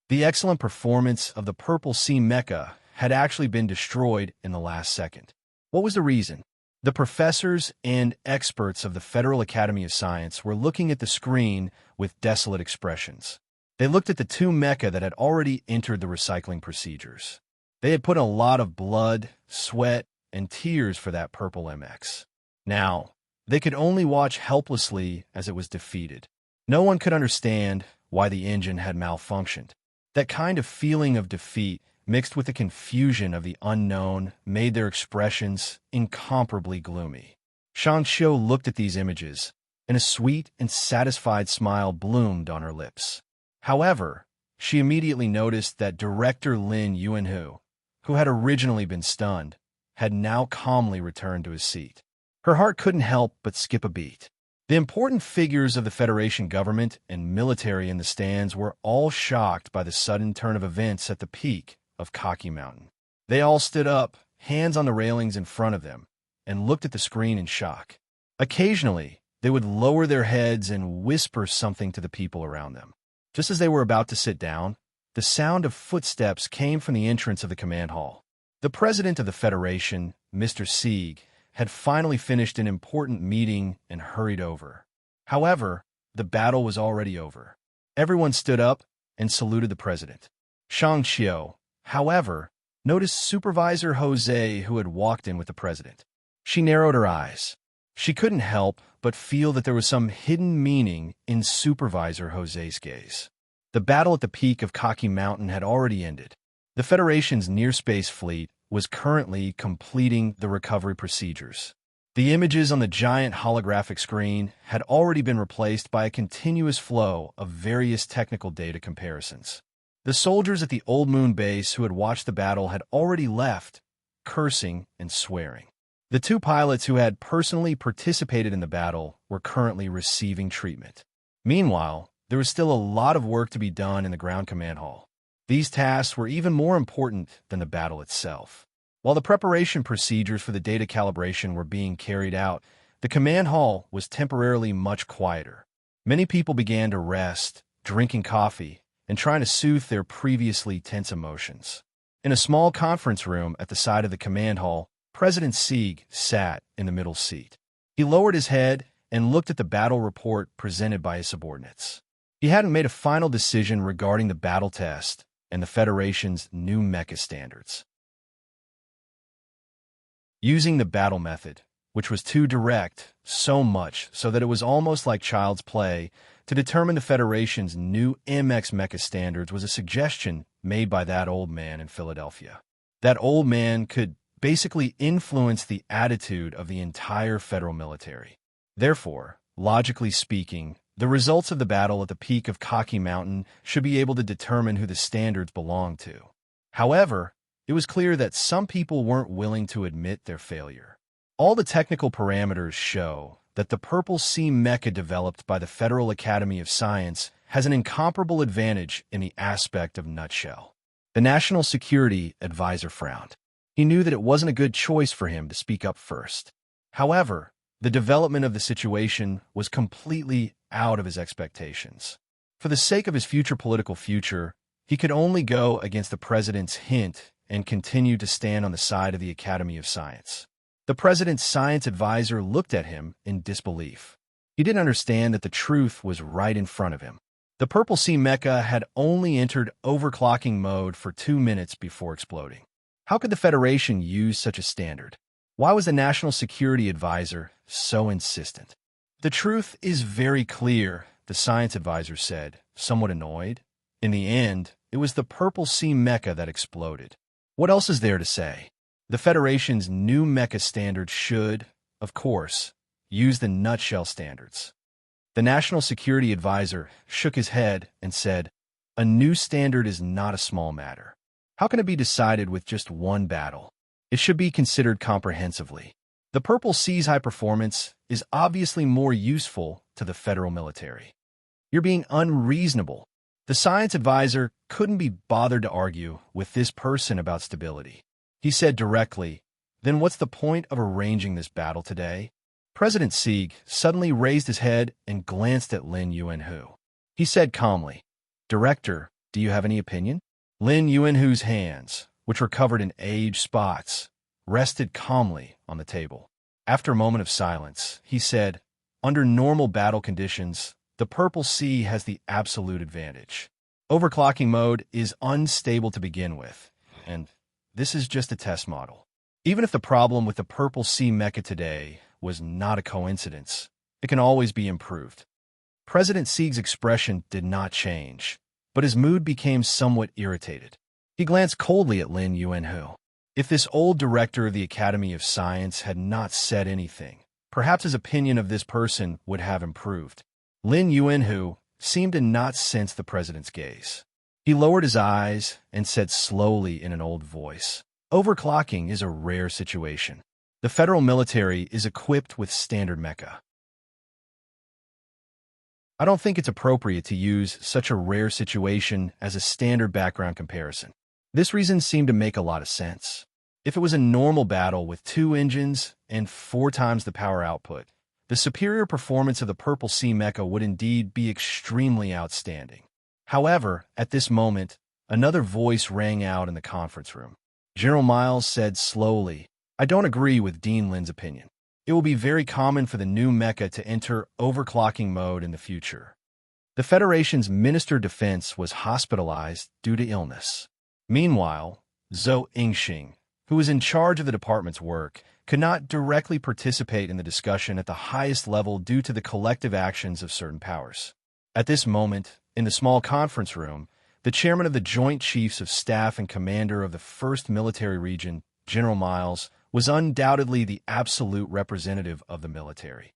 The excellent performance of the Purple Sea Mecha had actually been destroyed in the last second. What was the reason? The professors and experts of the Federal Academy of Science were looking at the screen with desolate expressions. They looked at the two mecha that had already entered the recycling procedures. They had put a lot of blood, sweat, and tears for that purple MX. Now, they could only watch helplessly as it was defeated. No one could understand why the engine had malfunctioned. That kind of feeling of defeat, mixed with the confusion of the unknown, made their expressions incomparably gloomy. Shang-Xiu looked at these images, and a sweet and satisfied smile bloomed on her lips. However, she immediately noticed that Director Lin Yuanhu, who had originally been stunned, had now calmly returned to his seat. Her heart couldn't help but skip a beat. The important figures of the Federation government and military in the stands were all shocked by the sudden turn of events at the peak of Kaki Mountain. They all stood up, hands on the railings in front of them, and looked at the screen in shock. Occasionally, they would lower their heads and whisper something to the people around them. Just as they were about to sit down, the sound of footsteps came from the entrance of the command hall. The president of the Federation, Mr. Sieg, had finally finished an important meeting and hurried over. However, the battle was already over. Everyone stood up and saluted the president. Shang-Xiu, however, noticed Supervisor Jose, who had walked in with the president. She narrowed her eyes. She couldn't help but feel that there was some hidden meaning in Supervisor Jose's gaze. The battle at the peak of Kaki Mountain had already ended. The Federation's near-space fleet was currently completing the recovery procedures. The images on the giant holographic screen had already been replaced by a continuous flow of various technical data comparisons. The soldiers at the Old Moon base who had watched the battle had already left, cursing and swearing. The two pilots who had personally participated in the battle were currently receiving treatment. Meanwhile, there was still a lot of work to be done in the ground command hall. These tasks were even more important than the battle itself. While the preparation procedures for the data calibration were being carried out, the command hall was temporarily much quieter. Many people began to rest, drinking coffee, and trying to soothe their previously tense emotions. In a small conference room at the side of the command hall, President Sieg sat in the middle seat. He lowered his head and looked at the battle report presented by his subordinates. He hadn't made a final decision regarding the battle test and the Federation's new mecha standards. Using the battle method, which was too direct, so much so that it was almost like child's play, to determine the Federation's new MX mecha standards was a suggestion made by that old man in Philadelphia. That old man could basically influence the attitude of the entire federal military. Therefore, logically speaking, the results of the battle at the peak of Kaki Mountain should be able to determine who the standards belong to. However, it was clear that some people weren't willing to admit their failure. All the technical parameters show that the Purple Sea Mecha developed by the Federal Academy of Science has an incomparable advantage in the aspect of nutshell. The National Security Advisor frowned. He knew that it wasn't a good choice for him to speak up first. However, the development of the situation was completely out of his expectations. For the sake of his political future, he could only go against the president's hint and continue to stand on the side of the Academy of Science. The president's science advisor looked at him in disbelief. He didn't understand that the truth was right in front of him. The Purple Sea Mecha had only entered overclocking mode for 2 minutes before exploding. How could the Federation use such a standard? Why was the National Security Advisor so insistent? The truth is very clear, the science advisor said, somewhat annoyed. In the end, it was the Purple Sea Mecha that exploded. What else is there to say? The Federation's new mecha standards should, of course, use the nutshell standards. The National Security Advisor shook his head and said, "A new standard is not a small matter. How can it be decided with just one battle? It should be considered comprehensively. The Purple Sea's high performance is obviously more useful to the federal military. You're being unreasonable." The science advisor couldn't be bothered to argue with this person about stability. He said directly, "Then what's the point of arranging this battle today?" President Sieg suddenly raised his head and glanced at Lin Yuanhu. He said calmly, "Director, do you have any opinion?" Lin Yuanhu's hands, which were covered in age spots, rested calmly on the table. After a moment of silence, he said, "Under normal battle conditions, the Purple Sea has the absolute advantage. Overclocking mode is unstable to begin with, and this is just a test model. Even if the problem with the Purple Sea mecha today was not a coincidence, it can always be improved." President Sieg's expression did not change, but his mood became somewhat irritated. He glanced coldly at Lin Yuanhu. If this old director of the Academy of Science had not said anything, perhaps his opinion of this person would have improved. Lin Yuanhu seemed to not sense the president's gaze. He lowered his eyes and said slowly in an old voice, "Overclocking is a rare situation. The federal military is equipped with standard mecha. I don't think it's appropriate to use such a rare situation as a standard background comparison." This reason seemed to make a lot of sense. If it was a normal battle with 2 engines and 4 times the power output, the superior performance of the Purple Sea mecha would indeed be extremely outstanding. However, at this moment, another voice rang out in the conference room. General Miles said slowly, "I don't agree with Dean Lin's opinion. It will be very common for the new mecha to enter overclocking mode in the future." The Federation's Minister of Defense was hospitalized due to illness. Meanwhile, Zhou Yingxing, who was in charge of the department's work, could not directly participate in the discussion at the highest level due to the collective actions of certain powers. At this moment, in the small conference room, the chairman of the Joint Chiefs of Staff and commander of the 1st Military Region, General Miles, was undoubtedly the absolute representative of the military.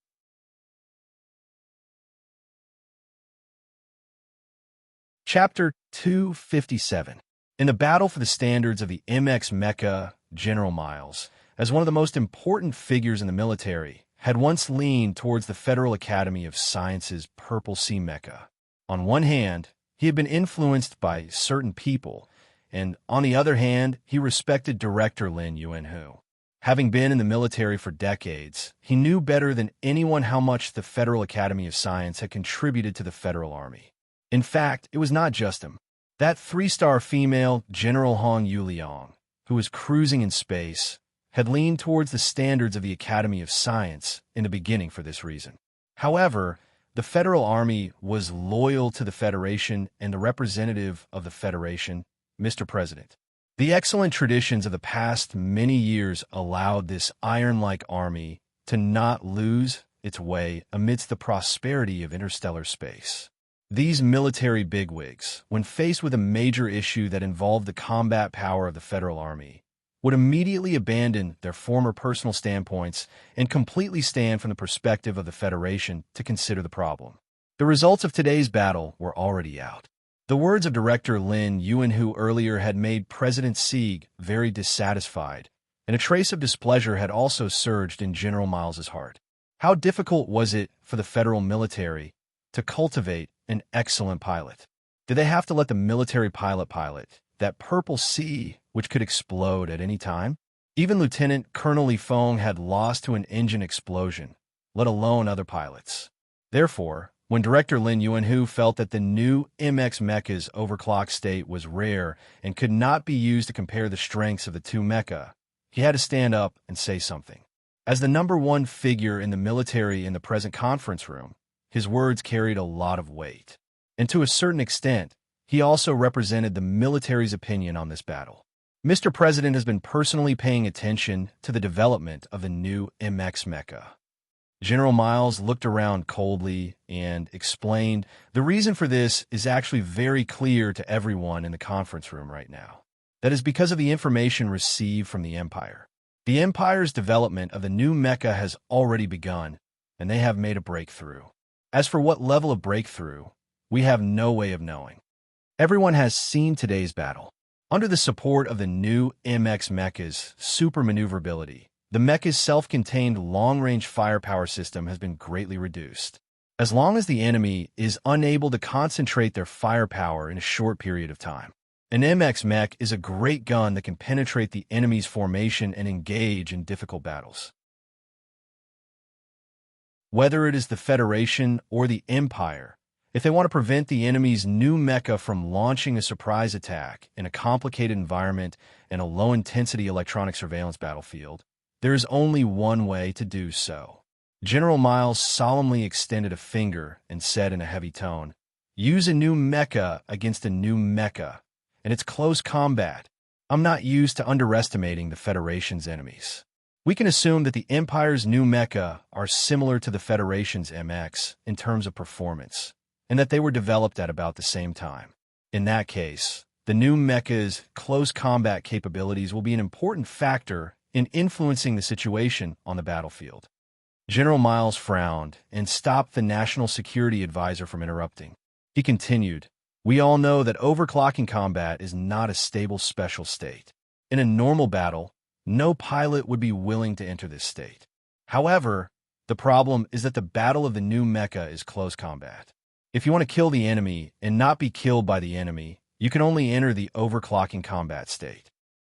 Chapter 257. In the battle for the standards of the MX mecha, General Miles, as one of the most important figures in the military, had once leaned towards the Federal Academy of Sciences' Purple Sea mecha. On one hand, he had been influenced by certain people, and on the other hand, he respected Director Lin Yuanhu. Having been in the military for decades, he knew better than anyone how much the Federal Academy of Science had contributed to the Federal Army. In fact, it was not just him. That 3-star female, General Hong Yuliang, who was cruising in space, had leaned towards the standards of the Academy of Science in the beginning for this reason. However, the Federal Army was loyal to the Federation and the representative of the Federation, Mr. President. The excellent traditions of the past many years allowed this iron-like army to not lose its way amidst the prosperity of interstellar space. These military bigwigs, when faced with a major issue that involved the combat power of the Federal Army, would immediately abandon their former personal standpoints and completely stand from the perspective of the Federation to consider the problem. The results of today's battle were already out. The words of Director Lin Yuanhu earlier had made President Sieg very dissatisfied, and a trace of displeasure had also surged in General Miles's heart. How difficult was it for the federal military to cultivate an excellent pilot? Did they have to let the military pilot that Purple Sea, which could explode at any time? Even Lieutenant Colonel Li Feng had lost to an engine explosion, let alone other pilots. Therefore, when Director Lin Yuanhu felt that the new MX mecha's overclock state was rare and could not be used to compare the strengths of the 2 mecha, he had to stand up and say something. As the #1 figure in the military in the present conference room, his words carried a lot of weight. And to a certain extent, he also represented the military's opinion on this battle. Mr. President has been personally paying attention to the development of the new MX mecha. General Miles looked around coldly and explained, "The reason for this is actually very clear to everyone in the conference room right now. That is because of the information received from the Empire. The Empire's development of the new mecha has already begun, and they have made a breakthrough. As for what level of breakthrough, we have no way of knowing. Everyone has seen today's battle. Under the support of the new MX mecha's super maneuverability, the mecha's self-contained long-range firepower system has been greatly reduced. As long as the enemy is unable to concentrate their firepower in a short period of time, An MX mech is a great gun that can penetrate the enemy's formation and engage in difficult battles. Whether it is the Federation or the Empire, if they want to prevent the enemy's new mecha from launching a surprise attack in a complicated environment and a low-intensity electronic surveillance battlefield, there is only one way to do so. General Miles solemnly extended a finger and said in a heavy tone, "Use a new mecha against a new mecha, and it's close combat. I'm not used to underestimating the Federation's enemies. We can assume that the Empire's new mecha are similar to the Federation's MX in terms of performance, and that they were developed at about the same time. In that case, the new mecha's close combat capabilities will be an important factor in influencing the situation on the battlefield." General Miles frowned and stopped the National Security Advisor from interrupting. He continued, "We all know that overclocking combat is not a stable special state. In a normal battle, no pilot would be willing to enter this state. However, the problem is that the battle of the new mecha is close combat. If you want to kill the enemy and not be killed by the enemy, you can only enter the overclocking combat state.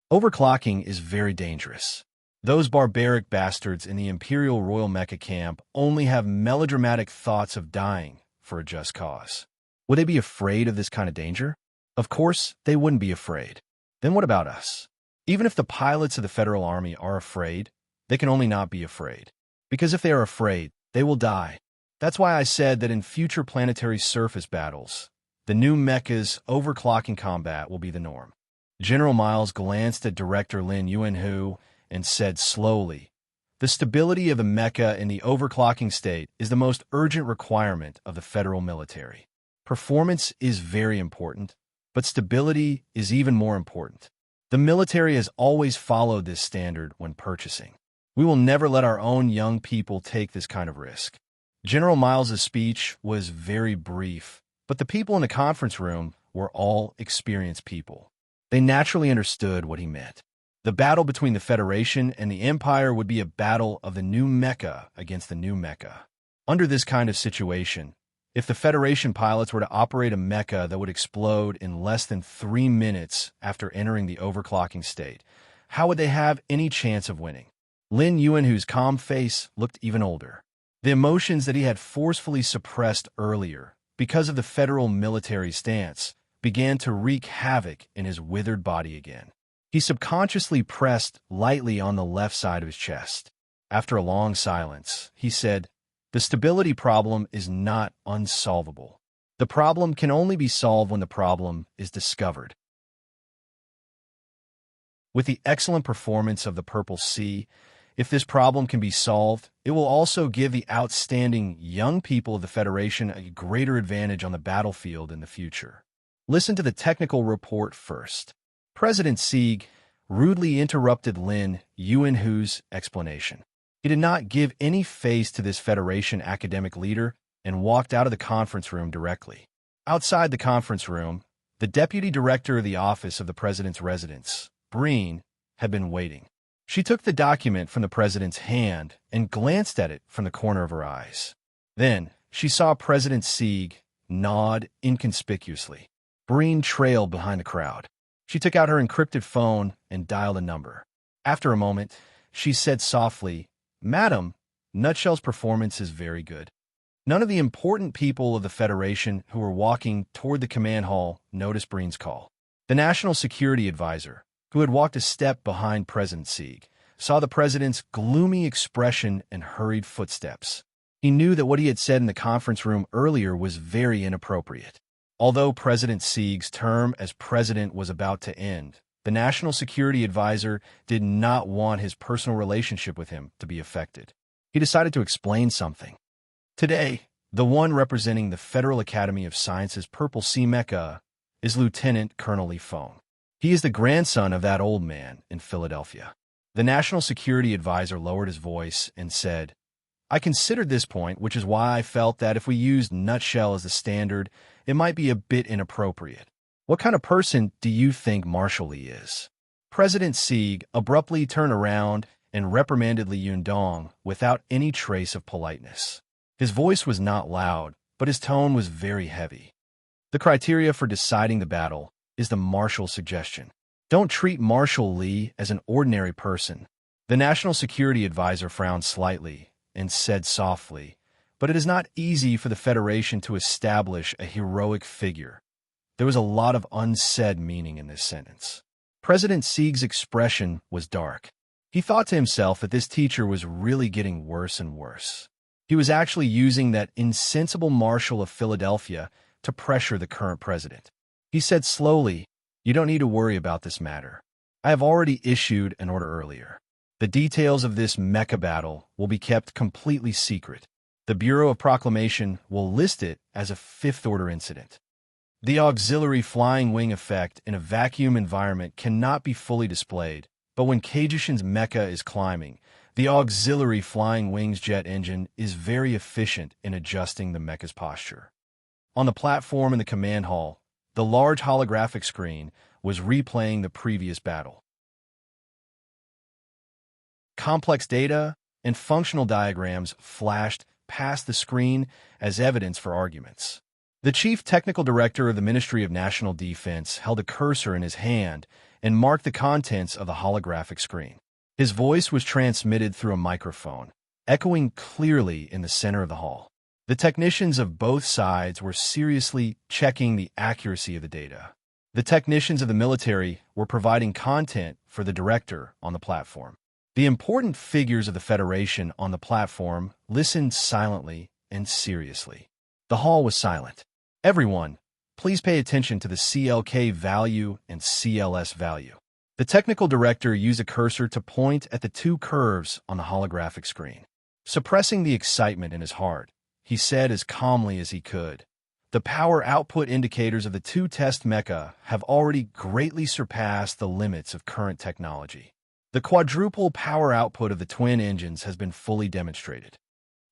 Overclocking is very dangerous. Those barbaric bastards in the Imperial Royal Mecha camp only have melodramatic thoughts of dying for a just cause. Would they be afraid of this kind of danger? Of course, they wouldn't be afraid. Then what about us? Even if the pilots of the Federal Army are afraid, they can only not be afraid. Because if they are afraid, they will die. That's why I said that in future planetary surface battles, the new mecha's overclocking combat will be the norm." General Miles glanced at Director Lin Yuanhu and said slowly, "The stability of the mecha in the overclocking state is the most urgent requirement of the federal military. Performance is very important, but stability is even more important. The military has always followed this standard when purchasing. We will never let our own young people take this kind of risk." General Miles's speech was very brief, but the people in the conference room were all experienced people. They naturally understood what he meant. The battle between the Federation and the Empire would be a battle of the new mecha against the new mecha. Under this kind of situation, if the Federation pilots were to operate a mecha that would explode in less than 3 minutes after entering the overclocking state, how would they have any chance of winning? Lin Yuanhu's calm face looked even older. The emotions that he had forcefully suppressed earlier, because of the federal military stance, began to wreak havoc in his withered body again. He subconsciously pressed lightly on the left side of his chest. After a long silence, he said, "The stability problem is not unsolvable. The problem can only be solved when the problem is discovered." With the excellent performance of the Purple Sea, if this problem can be solved, it will also give the outstanding young people of the Federation a greater advantage on the battlefield in the future. Listen to the technical report first. President Sieg rudely interrupted Lin Yuanhu's explanation. He did not give any face to this Federation academic leader and walked out of the conference room directly. Outside the conference room, the deputy director of the Office of the President's Residence, Breen, had been waiting. She took the document from the president's hand and glanced at it from the corner of her eyes. Then she saw President Sieg nod inconspicuously. Breen trailed behind the crowd. She took out her encrypted phone and dialed a number. After a moment, she said softly, "Madam, Nutshell's performance is very good." None of the important people of the Federation who were walking toward the command hall noticed Breen's call. The National Security Advisor, who had walked a step behind President Sieg, saw the president's gloomy expression and hurried footsteps. He knew that what he had said in the conference room earlier was very inappropriate. Although President Sieg's term as president was about to end, the National Security Advisor did not want his personal relationship with him to be affected. He decided to explain something. Today, the one representing the Federal Academy of Sciences Purple Sea Mecha is Lieutenant Colonel Li Feng. He is the grandson of that old man in Philadelphia. The National Security Advisor lowered his voice and said, "I considered this point, which is why I felt that if we used Nutshell as the standard, it might be a bit inappropriate. What kind of person do you think Marshal Li is?" President Sieg abruptly turned around and reprimanded Li Yundong without any trace of politeness. His voice was not loud, but his tone was very heavy. "The criteria for deciding the battle is the Marshall suggestion. Don't treat Marshall Lee as an ordinary person. The National Security Advisor frowned slightly and said softly, but it is not easy for the Federation to establish a heroic figure. There was a lot of unsaid meaning in this sentence. President Sieg's expression was dark. He thought to himself that this teacher was really getting worse and worse. He was actually using that insensible Marshal of Philadelphia to pressure the current president. He said slowly, "You don't need to worry about this matter. I have already issued an order earlier. The details of this mecha battle will be kept completely secret. The Bureau of Proclamation will list it as a fifth-order incident. The auxiliary flying wing effect in a vacuum environment cannot be fully displayed, but when Kajushin's mecha is climbing, the auxiliary flying wings jet engine is very efficient in adjusting the mecha's posture." On the platform in the command hall, the large holographic screen was replaying the previous battle. Complex data and functional diagrams flashed past the screen as evidence for arguments. The chief technical director of the Ministry of National Defense held a cursor in his hand and marked the contents of the holographic screen. His voice was transmitted through a microphone, echoing clearly in the center of the hall. The technicians of both sides were seriously checking the accuracy of the data. The technicians of the military were providing content for the director on the platform. The important figures of the Federation on the platform listened silently and seriously. The hall was silent. "Everyone, please pay attention to the CLK value and CLS value." The technical director used a cursor to point at the two curves on the holographic screen. Suppressing the excitement in his heart, he said as calmly as he could, "The power output indicators of the two test mecha have already greatly surpassed the limits of current technology. The quadruple power output of the twin engines has been fully demonstrated.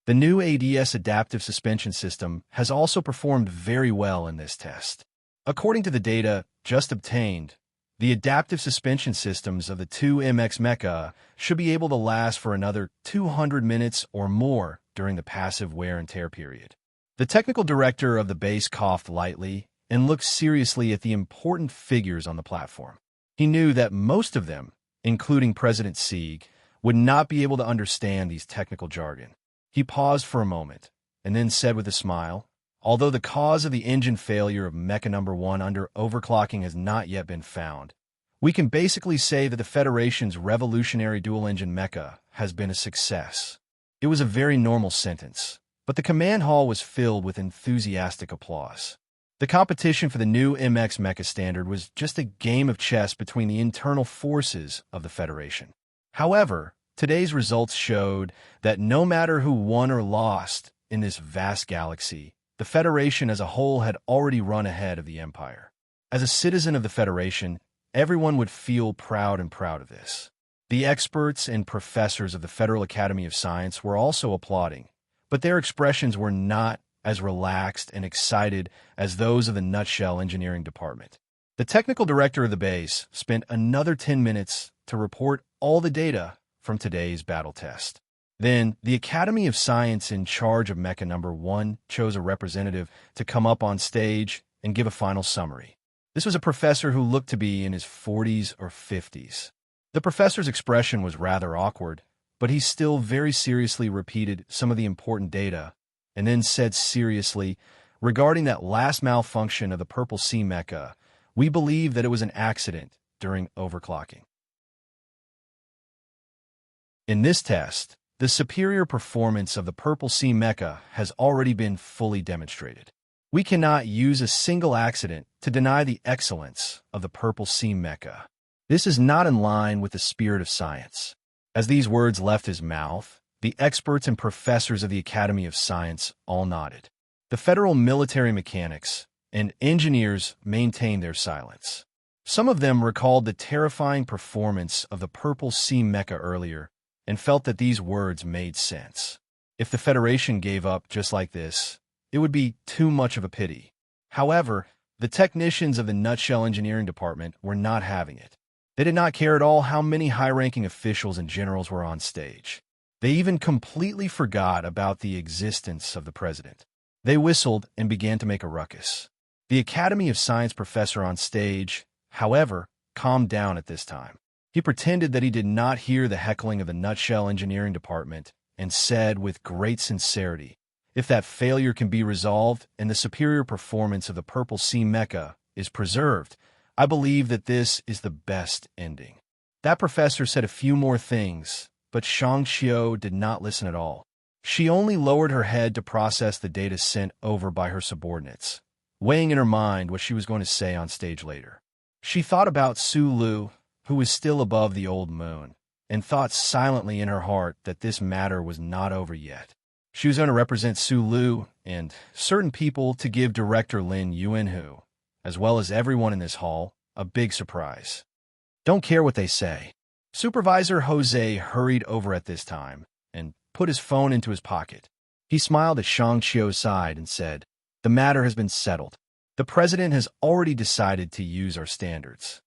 The new ADS adaptive suspension system has also performed very well in this test. According to the data just obtained, the adaptive suspension systems of the two MX mecha should be able to last for another 200 minutes or more during the passive wear and tear period." The technical director of the base coughed lightly and looked seriously at the important figures on the platform. He knew that most of them, including President Sieg, would not be able to understand these technical jargon. He paused for a moment and then said with a smile, "Although the cause of the engine failure of Mecha Number 1 under overclocking has not yet been found, we can basically say that the Federation's revolutionary dual-engine mecha has been a success." It was a very normal sentence, but the command hall was filled with enthusiastic applause. The competition for the new MX mecha standard was just a game of chess between the internal forces of the Federation. However, today's results showed that no matter who won or lost in this vast galaxy, the Federation as a whole had already run ahead of the Empire. As a citizen of the Federation, everyone would feel proud of this. The experts and professors of the Federal Academy of Science were also applauding, but their expressions were not as relaxed and excited as those of the Nutshell Engineering Department. The technical director of the base spent another 10 minutes to report all the data from today's battle test. Then, the Academy of Science in charge of Mecha Number 1 chose a representative to come up on stage and give a final summary. This was a professor who looked to be in his 40s or 50s. The professor's expression was rather awkward, but he still very seriously repeated some of the important data and then said seriously, "Regarding that last malfunction of the Purple Sea mecha, we believe that it was an accident during overclocking. In this test, the superior performance of the Purple Sea mecha has already been fully demonstrated. We cannot use a single accident to deny the excellence of the Purple Sea mecha. This is not in line with the spirit of science." As these words left his mouth, the experts and professors of the Academy of Science all nodded. The federal military mechanics and engineers maintained their silence. Some of them recalled the terrifying performance of the Purple Sea mecha earlier and felt that these words made sense. If the Federation gave up just like this, it would be too much of a pity. However, the technicians of the Nutshell Engineering Department were not having it. They did not care at all how many high-ranking officials and generals were on stage. They even completely forgot about the existence of the president. They whistled and began to make a ruckus. The Academy of Science professor on stage, however, calmed down at this time. He pretended that he did not hear the heckling of the Nutshell Engineering Department and said with great sincerity, "If that failure can be resolved and the superior performance of the Purple Sea Mecha is preserved, I believe that this is the best ending." That professor said a few more things, but Shang-Xiu did not listen at all. She only lowered her head to process the data sent over by her subordinates, weighing in her mind what she was going to say on stage later. She thought about Su Lu, who was still above the old moon, and thought silently in her heart that this matter was not over yet. She was going to represent Su Lu and certain people to give Director Lin Yuanhu, as well as everyone in this hall, a big surprise. Don't care what they say. Supervisor Jose hurried over at this time and put his phone into his pocket. He smiled at Shang-Xiu's side and said, "The matter has been settled. The president has already decided to use our standards.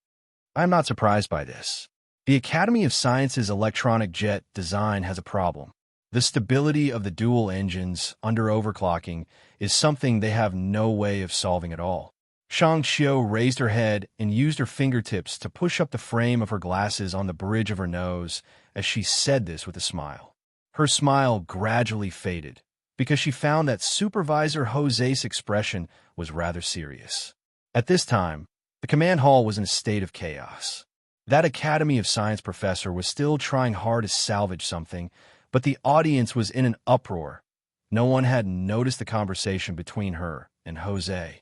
I am not surprised by this. The Academy of Sciences electronic jet design has a problem. The stability of the dual engines under overclocking is something they have no way of solving at all." Shang-Xiu raised her head and used her fingertips to push up the frame of her glasses on the bridge of her nose as she said this with a smile. Her smile gradually faded because she found that Supervisor Jose's expression was rather serious. At this time, the command hall was in a state of chaos. That Academy of Science professor was still trying hard to salvage something, but the audience was in an uproar. No one had noticed the conversation between her and Jose.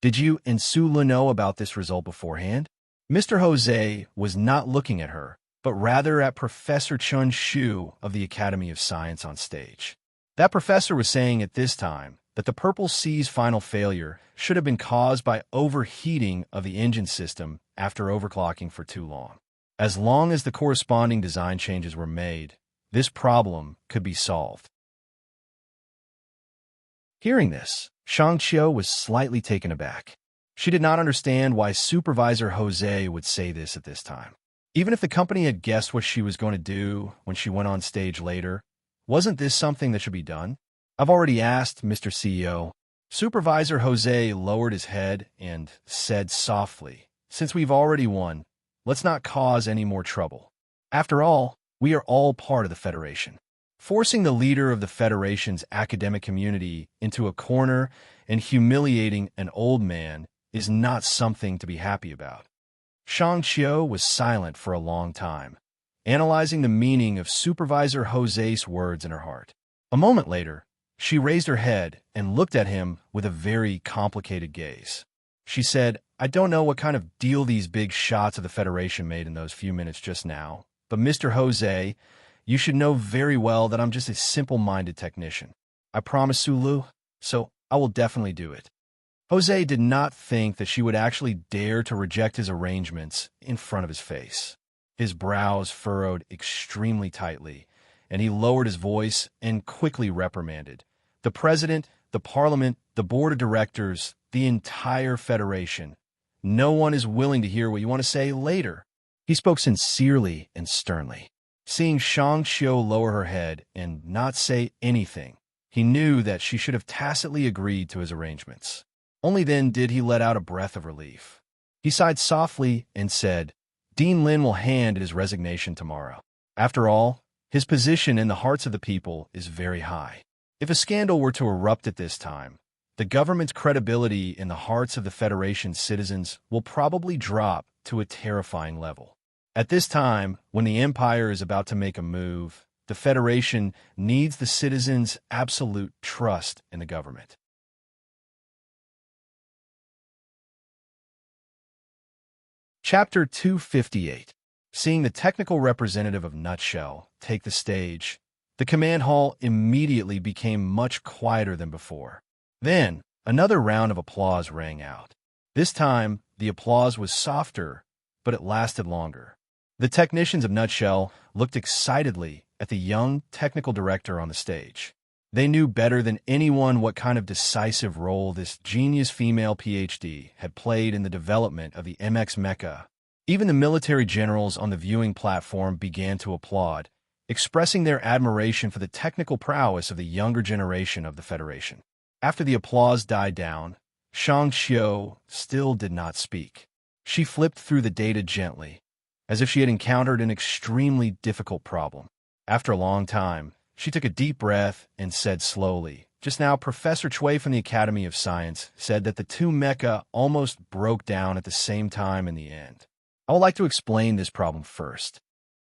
"Did you and Su Lu know about this result beforehand?" Mr. Jose was not looking at her, but rather at Professor Chun Shu of the Academy of Science on stage. That professor was saying at this time that the Purple Sea's final failure should have been caused by overheating of the engine system after overclocking for too long. As long as the corresponding design changes were made, this problem could be solved. Hearing this, Shang-Xiu was slightly taken aback. She did not understand why Supervisor Jose would say this at this time. Even if the company had guessed what she was going to do when she went on stage later, wasn't this something that should be done? "I've already asked, Mr. CEO. Supervisor Jose lowered his head and said softly, "Since we've already won, let's not cause any more trouble. After all, we are all part of the Federation." Forcing the leader of the Federation's academic community into a corner and humiliating an old man is not something to be happy about. Shang-Xiu was silent for a long time, analyzing the meaning of Supervisor Jose's words in her heart. A moment later, she raised her head and looked at him with a very complicated gaze. She said, "I don't know what kind of deal these big shots of the Federation made in those few minutes just now, but Mr. Jose, you should know very well that I'm just a simple-minded technician. I promised Su Lu, so I will definitely do it." Jose did not think that she would actually dare to reject his arrangements in front of his face. His brows furrowed extremely tightly, and he lowered his voice and quickly reprimanded. "The president, the parliament, the board of directors, the entire Federation. No one is willing to hear what you want to say later." He spoke sincerely and sternly. Seeing Shang-Xiu lower her head and not say anything, he knew that she should have tacitly agreed to his arrangements. Only then did he let out a breath of relief. He sighed softly and said, "Dean Lin will hand his resignation tomorrow. After all, his position in the hearts of the people is very high. If a scandal were to erupt at this time, the government's credibility in the hearts of the Federation's citizens will probably drop to a terrifying level. At this time, when the Empire is about to make a move, the Federation needs the citizens' absolute trust in the government." Chapter 258. Seeing the technical representative of Nutshell take the stage, the command hall immediately became much quieter than before. Then, another round of applause rang out. This time, the applause was softer, but it lasted longer. The technicians of Nutshell looked excitedly at the young technical director on the stage. They knew better than anyone what kind of decisive role this genius female PhD had played in the development of the MX Mecha. Even the military generals on the viewing platform began to applaud, expressing their admiration for the technical prowess of the younger generation of the Federation. After the applause died down, Shang Xiu still did not speak. She flipped through the data gently, as if she had encountered an extremely difficult problem. After a long time, she took a deep breath and said slowly, "Just now, Professor Chui from the Academy of Science said that the two mecha almost broke down at the same time in the end. I would like to explain this problem first.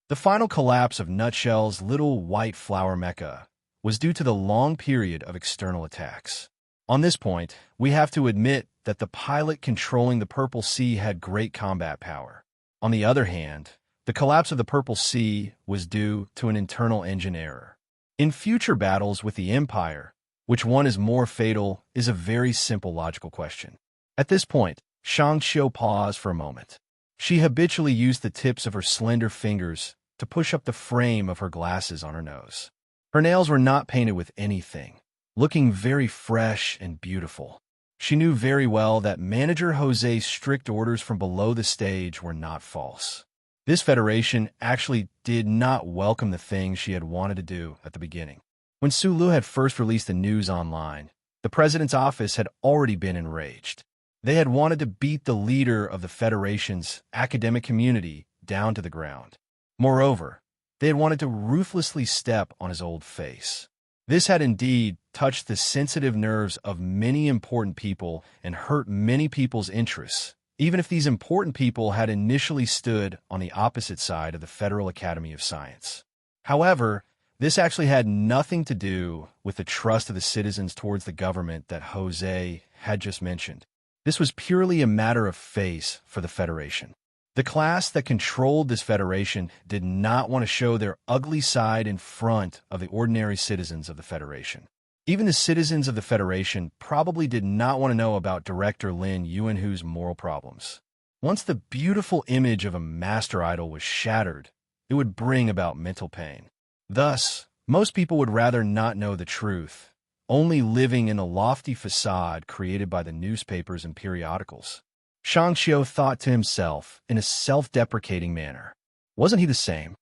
The final collapse of Nutshell's little white flower mecha was due to the long period of external attacks. On this point, we have to admit that the pilot controlling the Purple Sea had great combat power. On the other hand, the collapse of the Purple Sea was due to an internal engine error. In future battles with the Empire, which one is more fatal is a very simple logical question." At this point, Shang Xiu paused for a moment. She habitually used the tips of her slender fingers to push up the frame of her glasses on her nose. Her nails were not painted with anything, looking very fresh and beautiful. She knew very well that Manager Jose's strict orders from below the stage were not false. This federation actually did not welcome the things she had wanted to do at the beginning. When Sulu had first released the news online, the president's office had already been enraged. They had wanted to beat the leader of the Federation's academic community down to the ground. Moreover, they had wanted to ruthlessly step on his old face. This had indeed touched the sensitive nerves of many important people and hurt many people's interests, even if these important people had initially stood on the opposite side of the Federal Academy of Science. However, this actually had nothing to do with the trust of the citizens towards the government that Jose had just mentioned. This was purely a matter of face for the Federation. The class that controlled this Federation did not want to show their ugly side in front of the ordinary citizens of the Federation. Even the citizens of the Federation probably did not want to know about Director Lin Yuanhu's moral problems. Once the beautiful image of a master idol was shattered, it would bring about mental pain. Thus, most people would rather not know the truth, only living in the lofty facade created by the newspapers and periodicals. Shang Xiu thought to himself in a self-deprecating manner. Wasn't he the same?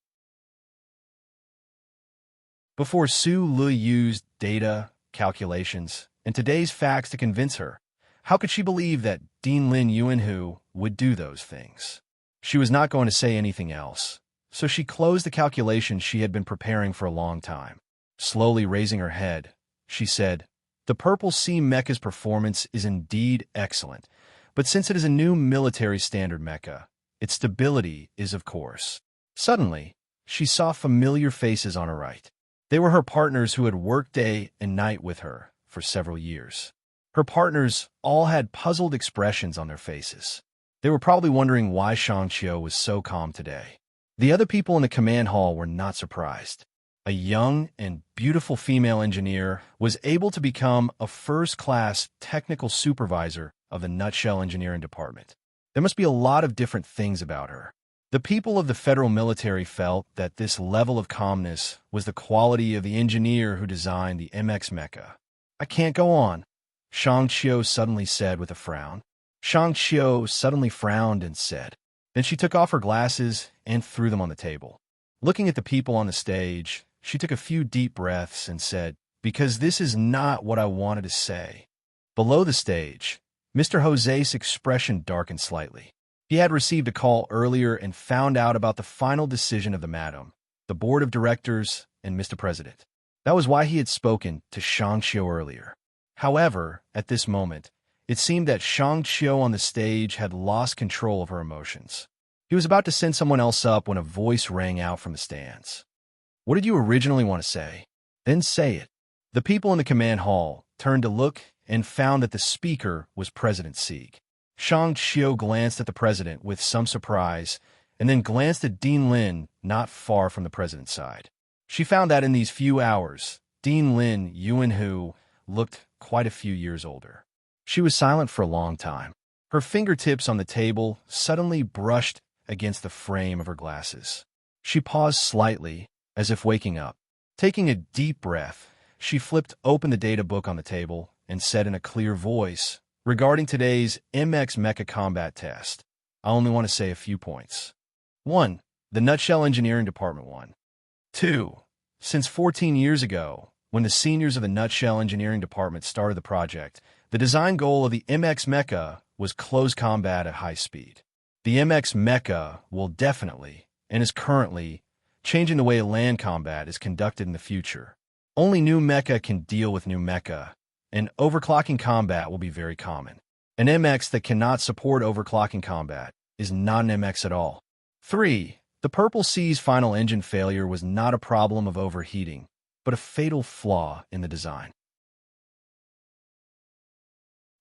Before Su Lu used data, calculations, and today's facts to convince her, how could she believe that Dean Lin Yuanhu would do those things? She was not going to say anything else, so she closed the calculations she had been preparing for a long time. Slowly raising her head, she said, "The Purple Sea mecha's performance is indeed excellent, but since it is a new military standard mecha, its stability is of course." Suddenly, she saw familiar faces on her right. They were her partners who had worked day and night with her for several years. Her partners all had puzzled expressions on their faces. They were probably wondering why Shang Xiu was so calm today. The other people in the command hall were not surprised. A young and beautiful female engineer was able to become a first-class technical supervisor of the Nutshell Engineering Department. There must be a lot of different things about her. The people of the federal military felt that this level of calmness was the quality of the engineer who designed the MX mecha. "I can't go on," Shang Xiu suddenly said with a frown. Shang Xiu suddenly frowned and said. Then she took off her glasses and threw them on the table. Looking at the people on the stage, she took a few deep breaths and said, "Because this is not what I wanted to say." Below the stage, Mr. Jose's expression darkened slightly. He had received a call earlier and found out about the final decision of the Madam, the Board of Directors, and Mr. President. That was why he had spoken to Shang Xiu earlier. However, at this moment, it seemed that Shang Xiu on the stage had lost control of her emotions. He was about to send someone else up when a voice rang out from the stands. "What did you originally want to say? Then say it." The people in the command hall turned to look and found that the speaker was President Sieg. Shang Xiu glanced at the president with some surprise and then glanced at Dean Lin not far from the president's side. She found that in these few hours, Dean Lin Yuanhu looked quite a few years older. She was silent for a long time. Her fingertips on the table suddenly brushed against the frame of her glasses. She paused slightly, as if waking up. Taking a deep breath, she flipped open the data book on the table and said in a clear voice, "Regarding today's MX Mecha Combat Test, I only want to say a few points. 1. The Nutshell Engineering Department won. 2. Since 14 years ago, when the seniors of the Nutshell Engineering Department started the project, The design goal of the MX Mecha was close combat at high speed. The MX Mecha will definitely, and is currently, changing the way land combat is conducted in the future. Only new mecha can deal with new mecha, and overclocking combat will be very common. An MX that cannot support overclocking combat is not an MX at all. 3. The Purple Sea's final engine failure was not a problem of overheating, but a fatal flaw in the design.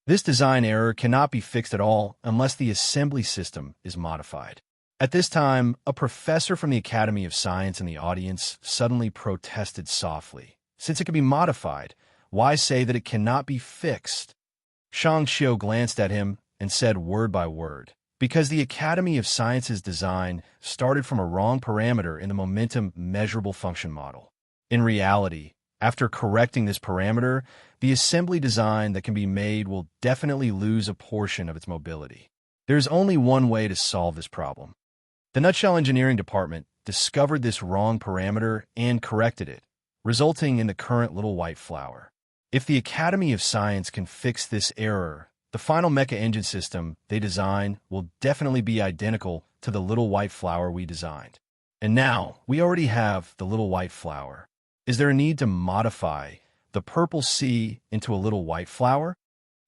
This design error cannot be fixed at all unless the assembly system is modified. At this time, a professor from the Academy of Science in the audience suddenly protested softly. Since it can be modified, why say that it cannot be fixed? Shang Xiu glanced at him and said word by word, because the Academy of Science's design started from a wrong parameter in the momentum measurable function model. In reality, after correcting this parameter, the assembly design that can be made will definitely lose a portion of its mobility. There is only one way to solve this problem. The Nutshell Engineering Department discovered this wrong parameter and corrected it, resulting in the current little white flower. If the Academy of Science can fix this error, the final mecha engine system they design will definitely be identical to the little white flower we designed. And now, we already have the little white flower. Is there a need to modify the Purple Sea into a little white flower?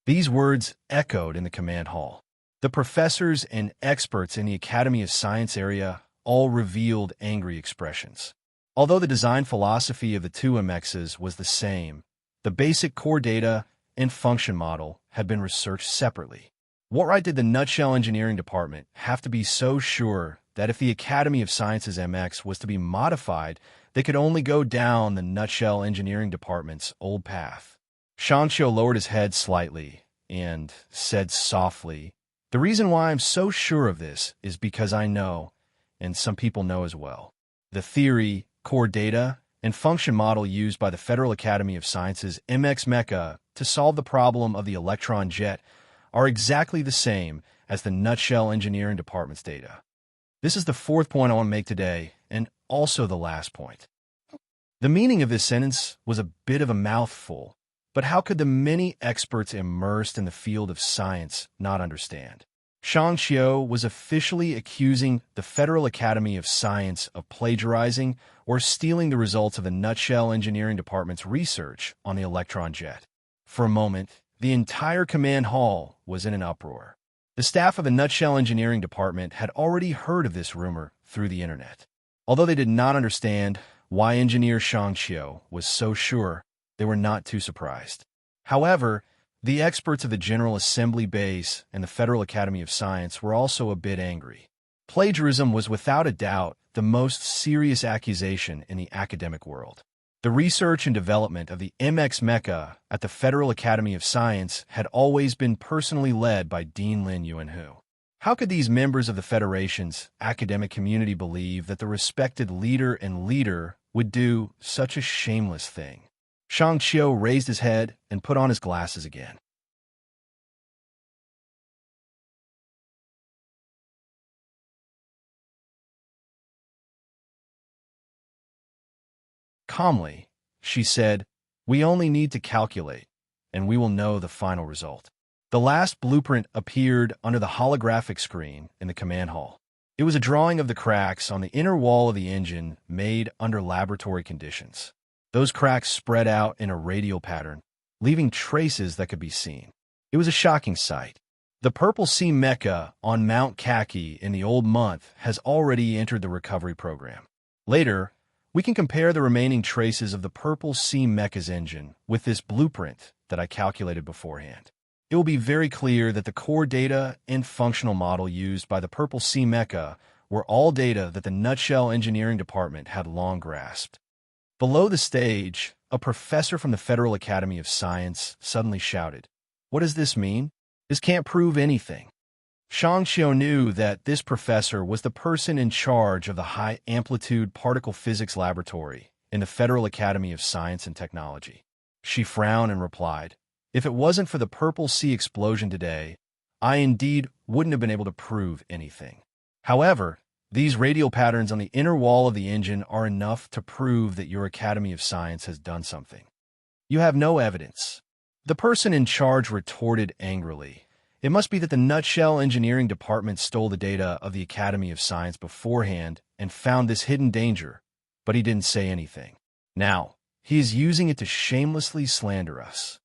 These words echoed in the command hall. The professors and experts in the Academy of Science area all revealed angry expressions. Although the design philosophy of the two MXs was the same, the basic core data and function model had been researched separately. What right did the Nutshell Engineering Department have to be so sure that if the Academy of Sciences MX was to be modified, they could only go down the Nutshell Engineering Department's old path? Shang Xiu lowered his head slightly and said softly, "The reason why I'm so sure of this is because I know, and some people know as well. The theory, core data, and function model used by the Federal Academy of Sciences MX Mecha to solve the problem of the electron jet are exactly the same as the Nutshell Engineering Department's data." This is the fourth point I want to make today, and also the last point. The meaning of this sentence was a bit of a mouthful, but how could the many experts immersed in the field of science not understand? Shang Xiu was officially accusing the Federal Academy of Science of plagiarizing or stealing the results of the Nutshell Engineering Department's research on the electron jet. For a moment, the entire command hall was in an uproar. The staff of the Nutshell Engineering Department had already heard of this rumor through the internet. Although they did not understand why engineer Shang Xiu was so sure, they were not too surprised. However, the experts of the General Assembly Base and the Federal Academy of Science were also a bit angry. Plagiarism was without a doubt the most serious accusation in the academic world. The research and development of the MX Mecha at the Federal Academy of Science had always been personally led by Dean Lin Yuanhu. How could these members of the Federation's academic community believe that the respected leader would do such a shameless thing? Shang Xiu raised his head and put on his glasses again. Calmly, she said, "We only need to calculate, and we will know the final result." The last blueprint appeared under the holographic screen in the command hall. It was a drawing of the cracks on the inner wall of the engine made under laboratory conditions. Those cracks spread out in a radial pattern, leaving traces that could be seen. It was a shocking sight. The Purple Sea Mecha on Mount Kaki in the old month has already entered the recovery program. Later, we can compare the remaining traces of the Purple Sea Mecha's engine with this blueprint that I calculated beforehand. It will be very clear that the core data and functional model used by the Purple Sea Mecha were all data that the Nutshell Engineering Department had long grasped. Below the stage, a professor from the Federal Academy of Science suddenly shouted, "What does this mean? This can't prove anything." Shang Xiu knew that this professor was the person in charge of the high-amplitude particle physics laboratory in the Federal Academy of Science and Technology. She frowned and replied, "If it wasn't for the Purple Sea explosion today, I indeed wouldn't have been able to prove anything. However, these radial patterns on the inner wall of the engine are enough to prove that your Academy of Science has done something. You have no evidence. The person in charge retorted angrily. It must be that the Nutshell Engineering Department stole the data of the Academy of Science beforehand and found this hidden danger, but he didn't say anything. Now, he is using it to shamelessly slander us.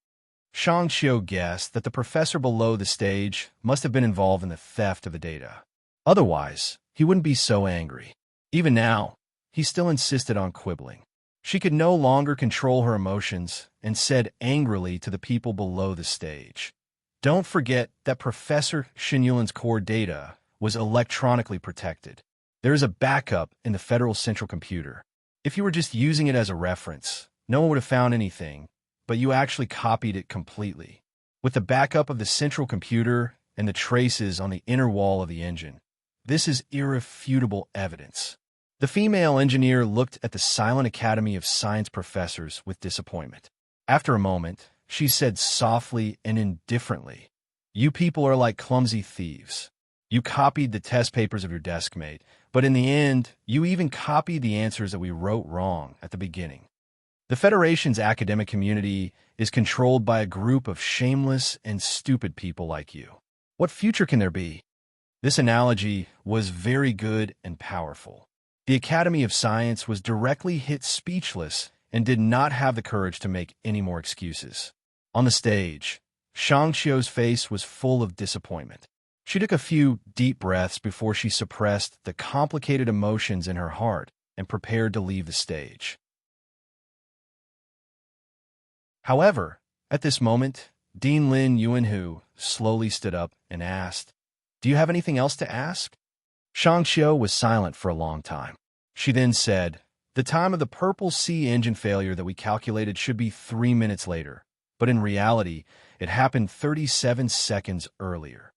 Shang Qiu guessed that the professor below the stage must have been involved in the theft of the data. Otherwise, he wouldn't be so angry. Even now, he still insisted on quibbling. She could no longer control her emotions and said angrily to the people below the stage, "Don't forget that Professor Shenyulin's core data was electronically protected. There is a backup in the Federal Central Computer. If you were just using it as a reference, no one would have found anything, but you actually copied it completely. With the backup of the central computer and the traces on the inner wall of the engine, this is irrefutable evidence." The female engineer looked at the silent Academy of Science professors with disappointment. After a moment, she said softly and indifferently, "You people are like clumsy thieves. You copied the test papers of your deskmate, but in the end, you even copied the answers that we wrote wrong at the beginning. The Federation's academic community is controlled by a group of shameless and stupid people like you. What future can there be?" This analogy was very good and powerful. The Academy of Science was directly hit speechless and did not have the courage to make any more excuses. On the stage, Shang Qiu's face was full of disappointment. She took a few deep breaths before she suppressed the complicated emotions in her heart and prepared to leave the stage. However, at this moment, Dean Lin Yuanhu slowly stood up and asked, "Do you have anything else to ask?" Shang Qiu was silent for a long time. She then said, "The time of the Purple Sea engine failure that we calculated should be 3 minutes later, but in reality, it happened 37 seconds earlier."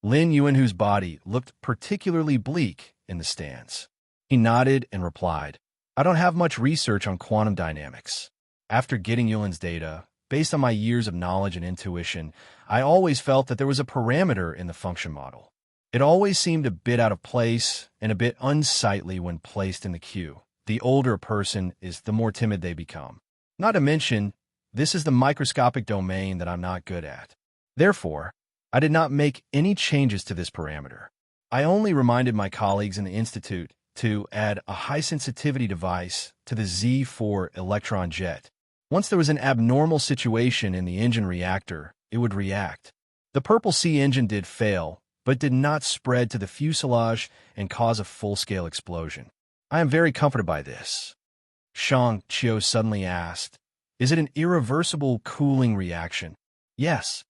Lin Yuanhu's body looked particularly bleak in the stands. He nodded and replied, "I don't have much research on quantum dynamics. After getting Yulin's data, based on my years of knowledge and intuition, I always felt that there was a parameter in the function model. It always seemed a bit out of place and a bit unsightly when placed in the queue. The older a person is, the more timid they become. Not to mention, this is the microscopic domain that I'm not good at. Therefore, I did not make any changes to this parameter. I only reminded my colleagues in the Institute to add a high-sensitivity device to the Z4 electron jet. Once there was an abnormal situation in the engine reactor, it would react. The Purple Sea engine did fail, but did not spread to the fuselage and cause a full-scale explosion. I am very comforted by this." Shang Qiu suddenly asked, "Is it an irreversible cooling reaction?" "Yes."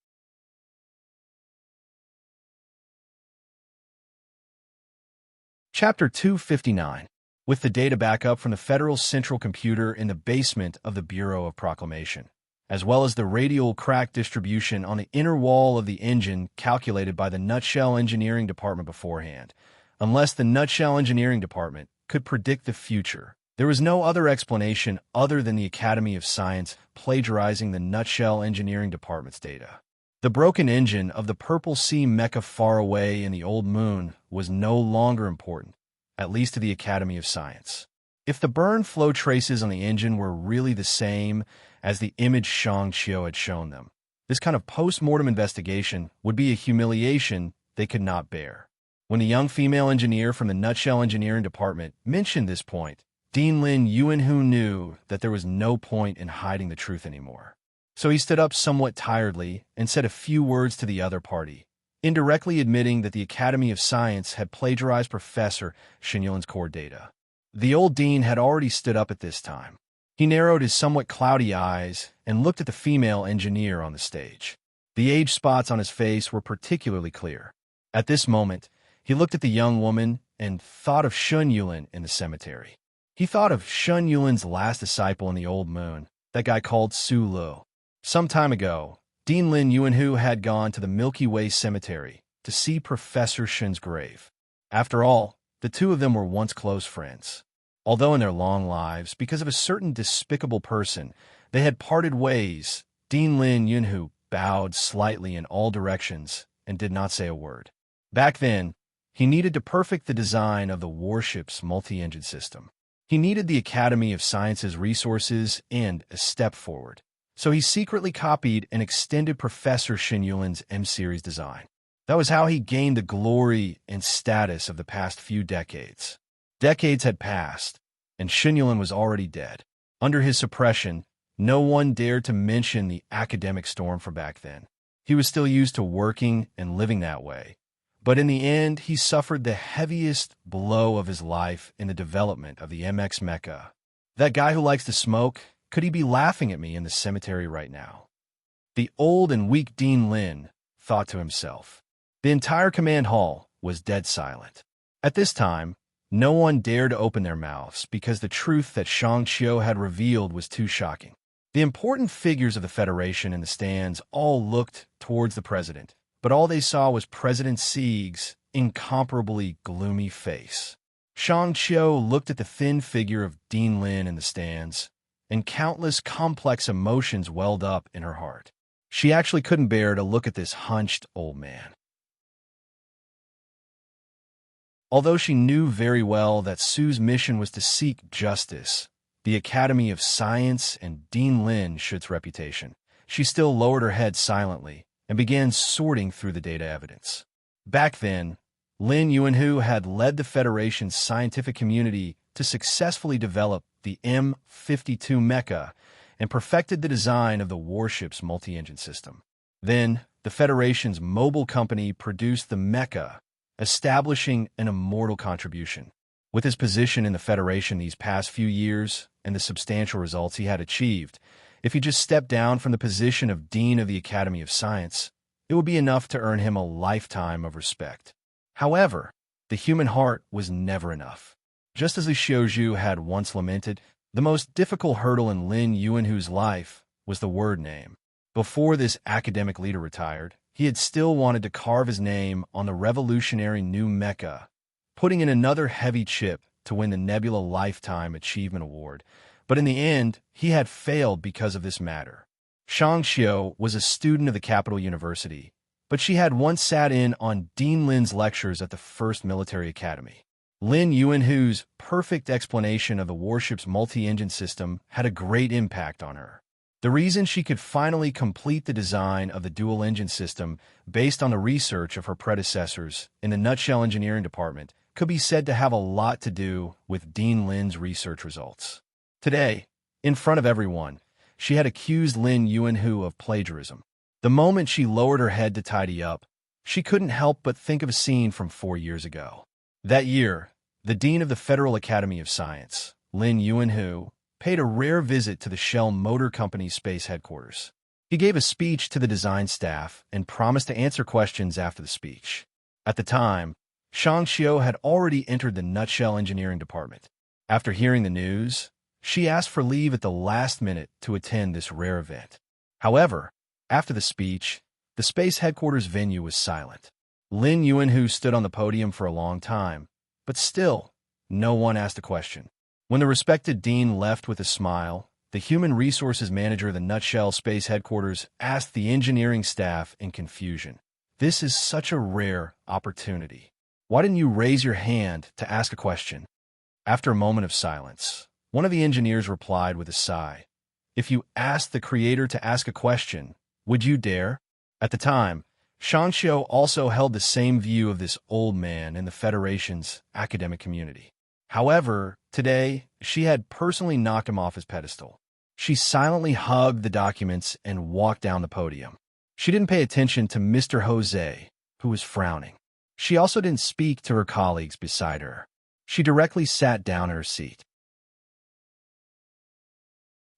Chapter 259. With the data backup from the Federal Central Computer in the basement of the Bureau of Proclamation, as well as the radial crack distribution on the inner wall of the engine calculated by the Nutshell Engineering Department beforehand. Unless the Nutshell Engineering Department could predict the future, there was no other explanation other than the Academy of Science plagiarizing the Nutshell Engineering Department's data. The broken engine of the Purple Sea mecha far away in the old moon was no longer important, at least to the Academy of Science. If the burn flow traces on the engine were really the same as the image Shang Qiu had shown them, this kind of post-mortem investigation would be a humiliation they could not bear. When the young female engineer from the Nutshell Engineering Department mentioned this point, Dean Lin Yuanhu knew that there was no point in hiding the truth anymore. So he stood up somewhat tiredly and said a few words to the other party, indirectly admitting that the Academy of Science had plagiarized Professor Shenyulin's core data. The old dean had already stood up at this time. He narrowed his somewhat cloudy eyes and looked at the female engineer on the stage. The age spots on his face were particularly clear. At this moment, he looked at the young woman and thought of Shun Yulin in the cemetery. He thought of Shun Yulin's last disciple in the old moon, that guy called Su Lu. Some time ago, Dean Lin Yuanhu had gone to the Milky Way cemetery to see Professor Shun's grave. After all, the two of them were once close friends. Although in their long lives, because of a certain despicable person, they had parted ways, Dean Lin Yunhu bowed slightly in all directions and did not say a word. Back then, he needed to perfect the design of the warship's multi-engine system. He needed the Academy of Science's resources and a step forward. So he secretly copied and extended Professor Shen Yulin's M-series design. That was how he gained the glory and status of the past few decades. Decades had passed, and Shen Yulin was already dead. Under his suppression, no one dared to mention the academic storm from back then. He was still used to working and living that way. But in the end, he suffered the heaviest blow of his life in the development of the MX Mecha. That guy who likes to smoke, could he be laughing at me in the cemetery right now? The old and weak Dean Lin thought to himself. The entire command hall was dead silent. At this time, no one dared to open their mouths because the truth that Shang Qiu had revealed was too shocking. The important figures of the Federation in the stands all looked towards the president, but all they saw was President Sieg's incomparably gloomy face. Shang Qiu looked at the thin figure of Dean Lin in the stands, and countless complex emotions welled up in her heart. She actually couldn't bear to look at this hunched old man. Although she knew very well that Su's mission was to seek justice, the Academy of Science and Dean Lin Shut's reputation, she still lowered her head silently and began sorting through the data evidence. Back then, Lin Yuanhu had led the Federation's scientific community to successfully develop the M52 mecha and perfected the design of the warship's multi-engine system. Then, the Federation's mobile company produced the mecha, establishing an immortal contribution. With his position in the Federation these past few years and the substantial results he had achieved, if he just stepped down from the position of Dean of the Academy of Science, it would be enough to earn him a lifetime of respect. However, the human heart was never enough. Just as Li Xiuzhu had once lamented, the most difficult hurdle in Lin Yuanhu's life was the word name. Before this academic leader retired, he had still wanted to carve his name on the revolutionary new mecha, putting in another heavy chip to win the Nebula Lifetime Achievement Award. But in the end, he had failed because of this matter. Shang Qiu was a student of the Capital University, but she had once sat in on Dean Lin's lectures at the First Military Academy. Lin Yuanhu's perfect explanation of the warship's multi-engine system had a great impact on her. The reason she could finally complete the design of the dual-engine system based on the research of her predecessors in the Nutshell Engineering Department could be said to have a lot to do with Dean Lin's research results. Today, in front of everyone, she had accused Lin Yuanhu of plagiarism. The moment she lowered her head to tidy up, she couldn't help but think of a scene from 4 years ago. That year, the Dean of the Federal Academy of Science, Lin Yuanhu, paid a rare visit to the Shell Motor Company's space headquarters. He gave a speech to the design staff and promised to answer questions after the speech. At the time, Shang Qiu had already entered the Nutshell Engineering Department. After hearing the news, she asked for leave at the last minute to attend this rare event. However, after the speech, the space headquarters venue was silent. Lin Yuanhu stood on the podium for a long time, but still, no one asked a question. When the respected dean left with a smile, the human resources manager of the Nutshell Space Headquarters asked the engineering staff in confusion, "This is such a rare opportunity. Why didn't you raise your hand to ask a question?" After a moment of silence, one of the engineers replied with a sigh, "If you asked the creator to ask a question, would you dare?" At the time, Shang Qiu also held the same view of this old man in the Federation's academic community. However, today, she had personally knocked him off his pedestal. She silently hugged the documents and walked down the podium. She didn't pay attention to Mr. Jose, who was frowning. She also didn't speak to her colleagues beside her. She directly sat down in her seat.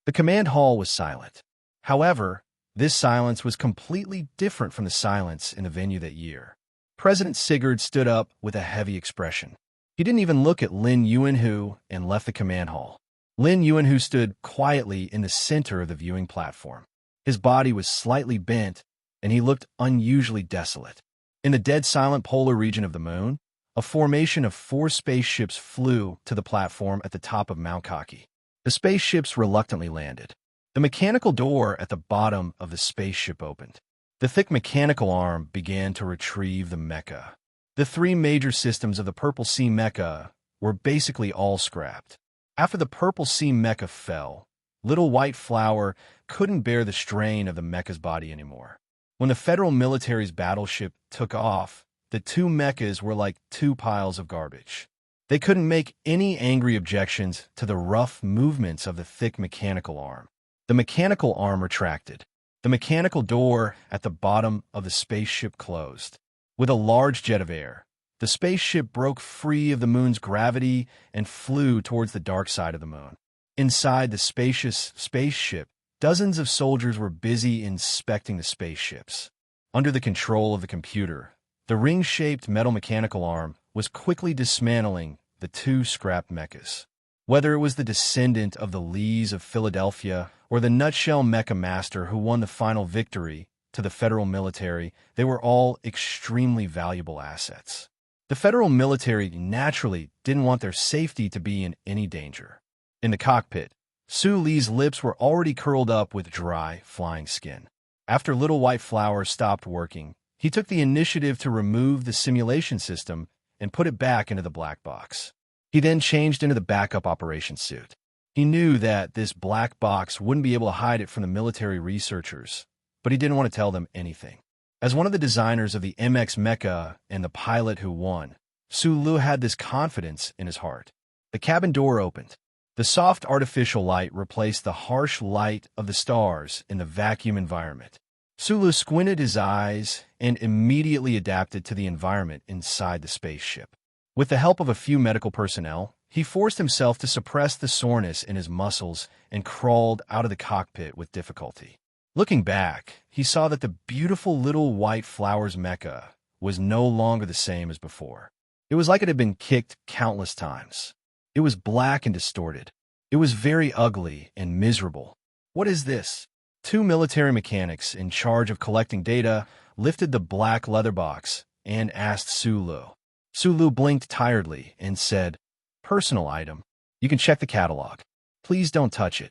The command hall was silent. However, this silence was completely different from the silence in the venue that year. President Sigurd stood up with a heavy expression. He didn't even look at Lin Yuanhu and left the command hall. Lin Yuanhu stood quietly in the center of the viewing platform. His body was slightly bent, and he looked unusually desolate. In the dead silent polar region of the moon, a formation of 4 spaceships flew to the platform at the top of Mount Kaki. The spaceships reluctantly landed. The mechanical door at the bottom of the spaceship opened. The thick mechanical arm began to retrieve the mecha. The 3 major systems of the Purple Sea mecha were basically all scrapped. After the Purple Sea mecha fell, Little White Flower couldn't bear the strain of the mecha's body anymore. When the federal military's battleship took off, the two mechas were like two piles of garbage. They couldn't make any angry objections to the rough movements of the thick mechanical arm. The mechanical arm retracted. The mechanical door at the bottom of the spaceship closed. With a large jet of air, the spaceship broke free of the moon's gravity and flew towards the dark side of the moon. Inside the spacious spaceship, dozens of soldiers were busy inspecting the spaceships. Under the control of the computer, the ring-shaped metal mechanical arm was quickly dismantling the two scrapped mechas. Whether it was the descendant of the Lees of Philadelphia or the nutshell mecha master who won the final victory to the federal military, they were all extremely valuable assets. The federal military naturally didn't want their safety to be in any danger. In the cockpit, Sue Lee's lips were already curled up with dry, flying skin. After Little White Flower stopped working, he took the initiative to remove the simulation system and put it back into the black box. He then changed into the backup operations suit. He knew that this black box wouldn't be able to hide it from the military researchers, but he didn't want to tell them anything. As one of the designers of the MX Mecha and the pilot who won, Sulu had this confidence in his heart. The cabin door opened. The soft artificial light replaced the harsh light of the stars in the vacuum environment. Sulu squinted his eyes and immediately adapted to the environment inside the spaceship. With the help of a few medical personnel, he forced himself to suppress the soreness in his muscles and crawled out of the cockpit with difficulty. Looking back, he saw that the beautiful Little White Flower's mecha was no longer the same as before. It was like it had been kicked countless times. It was black and distorted. It was very ugly and miserable. What is this? Two military mechanics in charge of collecting data lifted the black leather box and asked Sulu. Sulu blinked tiredly and said, "Personal item. You can check the catalog. Please don't touch it."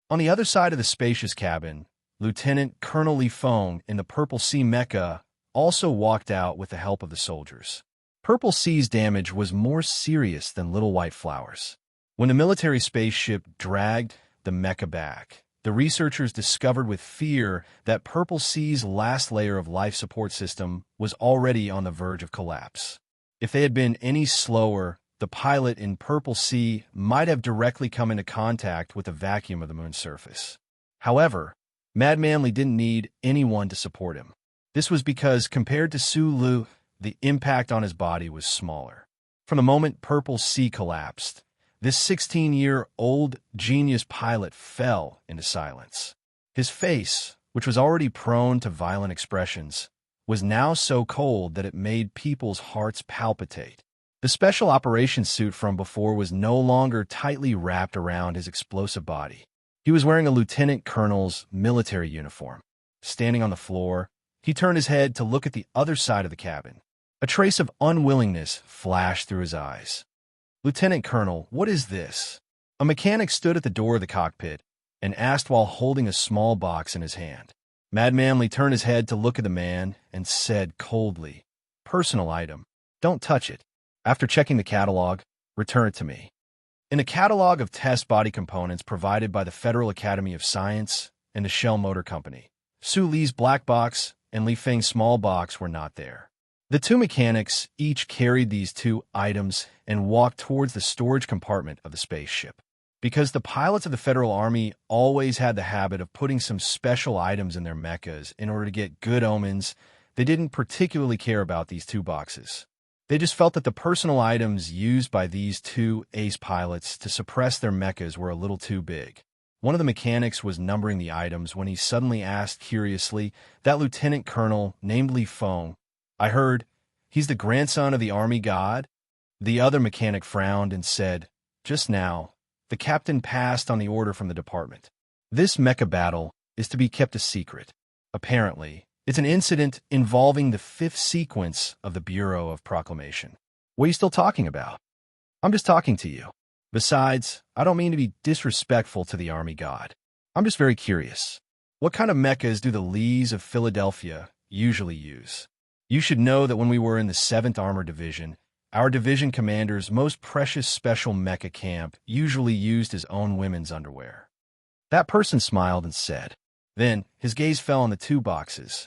On the other side of the spacious cabin, Lieutenant Colonel Li Feng in the Purple Sea Mecha also walked out with the help of the soldiers. Purple Sea's damage was more serious than Little White Flower's. When the military spaceship dragged the mecha back, the researchers discovered with fear that Purple Sea's last layer of life support system was already on the verge of collapse. If they had been any slower, the pilot in Purple Sea might have directly come into contact with the vacuum of the moon's surface. However, Madman Li didn't need anyone to support him. This was because, compared to Sulu, the impact on his body was smaller. From the moment Purple Sea collapsed, this 16-year-old genius pilot fell into silence. His face, which was already prone to violent expressions, was now so cold that it made people's hearts palpitate. The special operations suit from before was no longer tightly wrapped around his explosive body. He was wearing a lieutenant colonel's military uniform. Standing on the floor, he turned his head to look at the other side of the cabin. A trace of unwillingness flashed through his eyes. "Lieutenant Colonel, what is this?" A mechanic stood at the door of the cockpit and asked while holding a small box in his hand. Madman Li turned his head to look at the man and said coldly, "Personal item. Don't touch it. After checking the catalog, return it to me." In a catalog of test body components provided by the Federal Academy of Science and the Shell Motor Company, Su Li's black box and Li Feng's small box were not there. The two mechanics each carried these two items and walked towards the storage compartment of the spaceship. Because the pilots of the Federal Army always had the habit of putting some special items in their mechas in order to get good omens, they didn't particularly care about these two boxes. They just felt that the personal items used by these two ace pilots to suppress their mechas were a little too big. One of the mechanics was numbering the items when he suddenly asked curiously, "That lieutenant colonel named Li Feng, I heard he's the grandson of the army god?" The other mechanic frowned and said, "Just now, the captain passed on the order from the department. This mecha battle is to be kept a secret. Apparently, it's an incident involving the fifth sequence of the Bureau of Proclamation." "What are you still talking about?" "I'm just talking to you. Besides, I don't mean to be disrespectful to the army god. I'm just very curious. What kind of mechas do the Lees of Philadelphia usually use? You should know that when we were in the 7th Armored Division, Our division commander's most precious special mecha camp usually used his own women's underwear." That person smiled and said. Then, his gaze fell on the two boxes.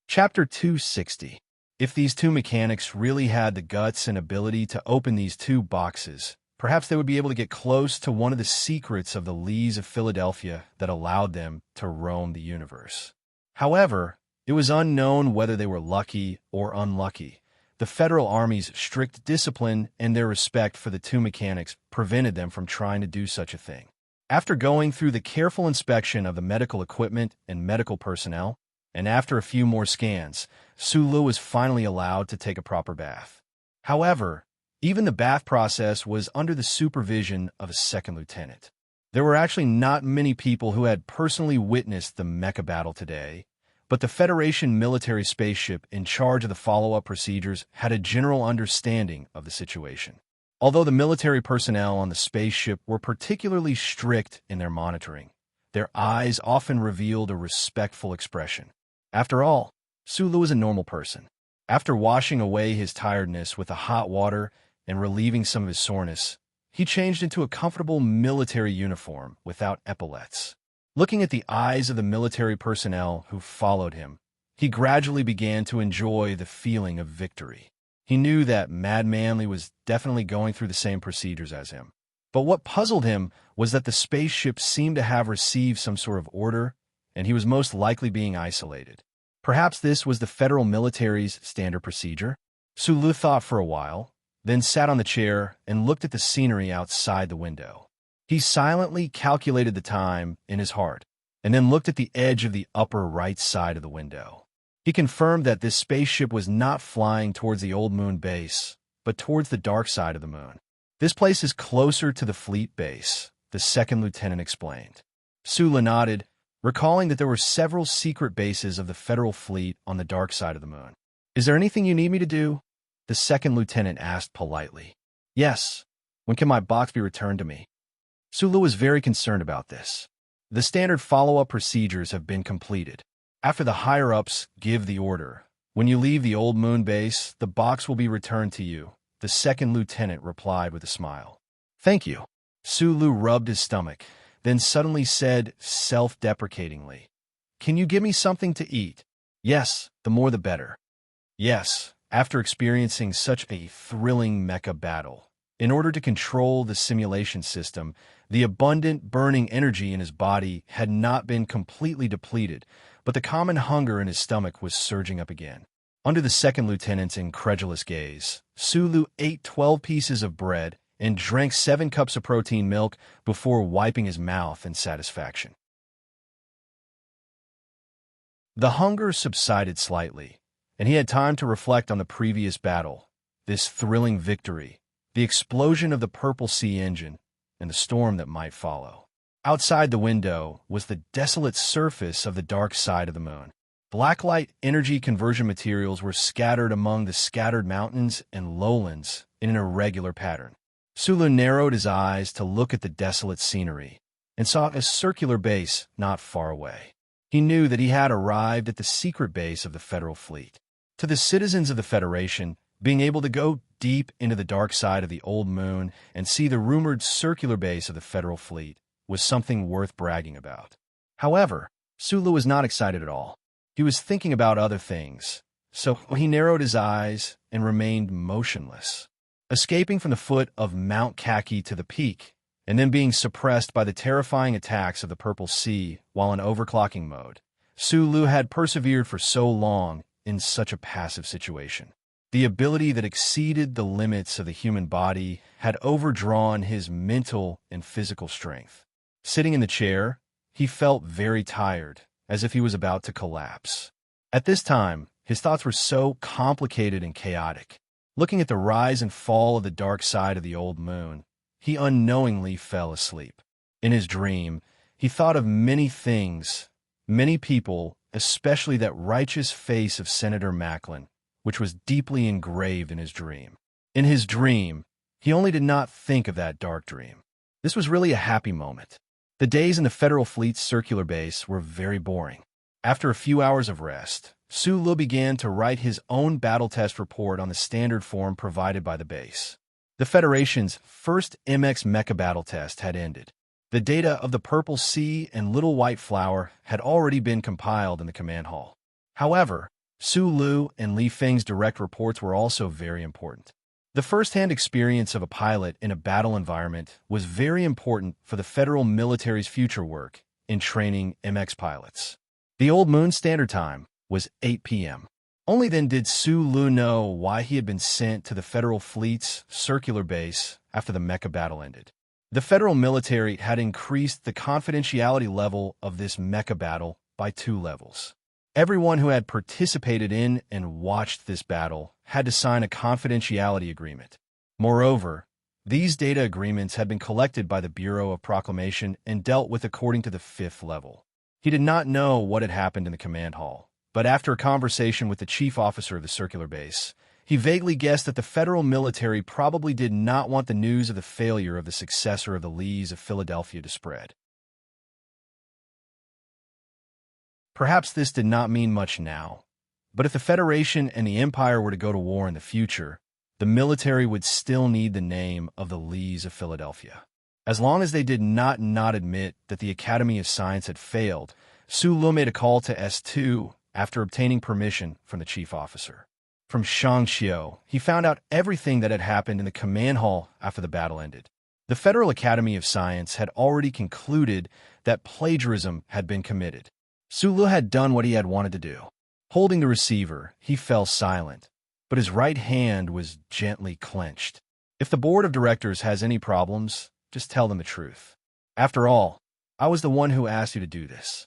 Chapter 260. If these two mechanics really had the guts and ability to open these two boxes, perhaps they would be able to get close to one of the secrets of the Lees of Philadelphia that allowed them to roam the universe. However, it was unknown whether they were lucky or unlucky. The Federal Army's strict discipline and their respect for the two mechanics prevented them from trying to do such a thing. After going through the careful inspection of the medical equipment and medical personnel, and after a few more scans, Sulu was finally allowed to take a proper bath. However, even the bath process was under the supervision of a second lieutenant. There were actually not many people who had personally witnessed the mecha battle today, but the Federation military spaceship in charge of the follow-up procedures had a general understanding of the situation. Although the military personnel on the spaceship were particularly strict in their monitoring, their eyes often revealed a respectful expression. After all, Sulu was a normal person. After washing away his tiredness with the hot water and relieving some of his soreness, he changed into a comfortable military uniform without epaulets. Looking at the eyes of the military personnel who followed him, he gradually began to enjoy the feeling of victory. He knew that Mad Manly was definitely going through the same procedures as him. But what puzzled him was that the spaceship seemed to have received some sort of order, and he was most likely being isolated. Perhaps this was the federal military's standard procedure? Sulu thought for a while, then sat on the chair and looked at the scenery outside the window. He silently calculated the time in his heart, and then looked at the edge of the upper right side of the window. He confirmed that this spaceship was not flying towards the old moon base, but towards the dark side of the moon. "This place is closer to the fleet base," the second lieutenant explained. Sulu nodded, recalling that there were several secret bases of the Federal fleet on the dark side of the moon. "Is there anything you need me to do?" the second lieutenant asked politely. "Yes. When can my box be returned to me?" Sulu was very concerned about this. The standard follow-up procedures have been completed. After the higher-ups give the order, when you leave the old moon base, the box will be returned to you, the second lieutenant replied with a smile. "Thank you." Sulu rubbed his stomach, then suddenly said self-deprecatingly, "Can you give me something to eat?" "Yes, the more the better." Yes, after experiencing such a thrilling mecha battle, in order to control the simulation system, the abundant burning energy in his body had not been completely depleted, but the common hunger in his stomach was surging up again. Under the second lieutenant's incredulous gaze, Sulu ate 12 pieces of bread and drank 7 cups of protein milk before wiping his mouth in satisfaction. The hunger subsided slightly, and he had time to reflect on the previous battle, this thrilling victory, the explosion of the Purple Sea engine, and the storm that might follow. Outside the window was the desolate surface of the dark side of the moon. Blacklight energy conversion materials were scattered among the scattered mountains and lowlands in an irregular pattern. Sulu narrowed his eyes to look at the desolate scenery and saw a circular base not far away. He knew that he had arrived at the secret base of the Federal fleet. To the citizens of the Federation, being able to go deep into the dark side of the old moon and see the rumored circular base of the Federal fleet was something worth bragging about. However, Sulu was not excited at all. He was thinking about other things, so he narrowed his eyes and remained motionless. Escaping from the foot of Mount Khaki to the peak, and then being suppressed by the terrifying attacks of the Purple Sea while in overclocking mode, Sulu had persevered for so long in such a passive situation. The ability that exceeded the limits of the human body had overdrawn his mental and physical strength. Sitting in the chair, he felt very tired, as if he was about to collapse. At this time, his thoughts were so complicated and chaotic. Looking at the rise and fall of the dark side of the old moon, he unknowingly fell asleep. In his dream, he thought of many things, many people, especially that righteous face of Senator Macklin, which was deeply engraved in his dream. In his dream, he only did not think of that dark dream. This was really a happy moment. The days in the Federal Fleet's circular base were very boring. After a few hours of rest, Su began to write his own battle test report on the standard form provided by the base. The Federation's first MX Mecha battle test had ended. The data of the Purple Sea and Little White Flower had already been compiled in the command hall. However, Su Lu and Li Feng's direct reports were also very important. The first-hand experience of a pilot in a battle environment was very important for the federal military's future work in training MX pilots. The Old Moon Standard Time was 8 p.m. Only then did Su Lu know why he had been sent to the Federal Fleet's circular base after the mecha battle ended. The federal military had increased the confidentiality level of this mecha battle by 2 levels. Everyone who had participated in and watched this battle had to sign a confidentiality agreement. Moreover, these data agreements had been collected by the Bureau of Proclamation and dealt with according to the 5th level. He did not know what had happened in the command hall, but after a conversation with the chief officer of the circular base, he vaguely guessed that the federal military probably did not want the news of the failure of the successor of the Lees of Philadelphia to spread. Perhaps this did not mean much now, but if the Federation and the Empire were to go to war in the future, the military would still need the name of the Lees of Philadelphia. As long as they did not admit that the Academy of Science had failed, Su Lu made a call to S2 after obtaining permission from the chief officer. From Shang Xiu, he found out everything that had happened in the command hall after the battle ended. The Federal Academy of Science had already concluded that plagiarism had been committed. Su Lu had done what he had wanted to do. Holding the receiver, he fell silent, but his right hand was gently clenched. If the board of directors has any problems, just tell them the truth. After all, I was the one who asked you to do this.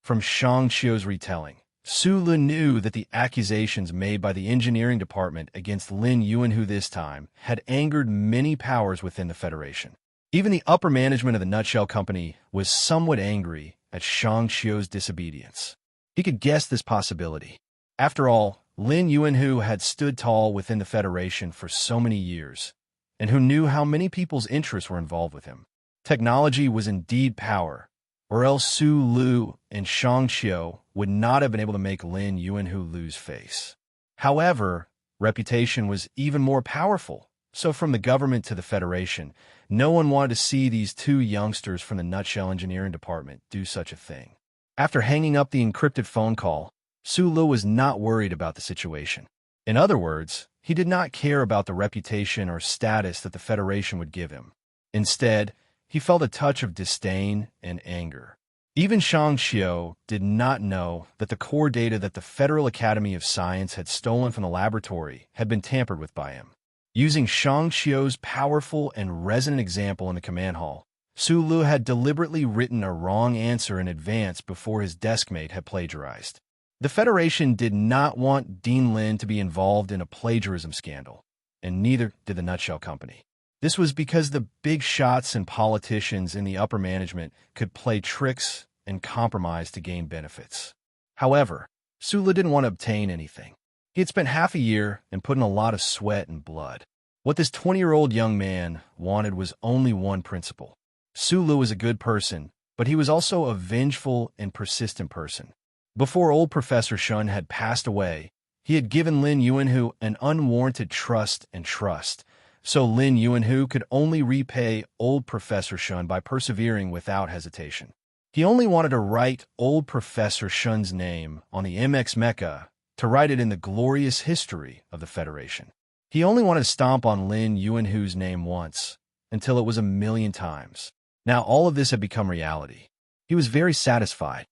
From Shang Xiu's retelling, Su Lu knew that the accusations made by the engineering department against Lin Yuanhu this time had angered many powers within the Federation. Even the upper management of the Nutshell Company was somewhat angry at Shang Xiu's disobedience. He could guess this possibility. After all, Lin Yuanhu had stood tall within the Federation for so many years, and who knew how many people's interests were involved with him. Technology was indeed power, or else Su Lu and Shang Xiu would not have been able to make Lin Yuanhu lose face. However, reputation was even more powerful, so from the government to the Federation, no one wanted to see these 2 youngsters from the Nutshell Engineering Department do such a thing. After hanging up the encrypted phone call, Su Lu was not worried about the situation. In other words, he did not care about the reputation or status that the Federation would give him. Instead, he felt a touch of disdain and anger. Even Shang Xiu did not know that the core data that the Federal Academy of Science had stolen from the laboratory had been tampered with by him. Using Shang Xiu's powerful and resonant example in the command hall, Su Lu had deliberately written a wrong answer in advance before his deskmate had plagiarized. The Federation did not want Dean Lin to be involved in a plagiarism scandal, and neither did the Nutshell Company. This was because the big shots and politicians in the upper management could play tricks and compromise to gain benefits. However, Su Lu didn't want to obtain anything. He had spent half a year and put in a lot of sweat and blood. What this 20-year-old young man wanted was only one principle. Su Lu was a good person, but he was also a vengeful and persistent person. Before old Professor Shun had passed away, he had given Lin Yuanhu an unwarranted trust, so Lin Yuanhu could only repay old Professor Shun by persevering without hesitation. He only wanted to write old Professor Shun's name on the MX Mecha to write it in the glorious history of the Federation. He only wanted to stomp on Lin Yuanhu's name once, until it was 1,000,000 times. Now all of this had become reality. He was very satisfied.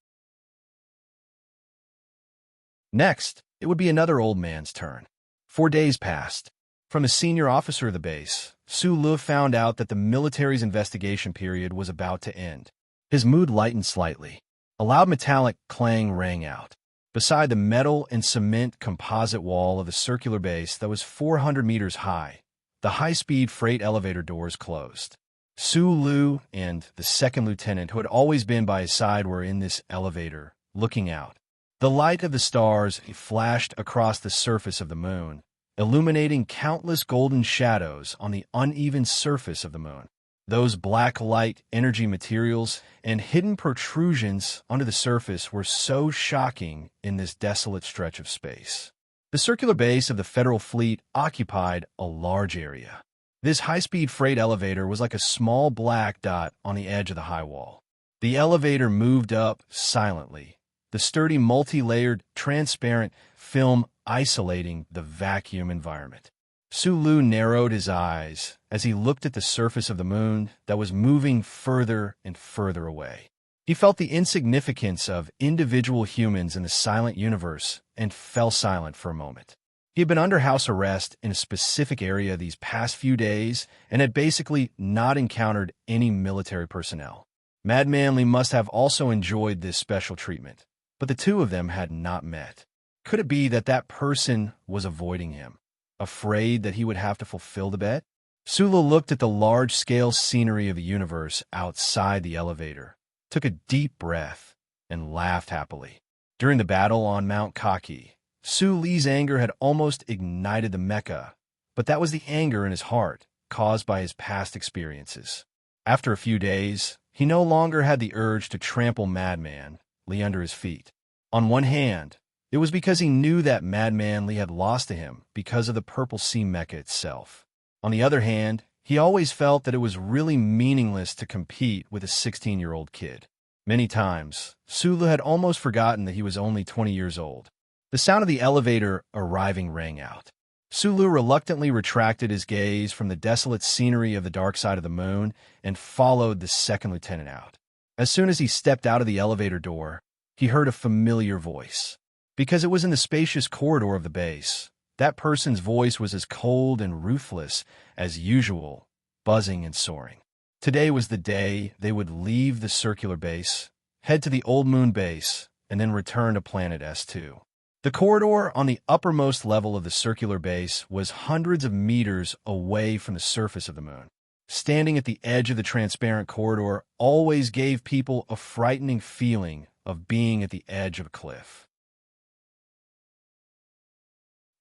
Next, it would be another old man's turn. 4 days passed. From a senior officer of the base, Su Lu found out that the military's investigation period was about to end. His mood lightened slightly. A loud metallic clang rang out. Beside the metal and cement composite wall of the circular base that was 400 meters high, the high-speed freight elevator doors closed. Su Lu and the second lieutenant, who had always been by his side, were in this elevator, looking out. The light of the stars flashed across the surface of the moon, illuminating countless golden shadows on the uneven surface of the moon. Those black light energy materials and hidden protrusions under the surface were so shocking in this desolate stretch of space. The circular base of the Federal Fleet occupied a large area. This high-speed freight elevator was like a small black dot on the edge of the high wall. The elevator moved up silently, the sturdy multi-layered, transparent film isolating the vacuum environment. Sulu narrowed his eyes as he looked at the surface of the moon that was moving further and further away. He felt the insignificance of individual humans in the silent universe and fell silent for a moment. He had been under house arrest in a specific area these past few days and had basically not encountered any military personnel. Mad Manly must have also enjoyed this special treatment, but the two of them had not met. Could it be that that person was avoiding him, afraid that he would have to fulfill the bet? Sulu looked at the large-scale scenery of the universe outside the elevator, took a deep breath, and laughed happily. During the battle on Mount Kaki, Su Li's anger had almost ignited the mecha, but that was the anger in his heart, caused by his past experiences. After a few days, he no longer had the urge to trample Madman Li under his feet. On one hand, it was because he knew that Madman Li had lost to him because of the Purple Sea mecha itself. On the other hand, he always felt that it was really meaningless to compete with a 16-year-old kid. Many times, Sulu had almost forgotten that he was only 20 years old. The sound of the elevator arriving rang out. Sulu reluctantly retracted his gaze from the desolate scenery of the dark side of the moon and followed the second lieutenant out. As soon as he stepped out of the elevator door, he heard a familiar voice. Because it was in the spacious corridor of the base, that person's voice was as cold and ruthless as usual, buzzing and soaring. Today was the day they would leave the circular base, head to the Old Moon base, and then return to planet S2. The corridor on the uppermost level of the circular base was hundreds of meters away from the surface of the moon. Standing at the edge of the transparent corridor always gave people a frightening feeling of being at the edge of a cliff.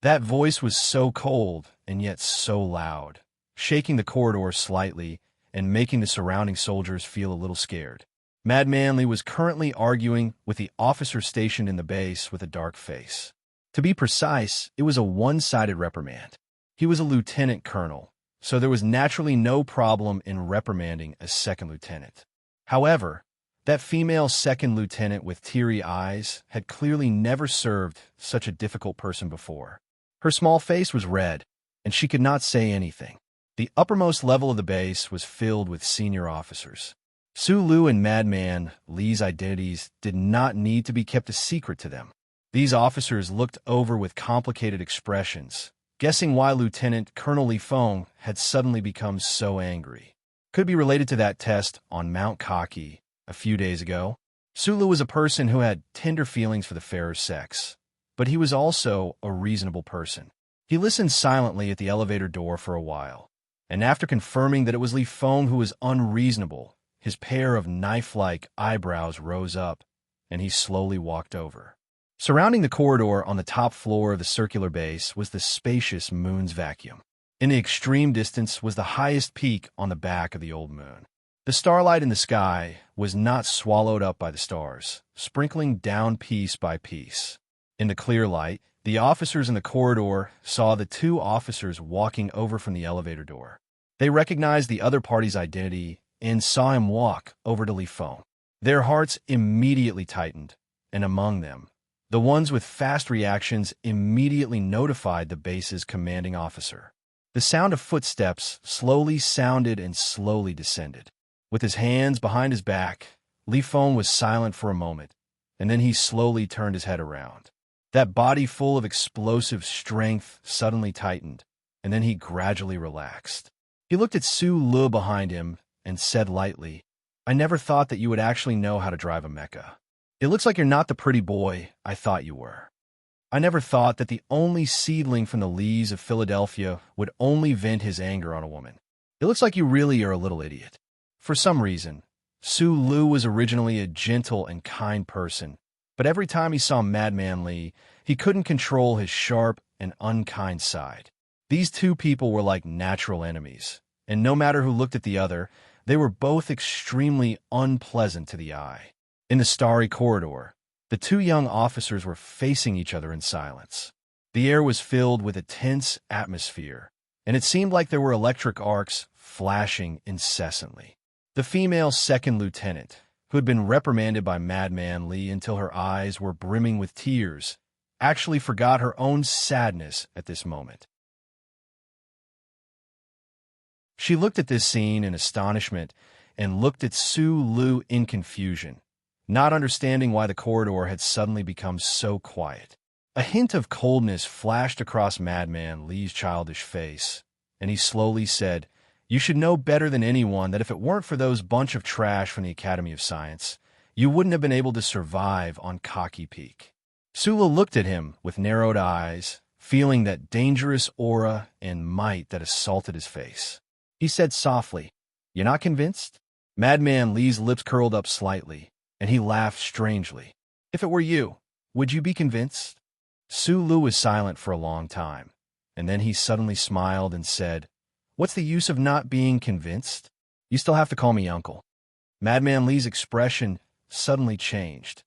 That voice was so cold and yet so loud, shaking the corridor slightly and making the surrounding soldiers feel a little scared. Mad Manly was currently arguing with the officer stationed in the base with a dark face. To be precise, it was a one-sided reprimand. He was a lieutenant colonel, so there was naturally no problem in reprimanding a second lieutenant. However, that female second lieutenant with teary eyes had clearly never served such a difficult person before. Her small face was red, and she could not say anything. The uppermost level of the base was filled with senior officers. Sulu and Madman Li's identities did not need to be kept a secret to them. These officers looked over with complicated expressions, guessing why Lieutenant Colonel Li Feng had suddenly become so angry. Could be related to that test on Mount Kaki a few days ago. Sulu was a person who had tender feelings for the fairer sex, but he was also a reasonable person. He listened silently at the elevator door for a while, and after confirming that it was Li Feng who was unreasonable, his pair of knife-like eyebrows rose up, and he slowly walked over. Surrounding the corridor on the top floor of the circular base was the spacious moon's vacuum. In the extreme distance was the highest peak on the back of the old moon. The starlight in the sky was not swallowed up by the stars, sprinkling down piece by piece. In the clear light, the officers in the corridor saw the two officers walking over from the elevator door. They recognized the other party's identity and saw him walk over to Li Feng. Their hearts immediately tightened, and among them, the ones with fast reactions immediately notified the base's commanding officer. The sound of footsteps slowly sounded and slowly descended. With his hands behind his back, Li Feng was silent for a moment, and then he slowly turned his head around. That body full of explosive strength suddenly tightened, and then he gradually relaxed. He looked at Su Lu behind him and said lightly, "I never thought that you would actually know how to drive a mecha. It looks like you're not the pretty boy I thought you were. I never thought that the only seedling from the Lees of Philadelphia would only vent his anger on a woman. It looks like you really are a little idiot." For some reason, Su Lu was originally a gentle and kind person, but every time he saw Madman Li, he couldn't control his sharp and unkind side. These two people were like natural enemies, and no matter who looked at the other, They were both extremely unpleasant to the eye. In the starry corridor, the two young officers were facing each other in silence. The air was filled with a tense atmosphere, and it seemed like there were electric arcs flashing incessantly. The female second lieutenant, who had been reprimanded by Madman Lee until her eyes were brimming with tears, actually forgot her own sadness at this moment. She looked at this scene in astonishment and looked at Su Lu in confusion, not understanding why the corridor had suddenly become so quiet. A hint of coldness flashed across Madman Lee's childish face, and he slowly said, "You should know better than anyone that if it weren't for those bunch of trash from the Academy of Science, you wouldn't have been able to survive on Cocky Peak." Sula looked at him with narrowed eyes, feeling that dangerous aura and might that assaulted his face. He said softly, "You're not convinced?" Madman Lee's lips curled up slightly, and he laughed strangely. "If it were you, would you be convinced?" Su Lu was silent for a long time, and then he suddenly smiled and said, "What's the use of not being convinced? You still have to call me uncle." Madman Lee's expression suddenly changed.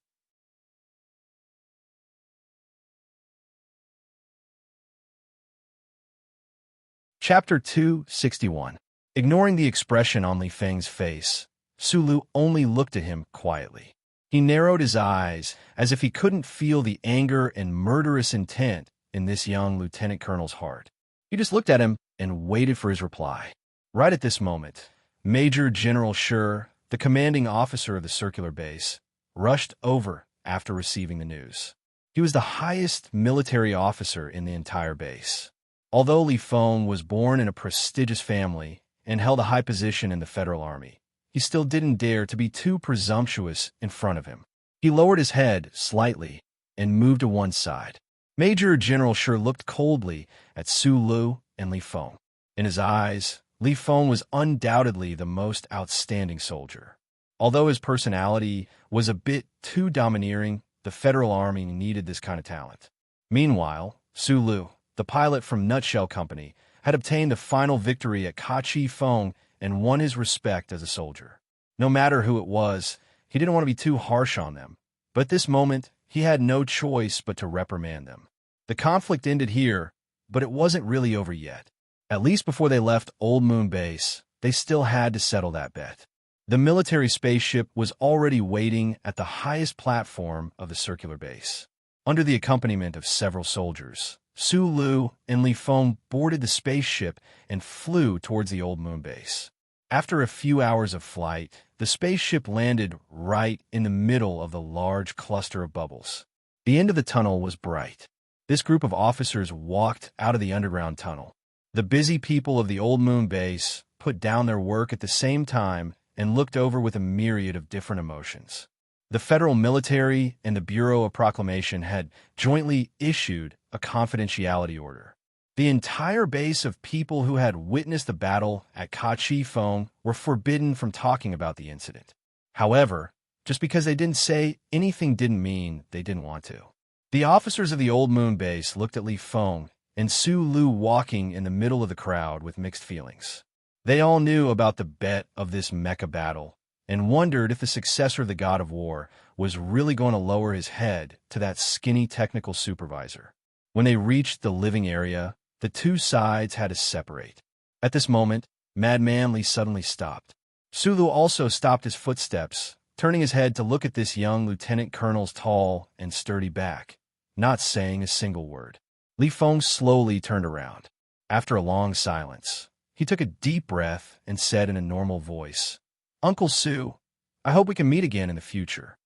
Chapter 261. Ignoring the expression on Li Feng's face, Su Lu only looked at him quietly. He narrowed his eyes as if he couldn't feel the anger and murderous intent in this young lieutenant colonel's heart. He just looked at him and waited for his reply. Right at this moment, Major General Schur, the commanding officer of the circular base, rushed over after receiving the news. He was the highest military officer in the entire base. Although Li Feng was born in a prestigious family and held a high position in the Federal Army, he still didn't dare to be too presumptuous in front of him. He lowered his head slightly and moved to one side. Major General Schur looked coldly at Su Lu and Li Feng. In his eyes, Li Feng was undoubtedly the most outstanding soldier. Although his personality was a bit too domineering, the Federal Army needed this kind of talent. Meanwhile, Su Lu, the pilot from Nutshell Company, had obtained the final victory at Kachi Feng and won his respect as a soldier. No matter who it was, he didn't want to be too harsh on them, but at this moment, he had no choice but to reprimand them. The conflict ended here, but it wasn't really over yet. At least before they left Old Moon Base, they still had to settle that bet. The military spaceship was already waiting at the highest platform of the circular base. Under the accompaniment of several soldiers, Su Lu and Li Feng boarded the spaceship and flew towards the Old Moon Base. After a few hours of flight, the spaceship landed right in the middle of the large cluster of bubbles. The end of the tunnel was bright. This group of officers walked out of the underground tunnel. The busy people of the Old Moon Base put down their work at the same time and looked over with a myriad of different emotions. The federal military and the Bureau of Proclamation had jointly issued a confidentiality order. The entire base of people who had witnessed the battle at Kachi Feng were forbidden from talking about the incident. However, just because they didn't say anything didn't mean they didn't want to. The officers of the Old Moon Base looked at Li Feng and Su Lu walking in the middle of the crowd with mixed feelings. They all knew about the bet of this mecha battle and wondered if the successor of the God of War was really going to lower his head to that skinny technical supervisor. When they reached the living area, the two sides had to separate. At this moment, Madman Lee suddenly stopped. Sulu also stopped his footsteps, turning his head to look at this young lieutenant colonel's tall and sturdy back, not saying a single word. Li Feng slowly turned around. After a long silence, he took a deep breath and said in a normal voice, "Uncle Su, I hope we can meet again in the future."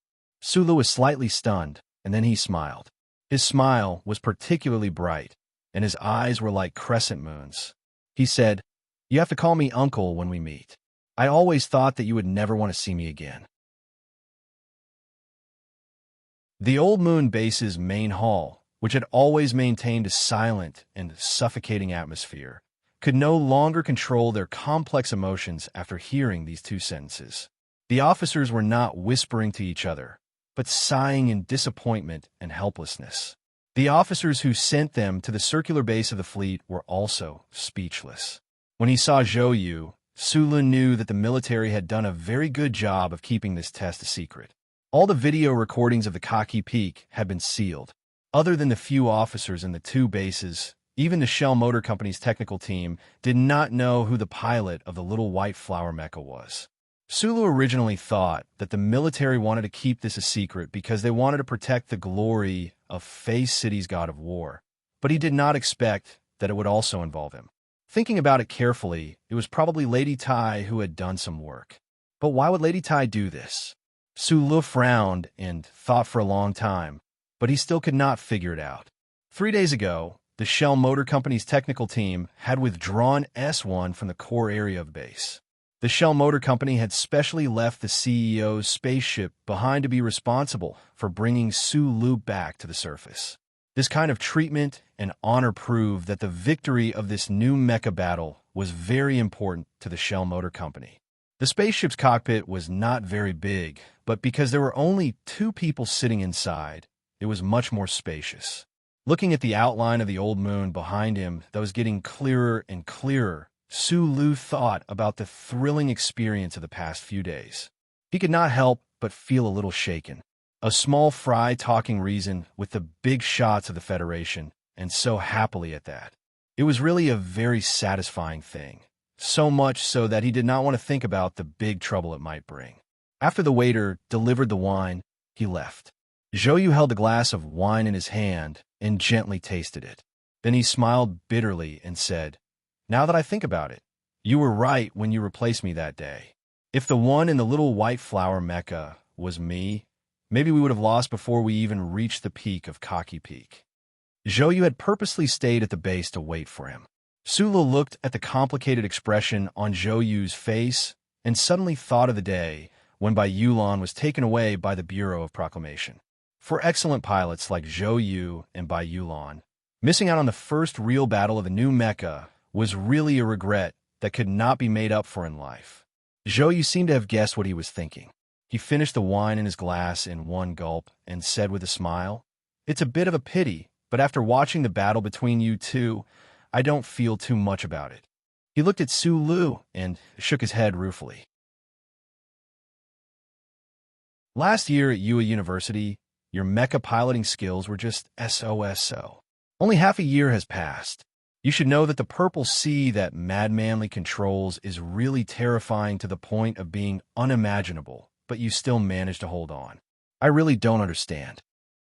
Sulu was slightly stunned, and then he smiled. His smile was particularly bright, and his eyes were like crescent moons. He said, "You have to call me uncle when we meet. I always thought that you would never want to see me again." The Old Moon Base's main hall, which had always maintained a silent and suffocating atmosphere, could no longer control their complex emotions after hearing these two sentences. The officers were not whispering to each other, but sighing in disappointment and helplessness. The officers who sent them to the circular base of the fleet were also speechless. When he saw Zhou Yu, Sulu knew that the military had done a very good job of keeping this test a secret. All the video recordings of the Cocky Peak had been sealed. Other than the few officers in the two bases, even the Shell Motor Company's technical team did not know who the pilot of the little white flower mecha was. Sulu originally thought that the military wanted to keep this a secret because they wanted to protect the glory of Face City's god of war, but he did not expect that it would also involve him. Thinking about it carefully, it was probably Lady Tai who had done some work. But why would Lady Tai do this? Sulu frowned and thought for a long time, but he still could not figure it out. 3 days ago, the Shell Motor Company's technical team had withdrawn S1 from the core area of base. The Shell Motor Company had specially left the CEO's spaceship behind to be responsible for bringing Sulu back to the surface. This kind of treatment and honor proved that the victory of this new mecha battle was very important to the Shell Motor Company. The spaceship's cockpit was not very big, but because there were only 2 people sitting inside, it was much more spacious. Looking at the outline of the old moon behind him that was getting clearer and clearer, Sulu thought about the thrilling experience of the past few days. He could not help but feel a little shaken. A small fry talking reason with the big shots of the Federation, and so happily at that. It was really a very satisfying thing, so much so that he did not want to think about the big trouble it might bring. After the waiter delivered the wine, he left. Zhou held a glass of wine in his hand and gently tasted it. Then he smiled bitterly and said, "Now that I think about it, you were right when you replaced me that day. If the one in the little white flower mecha was me, maybe we would have lost before we even reached the peak of Cocky Peak." Zhou had purposely stayed at the base to wait for him. Sulu looked at the complicated expression on Zhou's face and suddenly thought of the day when Bai Yulan was taken away by the Bureau of Proclamation. For excellent pilots like Zhou and Bai Yulan, missing out on the first real battle of the new mecha was really a regret that could not be made up for in life. Zhou seemed to have guessed what he was thinking. He finished the wine in his glass in one gulp and said with a smile, "It's a bit of a pity, but after watching the battle between you two, I don't feel too much about it." He looked at Sulu and shook his head ruefully. Last year at UA University, your mecha piloting skills were just SOSO. Only half a year has passed. You should know that the purple sea that Mad Manly controls is really terrifying to the point of being unimaginable, but you still manage to hold on. I really don't understand.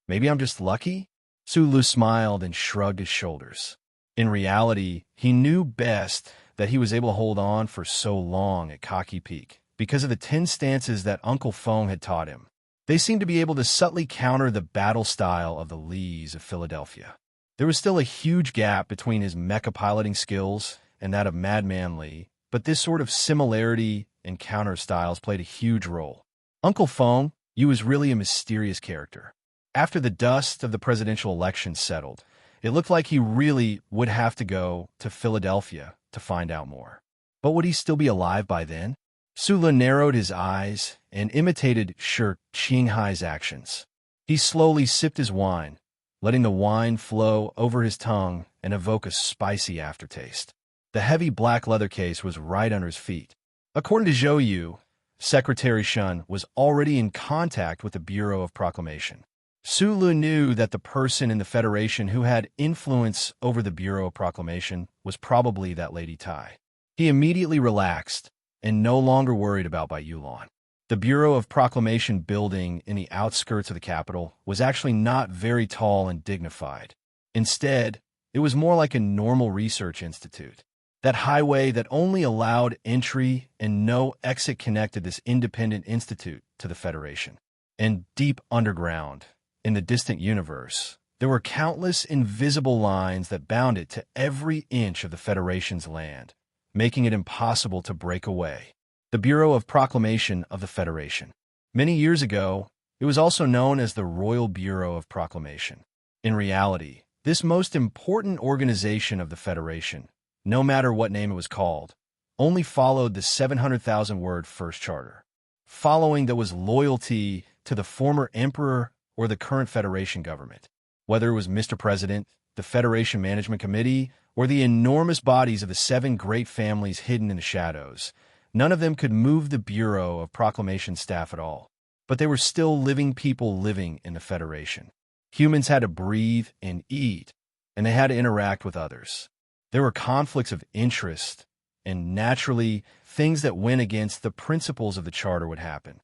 Maybe I'm just lucky? Sulu smiled and shrugged his shoulders. In reality, he knew best that he was able to hold on for so long at Cocky Peak because of the 10 stances that Uncle Fong had taught him. They seemed to be able to subtly counter the battle style of the Lees of Philadelphia. There was still a huge gap between his mecha piloting skills and that of Madman Lee, but this sort of similarity in counter styles played a huge role. Uncle Fong, you was really a mysterious character. After the dust of the presidential election settled, it looked like he really would have to go to Philadelphia to find out more. But would he still be alive by then? Sula narrowed his eyes and imitated Shi Qinghai's actions. He slowly sipped his wine, letting the wine flow over his tongue and evoke a spicy aftertaste. The heavy black leather case was right under his feet. According to Zhou, Secretary Shun was already in contact with the Bureau of Proclamation. Sulu knew that the person in the Federation who had influence over the Bureau of Proclamation was probably that Lady Tai. He immediately relaxed and no longer worried about Bai Yulan. The Bureau of Proclamation building in the outskirts of the capital was actually not very tall and dignified. Instead, it was more like a normal research institute. That highway that only allowed entry and no exit connected this independent institute to the Federation. And deep underground, in the distant universe, there were countless invisible lines that bound it to every inch of the Federation's land, making it impossible to break away. The Bureau of Proclamation of the Federation. Many years ago, it was also known as the Royal Bureau of Proclamation. In reality, this most important organization of the Federation, no matter what name it was called, only followed the 700,000-word First Charter. Following that was loyalty to the former emperor or the current Federation government. Whether it was Mr. President, the Federation Management Committee, or the enormous bodies of the 7 great families hidden in the shadows. None of them could move the Bureau of Proclamation staff at all. But they were still living people living in the Federation. Humans had to breathe and eat, and they had to interact with others. There were conflicts of interest, and naturally, things that went against the principles of the Charter would happen.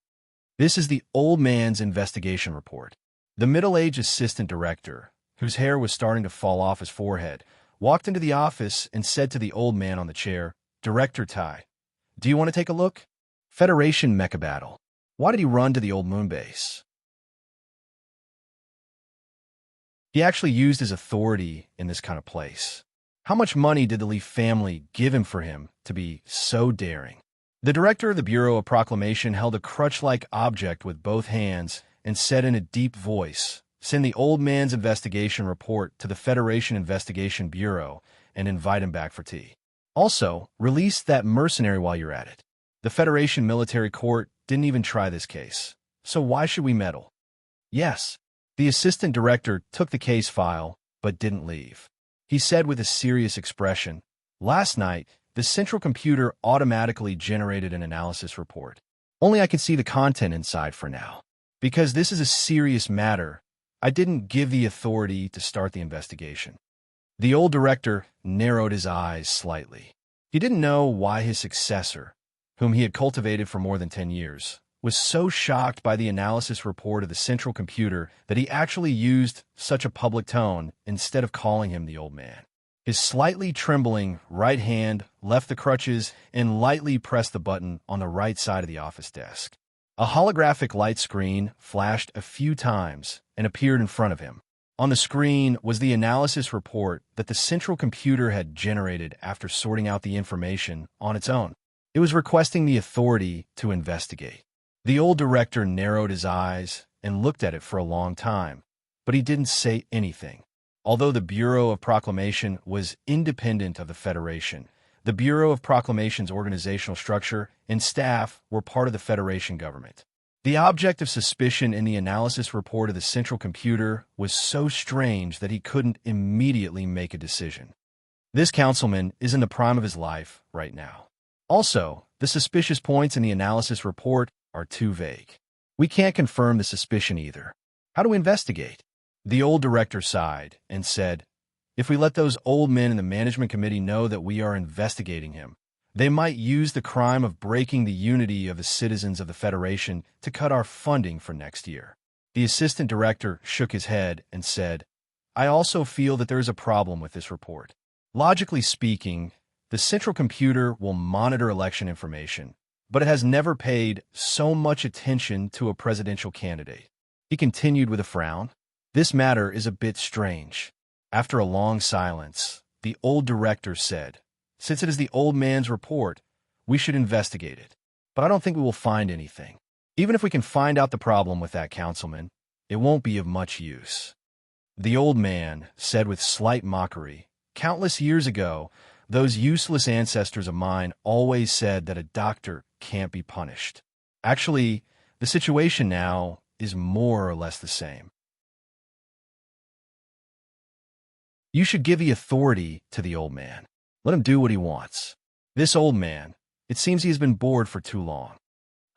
This is the old man's investigation report. The middle-aged assistant director, whose hair was starting to fall off his forehead, walked into the office and said to the old man on the chair, "Director Ty, do you want to take a look? Federation mecha battle. Why did he run to the old moon base?" He actually used his authority in this kind of place. How much money did the Lee family give him for him to be so daring? The director of the Bureau of Proclamation held a crutch-like object with both hands and said in a deep voice, "Send the old man's investigation report to the Federation Investigation Bureau and invite him back for tea. Also, release that mercenary while you're at it." The Federation Military Court didn't even try this case, so why should we meddle? Yes, the assistant director took the case file, but didn't leave. He said with a serious expression, "Last night, the central computer automatically generated an analysis report. Only I can see the content inside for now. Because this is a serious matter, I didn't give the authority to start the investigation." The old director narrowed his eyes slightly. He didn't know why his successor, whom he had cultivated for more than 10 years, was so shocked by the analysis report of the central computer that he actually used such a public tone instead of calling him the old man. His slightly trembling right hand left the crutches and lightly pressed the button on the right side of the office desk. A holographic light screen flashed a few times and appeared in front of him. On the screen was the analysis report that the central computer had generated after sorting out the information on its own. It was requesting the authority to investigate. The old director narrowed his eyes and looked at it for a long time, but he didn't say anything. Although the Bureau of Proclamation was independent of the Federation, the Bureau of Proclamation's organizational structure and staff were part of the Federation government. The object of suspicion in the analysis report of the central computer was so strange that he couldn't immediately make a decision. This councilman is in the prime of his life right now. Also, the suspicious points in the analysis report are too vague. We can't confirm the suspicion either. How do we investigate? The old director sighed and said, "If we let those old men in the management committee know that we are investigating him, they might use the crime of breaking the unity of the citizens of the Federation to cut our funding for next year." The assistant director shook his head and said, "I also feel that there is a problem with this report. Logically speaking, the central computer will monitor election information, but it has never paid so much attention to a presidential candidate." He continued with a frown, "This matter is a bit strange." After a long silence, the old director said, "Since it is the old man's report, we should investigate it. But I don't think we will find anything. Even if we can find out the problem with that councilman, it won't be of much use." The old man said with slight mockery, "Countless years ago, those useless ancestors of mine always said that a doctor can't be punished. Actually, the situation now is more or less the same. You should give the authority to the old man. Let him do what he wants. This old man, it seems he has been bored for too long."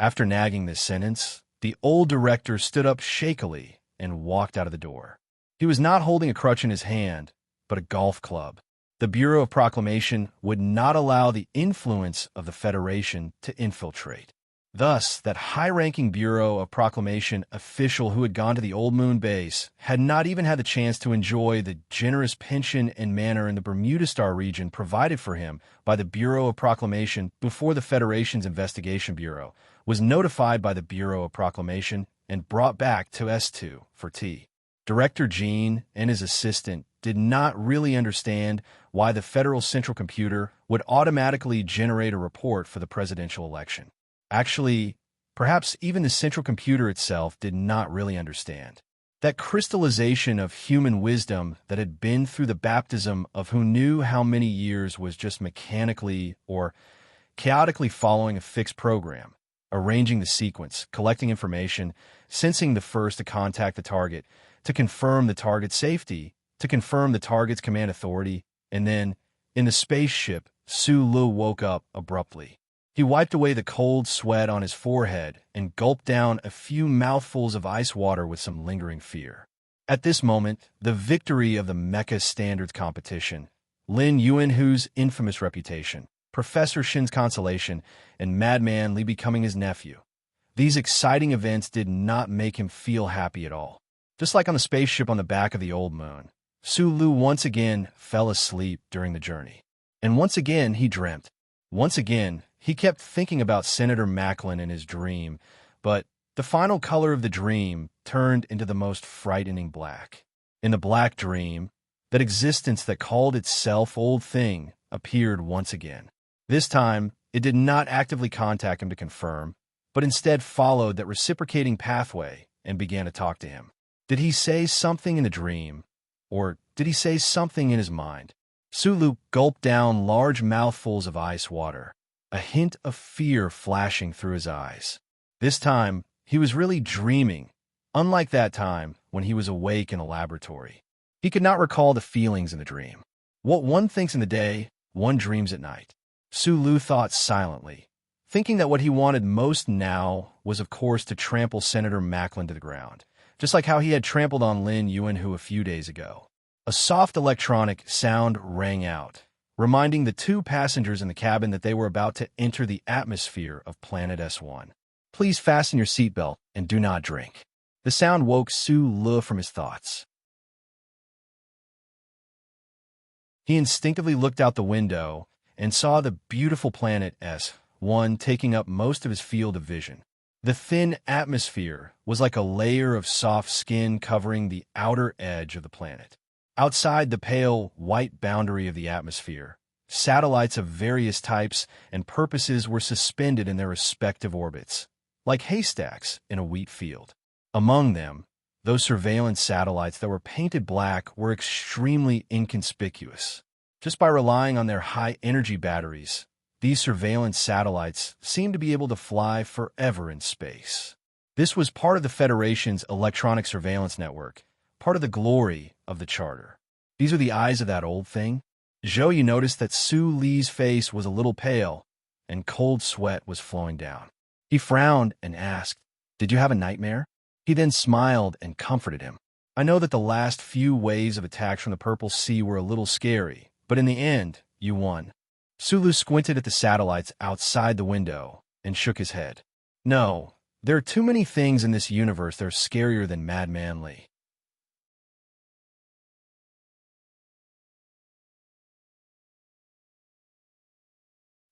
After nagging this sentence, the old director stood up shakily and walked out of the door. He was not holding a crutch in his hand, but a golf club. The Bureau of Proclamation would not allow the influence of the Federation to infiltrate. Thus, that high-ranking Bureau of Proclamation official who had gone to the Old Moon base had not even had the chance to enjoy the generous pension and manor in the Bermuda Star region provided for him by the Bureau of Proclamation before the Federation's Investigation Bureau was notified by the Bureau of Proclamation and brought back to S2 for tea. Director Gene and his assistant did not really understand why the Federal Central Computer would automatically generate a report for the presidential election. Actually, perhaps even the central computer itself did not really understand. That crystallization of human wisdom that had been through the baptism of who knew how many years was just mechanically or chaotically following a fixed program, arranging the sequence, collecting information, sensing the first to contact the target, to confirm the target's safety, to confirm the target's command authority, and then, in the spaceship, Sulu woke up abruptly. He wiped away the cold sweat on his forehead and gulped down a few mouthfuls of ice water with some lingering fear. At this moment, the victory of the Mecha Standards competition, Lin Yuanhu's infamous reputation, Professor Shin's consolation, and Madman Li becoming his nephew. These exciting events did not make him feel happy at all. Just like on the spaceship on the back of the old moon, Sulu once again fell asleep during the journey. And once again he dreamt. Once again, he kept thinking about Senator Macklin in his dream, but the final color of the dream turned into the most frightening black. In the black dream, that existence that called itself Old Thing appeared once again. This time, it did not actively contact him to confirm, but instead followed that reciprocating pathway and began to talk to him. Did he say something in the dream, or did he say something in his mind? Sulu gulped down large mouthfuls of ice water, a hint of fear flashing through his eyes. This time, he was really dreaming, unlike that time when he was awake in a laboratory. He could not recall the feelings in the dream. What one thinks in the day, one dreams at night. Sulu thought silently, thinking that what he wanted most now was, of course, to trample Senator Macklin to the ground, just like how he had trampled on Lin Yuanhu a few days ago. A soft electronic sound rang out, reminding the two passengers in the cabin that they were about to enter the atmosphere of Planet S1. Please fasten your seatbelt and do not drink. The sound woke Sulu from his thoughts. He instinctively looked out the window and saw the beautiful planet S1 taking up most of his field of vision. The thin atmosphere was like a layer of soft skin covering the outer edge of the planet. Outside the pale white boundary of the atmosphere, satellites of various types and purposes were suspended in their respective orbits, like haystacks in a wheat field. Among them, those surveillance satellites that were painted black were extremely inconspicuous. Just by relying on their high-energy batteries, these surveillance satellites seemed to be able to fly forever in space. This was part of the Federation's electronic surveillance network, part of the glory of the Charter. These are the eyes of that old thing. Zhou, you noticed that Su Li's face was a little pale, and cold sweat was flowing down. He frowned and asked, "Did you have a nightmare?" He then smiled and comforted him. "I know that the last few waves of attacks from the Purple Sea were a little scary, but in the end, you won." Sulu squinted at the satellites outside the window and shook his head. "No, there are too many things in this universe that are scarier than Madman Li."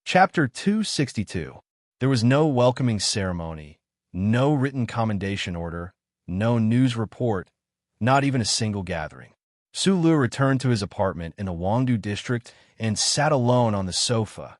Chapter 262. There was no welcoming ceremony, no written commendation order, no news report, not even a single gathering. Sulu returned to his apartment in the Wangdu district and sat alone on the sofa,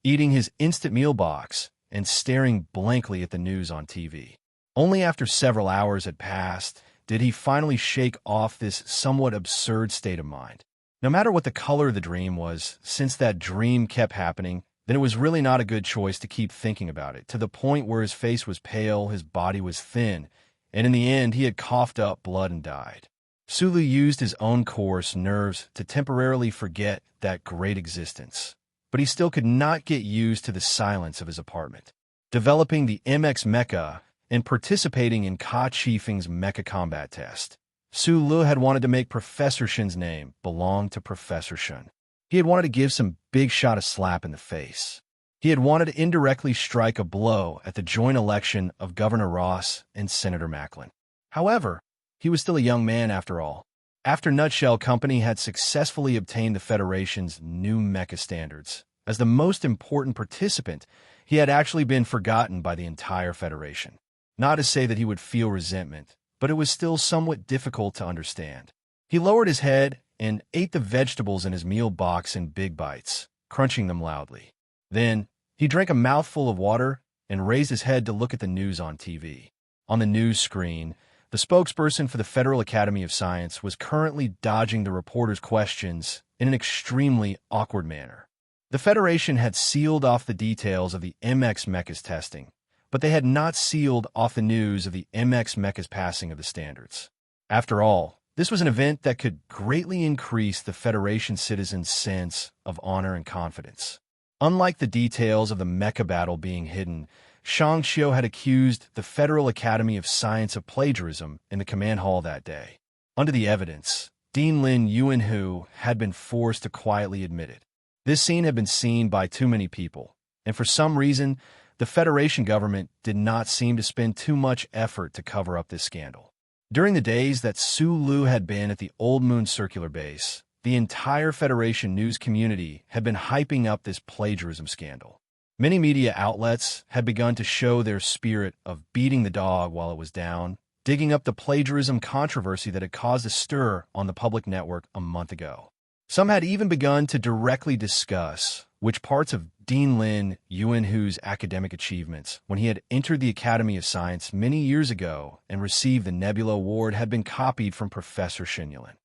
eating his instant meal box and staring blankly at the news on TV. Only after several hours had passed did he finally shake off this somewhat absurd state of mind. No matter what the color of the dream was, since that dream kept happening, then it was really not a good choice to keep thinking about it, to the point where his face was pale, his body was thin, and in the end he had coughed up blood and died. Sulu used his own coarse nerves to temporarily forget that great existence, but he still could not get used to the silence of his apartment. Developing the MX Mecha and participating in Ka Chifeng's mecha combat test, Sulu had wanted to make Professor Shin's name belong to Professor Shin. He had wanted to give some big shot a slap in the face. He had wanted to indirectly strike a blow at the joint election of Governor Ross and Senator Macklin. However, he was still a young man after all. After Nutshell Company had successfully obtained the Federation's new mecha standards, as the most important participant, he had actually been forgotten by the entire Federation. Not to say that he would feel resentment, but it was still somewhat difficult to understand. He lowered his head and ate the vegetables in his meal box in big bites, crunching them loudly. Then, he drank a mouthful of water and raised his head to look at the news on TV. On the news screen, the spokesperson for the Federal Academy of Science was currently dodging the reporter's questions in an extremely awkward manner. The Federation had sealed off the details of the MX Mecha's testing, but they had not sealed off the news of the MX Mecha's passing of the standards. After all, This was an event that could greatly increase the Federation citizens' sense of honor and confidence. Unlike the details of the mecha battle being hidden, Shang Xiu had accused the Federal Academy of Science of plagiarism in the command hall that day. Under the evidence, Dean Lin Yuanhu had been forced to quietly admit it. This scene had been seen by too many people, and for some reason, the Federation government did not seem to spend too much effort to cover up this scandal. During the days that Su Lu had been at the Old Moon Circular Base, the entire Federation news community had been hyping up this plagiarism scandal. Many media outlets had begun to show their spirit of beating the dog while it was down, digging up the plagiarism controversy that had caused a stir on the public network a month ago. Some had even begun to directly discuss which parts of Dean Lin Yuanhu's academic achievements when he had entered the Academy of Science many years ago and received the Nebula Award had been copied from Professor Shinyuan.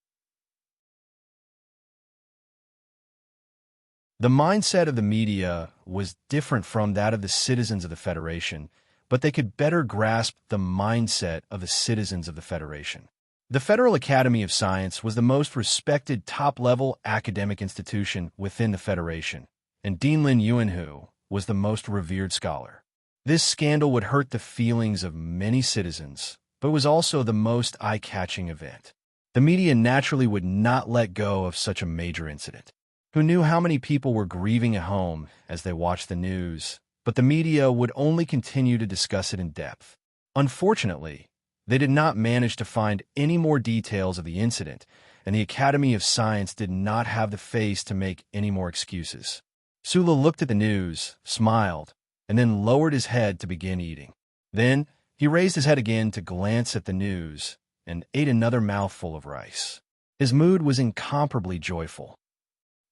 The mindset of the media was different from that of the citizens of the Federation, but they could better grasp the mindset of the citizens of the Federation. The Federal Academy of Science was the most respected top-level academic institution within the Federation, and Dean Lin Yuanhu was the most revered scholar. This scandal would hurt the feelings of many citizens, but was also the most eye-catching event. The media naturally would not let go of such a major incident. Who knew how many people were grieving at home as they watched the news, but the media would only continue to discuss it in depth. Unfortunately, they did not manage to find any more details of the incident, and the Academy of Science did not have the face to make any more excuses. Sula looked at the news, smiled, and then lowered his head to begin eating. Then, he raised his head again to glance at the news and ate another mouthful of rice. His mood was incomparably joyful.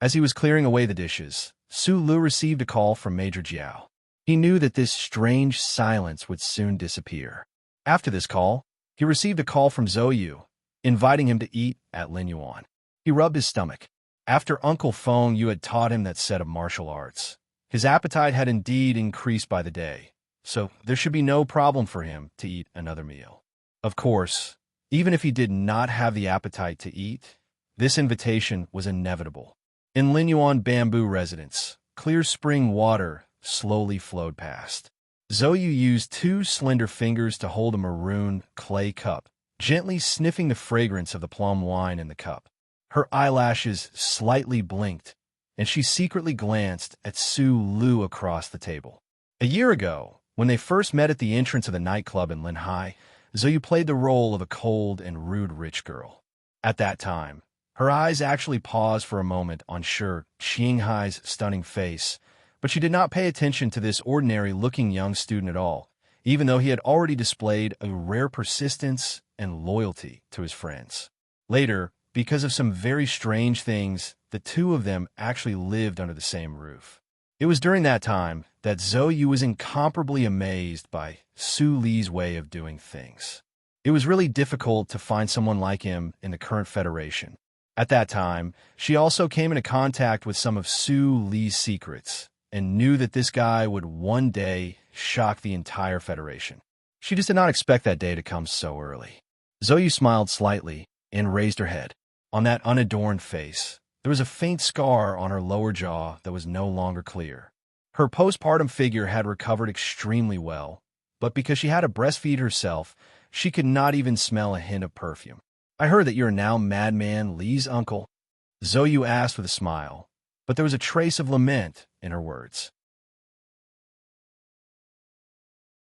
As he was clearing away the dishes, Su Lu received a call from Major Jiao. He knew that this strange silence would soon disappear. After this call, he received a call from Zhou Yu, inviting him to eat at Lin Yuan. He rubbed his stomach. After Uncle Feng Yu had taught him that set of martial arts, his appetite had indeed increased by the day, so there should be no problem for him to eat another meal. Of course, even if he did not have the appetite to eat, this invitation was inevitable. In Lin Yuan bamboo residence, clear spring water slowly flowed past. Zhou Yu used two slender fingers to hold a maroon clay cup, gently sniffing the fragrance of the plum wine in the cup. Her eyelashes slightly blinked, and she secretly glanced at Su Lu across the table. A year ago, when they first met at the entrance of the nightclub in Linhai, Zhou Yu played the role of a cold and rude rich girl. At that time, her eyes actually paused for a moment on Shi Qinghai's stunning face, but she did not pay attention to this ordinary-looking young student at all, even though he had already displayed a rare persistence and loyalty to his friends. Later, because of some very strange things, the two of them actually lived under the same roof. It was during that time that Zhou Yu was incomparably amazed by Su Li's way of doing things. It was really difficult to find someone like him in the current Federation. At that time, she also came into contact with some of Su Li's secrets and knew that this guy would one day shock the entire Federation. She just did not expect that day to come so early. Zhou Yu smiled slightly and raised her head. On that unadorned face, there was a faint scar on her lower jaw that was no longer clear. Her postpartum figure had recovered extremely well, but because she had to breastfeed herself, she could not even smell a hint of perfume. "I heard that you are now Madman Li's uncle," Zhou Yu asked with a smile, but there was a trace of lament in her words.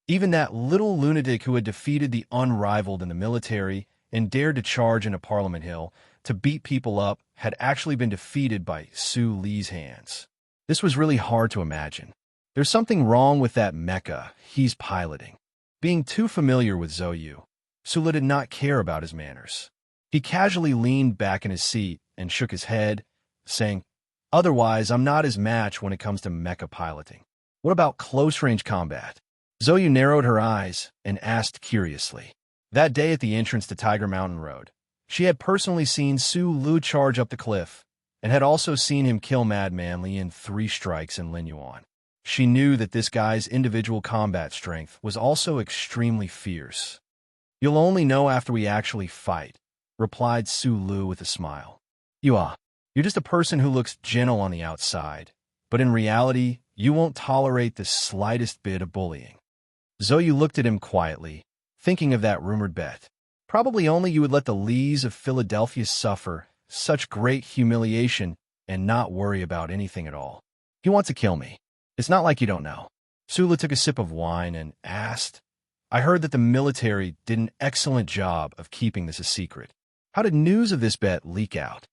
Even that little lunatic who had defeated the unrivaled in the military and dared to charge into Parliament Hill to beat people up had actually been defeated by Su Li's hands. This was really hard to imagine. There's something wrong with that mecha he's piloting. Being too familiar with Zhou Yu, Sula did not care about his manners. He casually leaned back in his seat and shook his head, saying, "Otherwise, I'm not his match when it comes to mecha piloting. What about close-range combat?" Zhou Yu narrowed her eyes and asked curiously. That day at the entrance to Tiger Mountain Road, she had personally seen Su Lu charge up the cliff and had also seen him kill Madman Li in 3 strikes in Lin Yuan. She knew that this guy's individual combat strength was also extremely fierce. "You'll only know after we actually fight," replied Su Lu with a smile. You're just a person who looks gentle on the outside, but in reality, you won't tolerate the slightest bit of bullying. Zhou looked at him quietly, thinking of that rumored bet. Probably only you would let the Lees of Philadelphia suffer such great humiliation and not worry about anything at all. He wants to kill me. It's not like you don't know. Sula took a sip of wine and asked, I heard that the military did an excellent job of keeping this a secret. How did news of this bet leak out?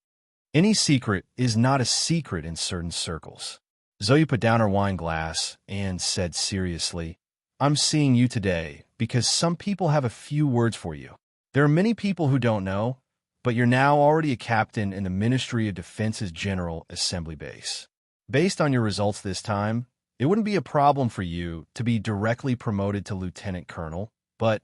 Any secret is not a secret in certain circles. Zoe put down her wine glass and said seriously, I'm seeing you today because some people have a few words for you. There are many people who don't know, but you're now already a captain in the Ministry of Defense's General Assembly Base. Based on your results this time, it wouldn't be a problem for you to be directly promoted to Lieutenant Colonel, but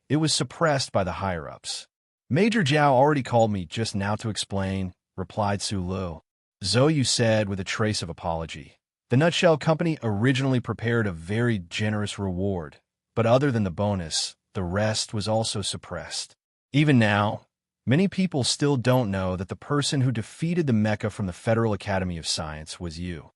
it was suppressed by the higher-ups. Major Zhao already called me just now to explain, replied Su Lu. Zhou said with a trace of apology. The Nutshell Company originally prepared a very generous reward, but other than the bonus, the rest was also suppressed. Even now, many people still don't know that the person who defeated the mecha from the Federal Academy of Science was you.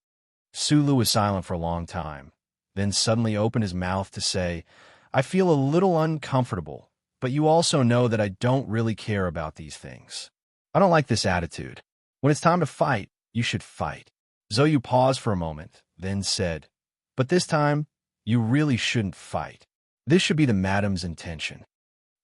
Su Lu was silent for a long time, then suddenly opened his mouth to say, I feel a little uncomfortable, but you also know that I don't really care about these things. I don't like this attitude. When it's time to fight, you should fight. Zhou paused for a moment, then said, but this time, you really shouldn't fight. This should be the madam's intention.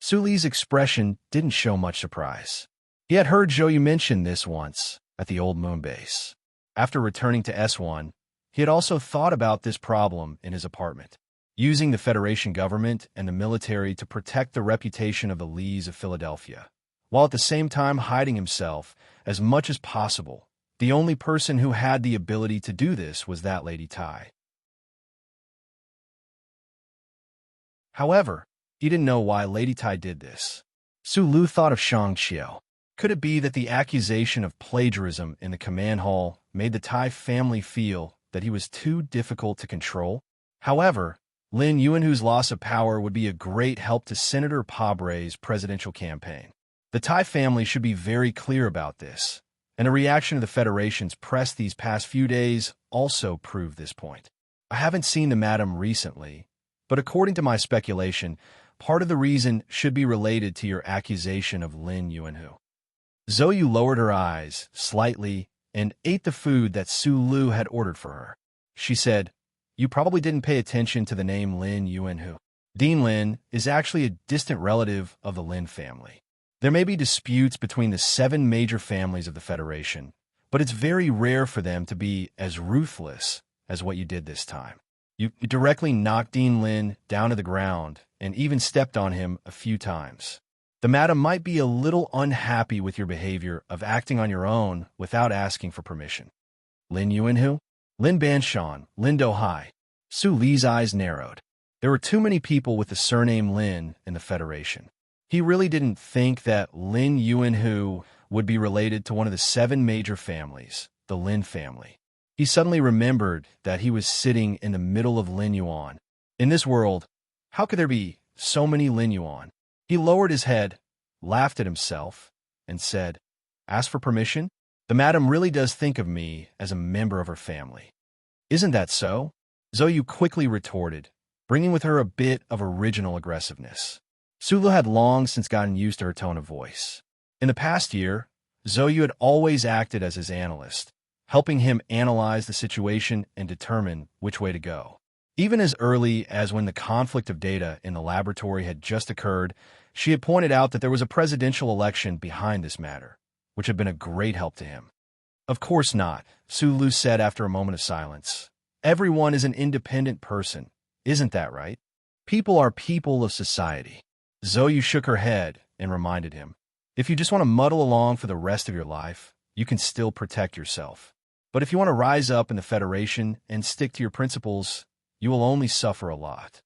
Su Li's expression didn't show much surprise. He had heard Zhou mention this once at the old moon base. After returning to S1, he had also thought about this problem in his apartment, using the Federation government and the military to protect the reputation of the Lees of Philadelphia, while at the same time hiding himself as much as possible. The only person who had the ability to do this was that Lady Tai. However, he didn't know why Lady Tai did this. Su Lu thought of Shang Qiao. Could it be that the accusation of plagiarism in the command hall made the Tai family feel that he was too difficult to control? However, Lin Yuanhu's loss of power would be a great help to Senator Pabre's presidential campaign. The Tai family should be very clear about this, and a reaction to the Federation's press these past few days also proved this point. I haven't seen the madam recently, but according to my speculation, part of the reason should be related to your accusation of Lin Yuanhu. Zhou lowered her eyes slightly and ate the food that Su Lu had ordered for her. She said, You probably didn't pay attention to the name Lin Yuanhu. Dean Lin is actually a distant relative of the Lin family. There may be disputes between the 7 major families of the Federation, but it's very rare for them to be as ruthless as what you did this time. You directly knocked Dean Lin down to the ground and even stepped on him a few times. The madam might be a little unhappy with your behavior of acting on your own without asking for permission. Lin Yuanhu? Lin Banshan, Lin Dohai. Su Li's eyes narrowed. There were too many people with the surname Lin in the Federation. He really didn't think that Lin Yuanhu would be related to one of the 7 major families, the Lin family. He suddenly remembered that he was sitting in the middle of Lin Yuan. In this world, how could there be so many Lin Yuan? He lowered his head, laughed at himself, and said, Ask for permission? The madam really does think of me as a member of her family. Isn't that so? Zhou quickly retorted, bringing with her a bit of original aggressiveness. Su Lu had long since gotten used to her tone of voice. In the past year, Zhou had always acted as his analyst, helping him analyze the situation and determine which way to go. Even as early as when the conflict of data in the laboratory had just occurred, she had pointed out that there was a presidential election behind this matter, which had been a great help to him. Of course not, Su Lu said after a moment of silence. Everyone is an independent person, isn't that right? People are people of society. Zhou shook her head and reminded him, if you just want to muddle along for the rest of your life, you can still protect yourself. But if you want to rise up in the Federation and stick to your principles, you will only suffer a lot.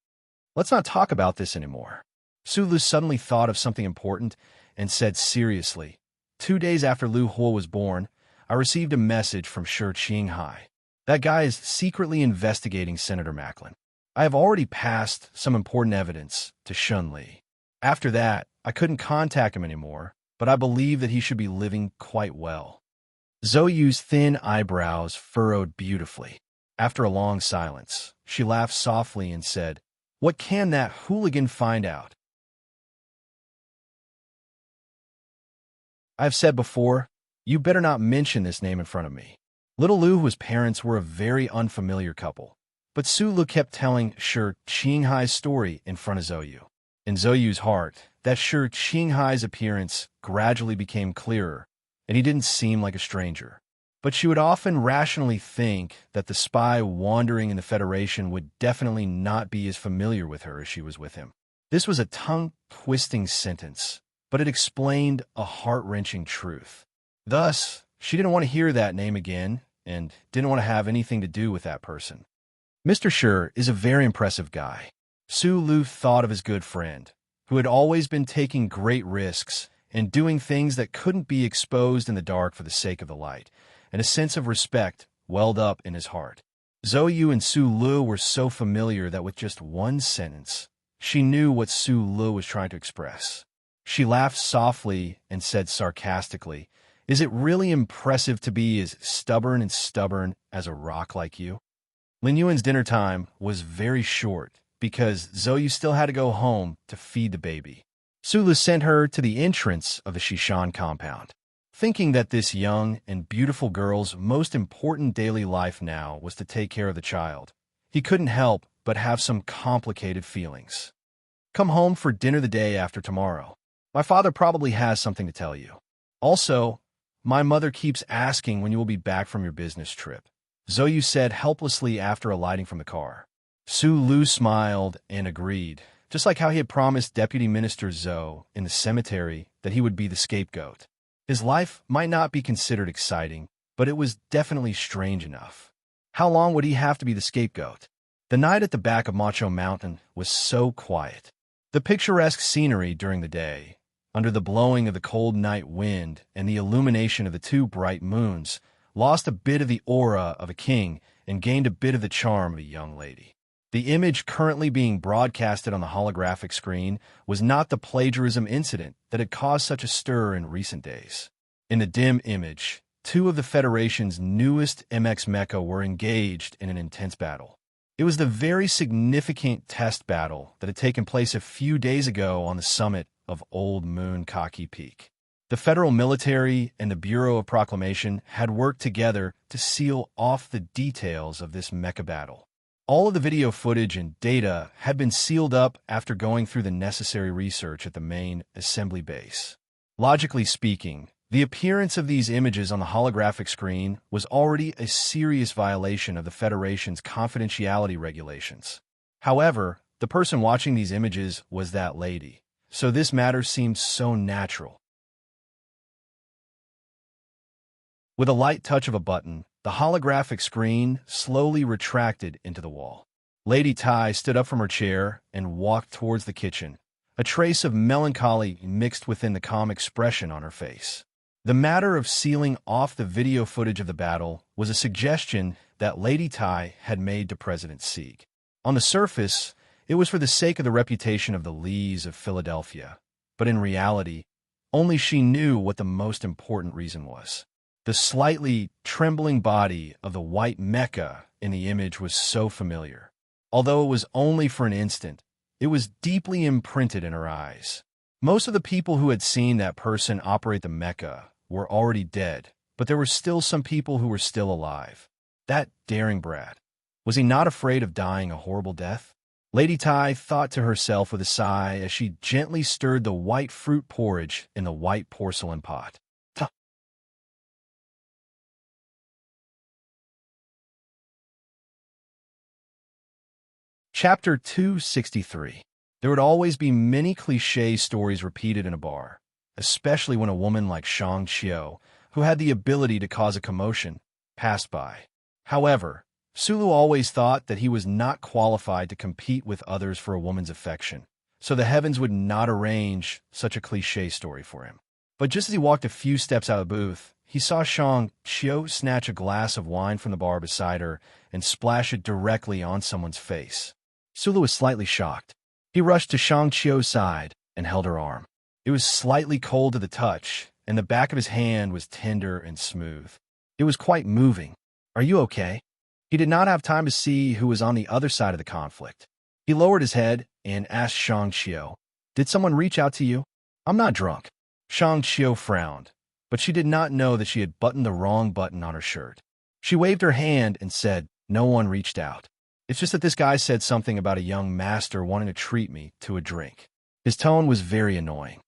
Let's not talk about this anymore. Su Lu suddenly thought of something important and said seriously, 2 days after Lu Huo was born, I received a message from Shi Qinghai. That guy is secretly investigating Senator Macklin. I have already passed some important evidence to Shun Li. After that, I couldn't contact him anymore, but I believe that he should be living quite well." Zoyu's thin eyebrows furrowed beautifully. After a long silence, she laughed softly and said, "What can that hooligan find out? I've said before, you better not mention this name in front of me." Little Lu's parents were a very unfamiliar couple, but Sulu kept telling Shi Qinghai's story in front of Zoyu. In Zoyu's heart, that Shi Qinghai's appearance gradually became clearer, and he didn't seem like a stranger. But she would often rationally think that the spy wandering in the Federation would definitely not be as familiar with her as she was with him. This was a tongue-twisting sentence, but it explained a heart-wrenching truth. Thus, she didn't want to hear that name again and didn't want to have anything to do with that person. Mr. Shi is a very impressive guy. Sulu thought of his good friend, who had always been taking great risks and doing things that couldn't be exposed in the dark for the sake of the light, and a sense of respect welled up in his heart. Zoyu and Sulu were so familiar that with just one sentence, she knew what Sulu was trying to express. She laughed softly and said sarcastically, "Is it really impressive to be as stubborn as a rock like you?" Lin Yuan's dinner time was very short because Zoyu still had to go home to feed the baby. Sulu sent her to the entrance of the Shishan compound. Thinking that this young and beautiful girl's most important daily life now was to take care of the child, he couldn't help but have some complicated feelings. "Come home for dinner the day after tomorrow. My father probably has something to tell you. Also, my mother keeps asking when you will be back from your business trip," Zoyu said helplessly after alighting from the car. Sulu smiled and agreed, just like how he had promised Deputy Minister Zhou in the cemetery that he would be the scapegoat. His life might not be considered exciting, but it was definitely strange enough. How long would he have to be the scapegoat? The night at the back of Macho Mountain was so quiet. The picturesque scenery during the day, under the blowing of the cold night wind and the illumination of the two bright moons, lost a bit of the aura of a king and gained a bit of the charm of a young lady. The image currently being broadcasted on the holographic screen was not the plagiarism incident that had caused such a stir in recent days. In the dim image, two of the Federation's newest MX mecha were engaged in an intense battle. It was the very significant test battle that had taken place a few days ago on the summit of Old Moon Kaki Peak. The federal military and the Bureau of Proclamation had worked together to seal off the details of this mecha battle. All of the video footage and data had been sealed up after going through the necessary research at the main assembly base. Logically speaking, the appearance of these images on the holographic screen was already a serious violation of the Federation's confidentiality regulations. However, the person watching these images was that lady, so this matter seemed so natural. With a light touch of a button, the holographic screen slowly retracted into the wall. Lady Tai stood up from her chair and walked towards the kitchen, a trace of melancholy mixed within the calm expression on her face. The matter of sealing off the video footage of the battle was a suggestion that Lady Tai had made to President Sieg. On the surface, it was for the sake of the reputation of the Lees of Philadelphia, but in reality, only she knew what the most important reason was. The slightly trembling body of the white mecha in the image was so familiar. Although it was only for an instant, it was deeply imprinted in her eyes. Most of the people who had seen that person operate the mecha were already dead, but there were still some people who were still alive. That daring brat. Was he not afraid of dying a horrible death? Lady Tai thought to herself with a sigh as she gently stirred the white fruit porridge in the white porcelain pot. Chapter 263. There would always be many cliché stories repeated in a bar, especially when a woman like Shang Qiu, who had the ability to cause a commotion, passed by. However, Sulu always thought that he was not qualified to compete with others for a woman's affection, so the heavens would not arrange such a cliché story for him. But just as he walked a few steps out of the booth, he saw Shang Qiu snatch a glass of wine from the bar beside her and splash it directly on someone's face. Sulu was slightly shocked. He rushed to Shang Qiu's side and held her arm. It was slightly cold to the touch, and the back of his hand was tender and smooth. It was quite moving. "Are you okay?" He did not have time to see who was on the other side of the conflict. He lowered his head and asked Shang Qiu, "Did someone reach out to you?" "I'm not drunk." Shang Qiu frowned, but she did not know that she had buttoned the wrong button on her shirt. She waved her hand and said, "No one reached out. It's just that this guy said something about a young master wanting to treat me to a drink." His tone was very annoying.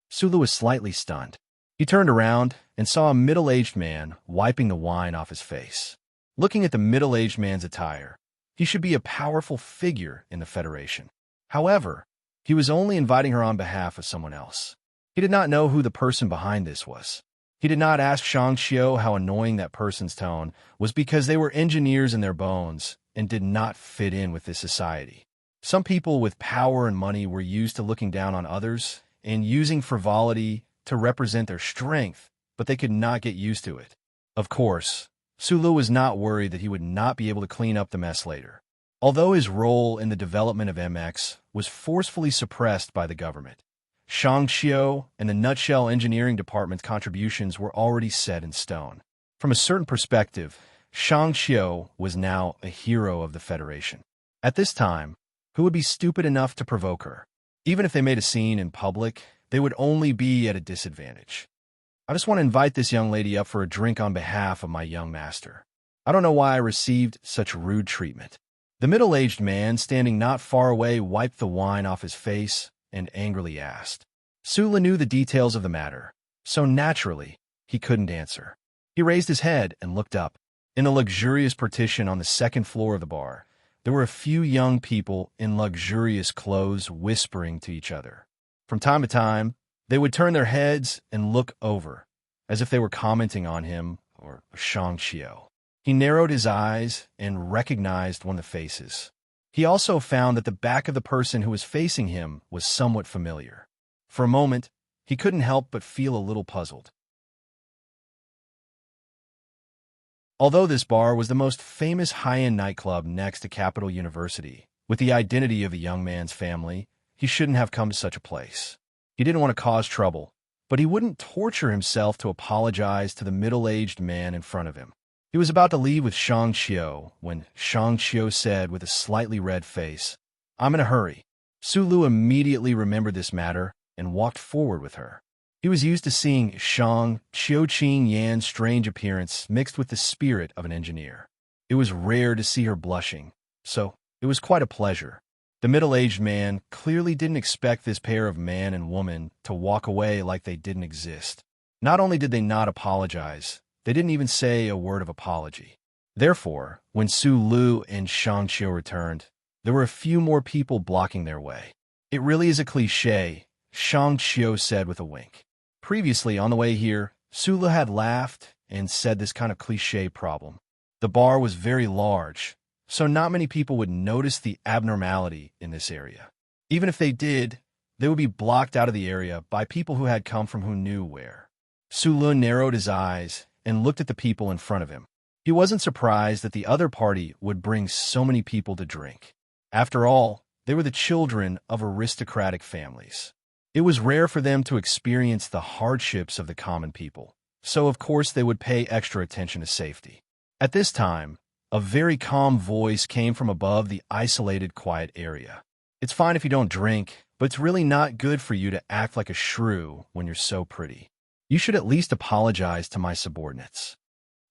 Sulu was slightly stunned. He turned around and saw a middle-aged man wiping the wine off his face. Looking at the middle-aged man's attire, he should be a powerful figure in the Federation. However, he was only inviting her on behalf of someone else. He did not know who the person behind this was. He did not ask Shang Qiu how annoying that person's tone was because they were engineers in their bones and did not fit in with this society. Some people with power and money were used to looking down on others and using frivolity to represent their strength, but they could not get used to it. Of course, Sulu was not worried that he would not be able to clean up the mess later. Although his role in the development of MX was forcefully suppressed by the government, Shang Qiu and the Nutshell Engineering Department's contributions were already set in stone. From a certain perspective, Shang Qiu was now a hero of the Federation. At this time, who would be stupid enough to provoke her? Even if they made a scene in public, they would only be at a disadvantage. "I just want to invite this young lady up for a drink on behalf of my young master. I don't know why I received such rude treatment." The middle-aged man standing not far away wiped the wine off his face and angrily asked. Sula knew the details of the matter, so naturally, he couldn't answer. He raised his head and looked up. In the luxurious partition on the second floor of the bar, there were a few young people in luxurious clothes whispering to each other. From time to time, they would turn their heads and look over, as if they were commenting on him or Shang Qiu. He narrowed his eyes and recognized one of the faces. He also found that the back of the person who was facing him was somewhat familiar. For a moment, he couldn't help but feel a little puzzled. Although this bar was the most famous high-end nightclub next to Capital University, with the identity of the young man's family, he shouldn't have come to such a place. He didn't want to cause trouble, but he wouldn't torture himself to apologize to the middle-aged man in front of him. He was about to leave with Shang Qiu when Shang Qiu said with a slightly red face, "I'm in a hurry." Sulu immediately remembered this matter and walked forward with her. He was used to seeing Shang Qiu Yan's strange appearance mixed with the spirit of an engineer. It was rare to see her blushing, so it was quite a pleasure. The middle-aged man clearly didn't expect this pair of man and woman to walk away like they didn't exist. Not only did they not apologize, they didn't even say a word of apology. Therefore, when Sulu and Shang Qiu returned, there were a few more people blocking their way. "It really is a cliché," Shang Qiu said with a wink. Previously, on the way here, Sulu had laughed and said this kind of cliché problem. The bar was very large, so not many people would notice the abnormality in this area. Even if they did, they would be blocked out of the area by people who had come from who knew where. Sulu narrowed his eyes and looked at the people in front of him. He wasn't surprised that the other party would bring so many people to drink. After all, they were the children of aristocratic families. It was rare for them to experience the hardships of the common people, so of course they would pay extra attention to safety. At this time, a very calm voice came from above the isolated, quiet area. "It's fine if you don't drink, but it's really not good for you to act like a shrew when you're so pretty. You should at least apologize to my subordinates."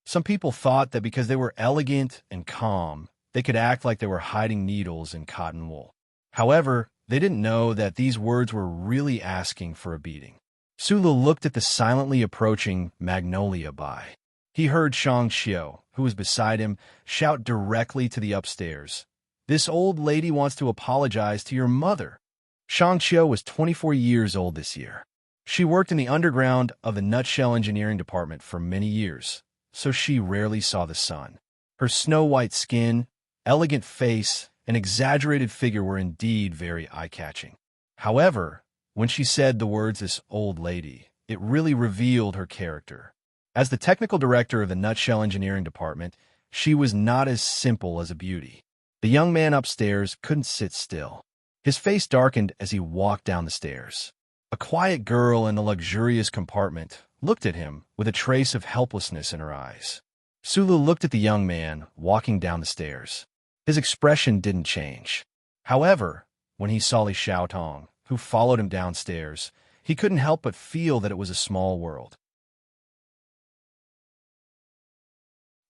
Some people thought that because they were elegant and calm, they could act like they were hiding needles in cotton wool. However, they didn't know that these words were really asking for a beating. Sulu looked at the silently approaching Magnolia Bai. He heard Shang Qiu, who was beside him, shout directly to the upstairs, "This old lady wants to apologize to your mother." Shang Qiu was 24 years old this year. She worked in the underground of the Nutshell Engineering Department for many years, so she rarely saw the sun. Her snow-white skin, elegant face, and exaggerated figure were indeed very eye-catching. However, when she said the words "this old lady," it really revealed her character. As the technical director of the Nutshell Engineering Department, she was not as simple as a beauty. The young man upstairs couldn't sit still. His face darkened as he walked down the stairs. A quiet girl in the luxurious compartment looked at him with a trace of helplessness in her eyes. Sulu looked at the young man walking down the stairs. His expression didn't change. However, when he saw Li Xiaotong, who followed him downstairs, he couldn't help but feel that it was a small world.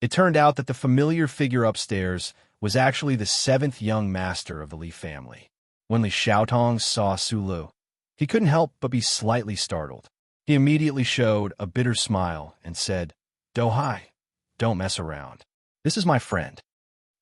It turned out that the familiar figure upstairs was actually the seventh young master of the Li family. When Li Xiaotong saw Sulu, he couldn't help but be slightly startled. He immediately showed a bitter smile and said, "Do Hai, don't mess around. This is my friend."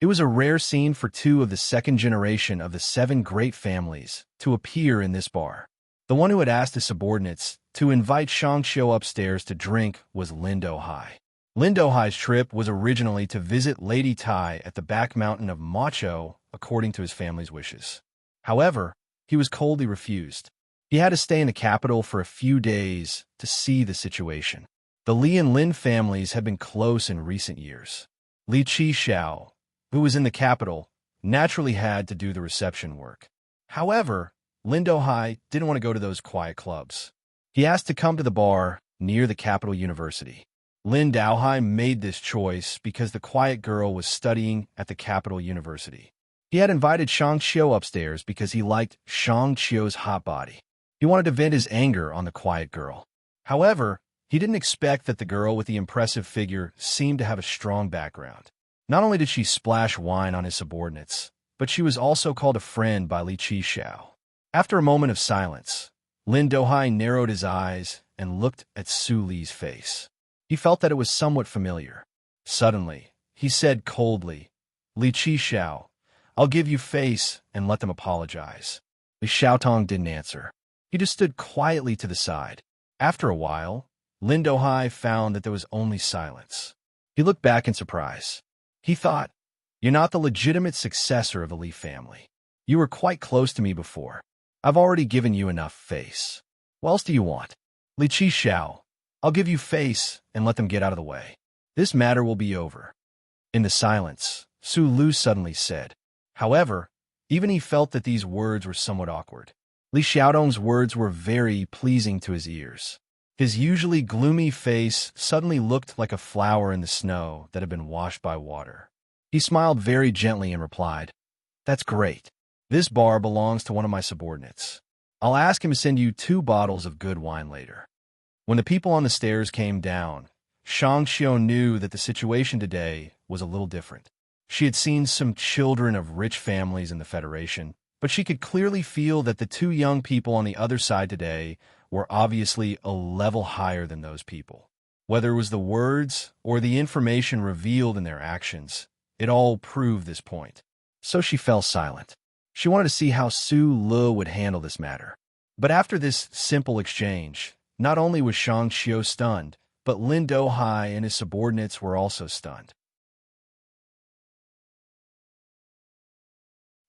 It was a rare scene for two of the second generation of the seven great families to appear in this bar. The one who had asked his subordinates to invite Shang Xiu upstairs to drink was Lin Do Hai. Lin Do Hai's trip was originally to visit Lady Tai at the back mountain of Macho according to his family's wishes. However, he was coldly refused. He had to stay in the capital for a few days to see the situation. The Li and Lin families had been close in recent years. Li Qixiao, who was in the capital, naturally had to do the reception work. However, Lin Do Hai didn't want to go to those quiet clubs. He asked to come to the bar near the capital university. Lin Do Hai made this choice because the quiet girl was studying at the capital university. He had invited Shang Xiu upstairs because he liked Shang Xiu's hot body. He wanted to vent his anger on the quiet girl. However, he didn't expect that the girl with the impressive figure seemed to have a strong background. Not only did she splash wine on his subordinates, but she was also called a friend by Li Qixiao. After a moment of silence, Lin Do Hai narrowed his eyes and looked at Su Li's face. He felt that it was somewhat familiar. Suddenly, he said coldly, "Li Qixiao, I'll give you face and let them apologize." Li Xiaotong didn't answer. He just stood quietly to the side. After a while, Lin Do Hai found that there was only silence. He looked back in surprise. He thought, "You're not the legitimate successor of the Li family. You were quite close to me before. I've already given you enough face. What else do you want? Li Qixiao, I'll give you face and let them get out of the way. This matter will be over." In the silence, Su Lu suddenly said. However, even he felt that these words were somewhat awkward. Li Xiaotong's words were very pleasing to his ears. His usually gloomy face suddenly looked like a flower in the snow that had been washed by water. He smiled very gently and replied, "That's great. This bar belongs to one of my subordinates. I'll ask him to send you 2 bottles of good wine later." When the people on the stairs came down, Shang Xiu knew that the situation today was a little different. She had seen some children of rich families in the Federation, but she could clearly feel that the 2 young people on the other side today were obviously a level higher than those people. Whether it was the words or the information revealed in their actions, it all proved this point. So she fell silent. She wanted to see how Su Lu would handle this matter. But after this simple exchange, not only was Shang Xiu stunned, but Lin Do Hai and his subordinates were also stunned.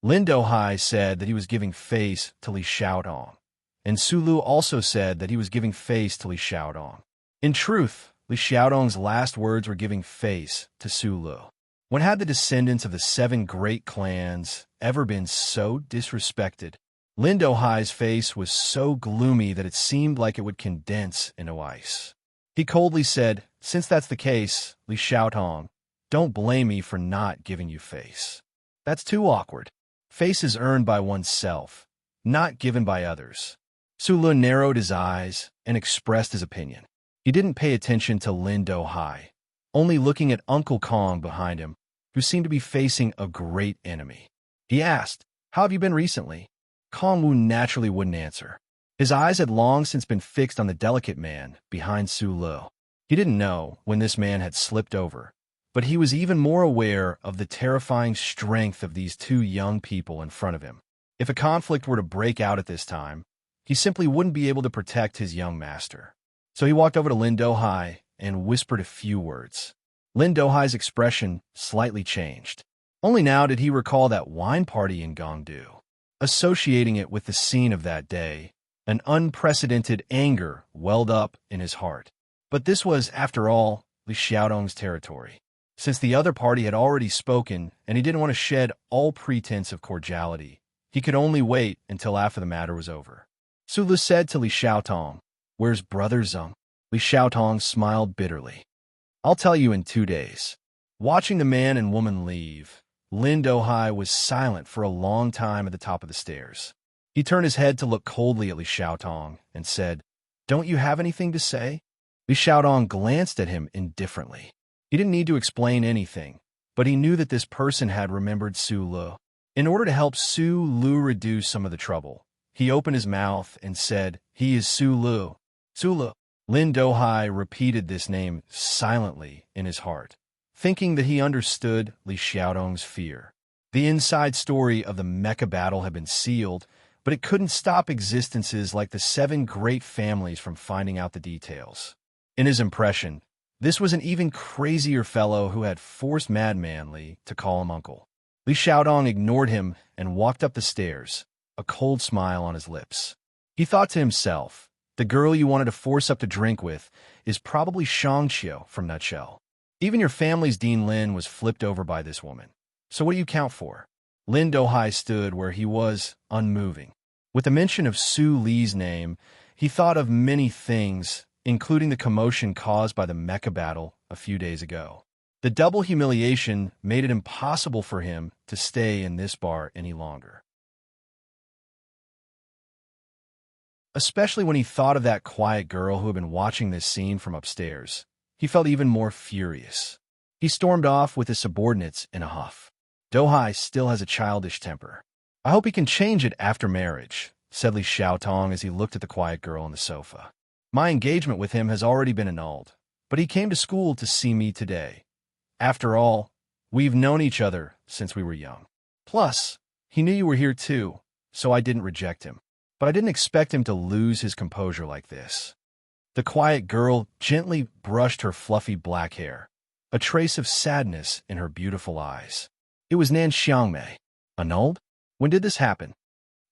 Lin Do Hai said that he was giving face to Li Xiaotong, and Su Lu also said that he was giving face to Li Xiaotong. In truth, Li Xiaotong's last words were giving face to Su Lu. When had the descendants of the 7 great clans ever been so disrespected? Lin Do Hai's face was so gloomy that it seemed like it would condense into ice. He coldly said, "Since that's the case, Li Xiaotong, don't blame me for not giving you face. That's too awkward. Face is earned by oneself, not given by others." Su Lu narrowed his eyes and expressed his opinion. He didn't pay attention to Lin Do Hai, only looking at Uncle Kong behind him, who seemed to be facing a great enemy. He asked, "How have you been recently?" Kong Wu naturally wouldn't answer. His eyes had long since been fixed on the delicate man behind Su Lu. He didn't know when this man had slipped over, but he was even more aware of the terrifying strength of these 2 young people in front of him. If a conflict were to break out at this time, he simply wouldn't be able to protect his young master. So he walked over to Lin Do Hai and whispered a few words. Lin Do Hai's expression slightly changed. Only now did he recall that wine party in Gongdu. Associating it with the scene of that day, an unprecedented anger welled up in his heart. But this was, after all, Li Xiaotong's territory. Since the other party had already spoken and he didn't want to shed all pretense of cordiality, he could only wait until after the matter was over. Su Lu said to Li Xiaotong. Where's Brother Zeng? Li Xiaotong smiled bitterly. I'll tell you in 2 days. Watching the man and woman leave, Lin Dohai was silent for a long time at the top of the stairs. He turned his head to look coldly at Li Xiaotong and said, Don't you have anything to say? Li Xiaotong glanced at him indifferently. He didn't need to explain anything, but he knew that this person had remembered Su Lu. In order to help Su Lu reduce some of the trouble, he opened his mouth and said, He is Su Lu. Su Lu. Lin Dohai repeated this name silently in his heart, thinking that he understood Li Xiaotong's fear. The inside story of the mecha battle had been sealed, but it couldn't stop existences like the 7 great families from finding out the details. In his impression, this was an even crazier fellow who had forced Madman Li to call him uncle. Li Xiaotong ignored him and walked up the stairs, a cold smile on his lips. He thought to himself, the girl you wanted to force up to drink with is probably Shangqiu from Nutshell. Even your family's Dean Lin was flipped over by this woman. So what do you count for? Lin Dohai stood where he was, unmoving. With the mention of Su Li's name, he thought of many things, including the commotion caused by the mecha battle a few days ago. The double humiliation made it impossible for him to stay in this bar any longer. Especially when he thought of that quiet girl who had been watching this scene from upstairs, he felt even more furious. He stormed off with his subordinates in a huff. Dohai still has a childish temper. I hope he can change it after marriage, said Li Xiaotong as he looked at the quiet girl on the sofa. My engagement with him has already been annulled, but he came to school to see me today. After all, we've known each other since we were young. Plus, he knew you were here too, so I didn't reject him. But I didn't expect him to lose his composure like this. The quiet girl gently brushed her fluffy black hair, a trace of sadness in her beautiful eyes. It was Nan Xiangmei. Annulled? When did this happen?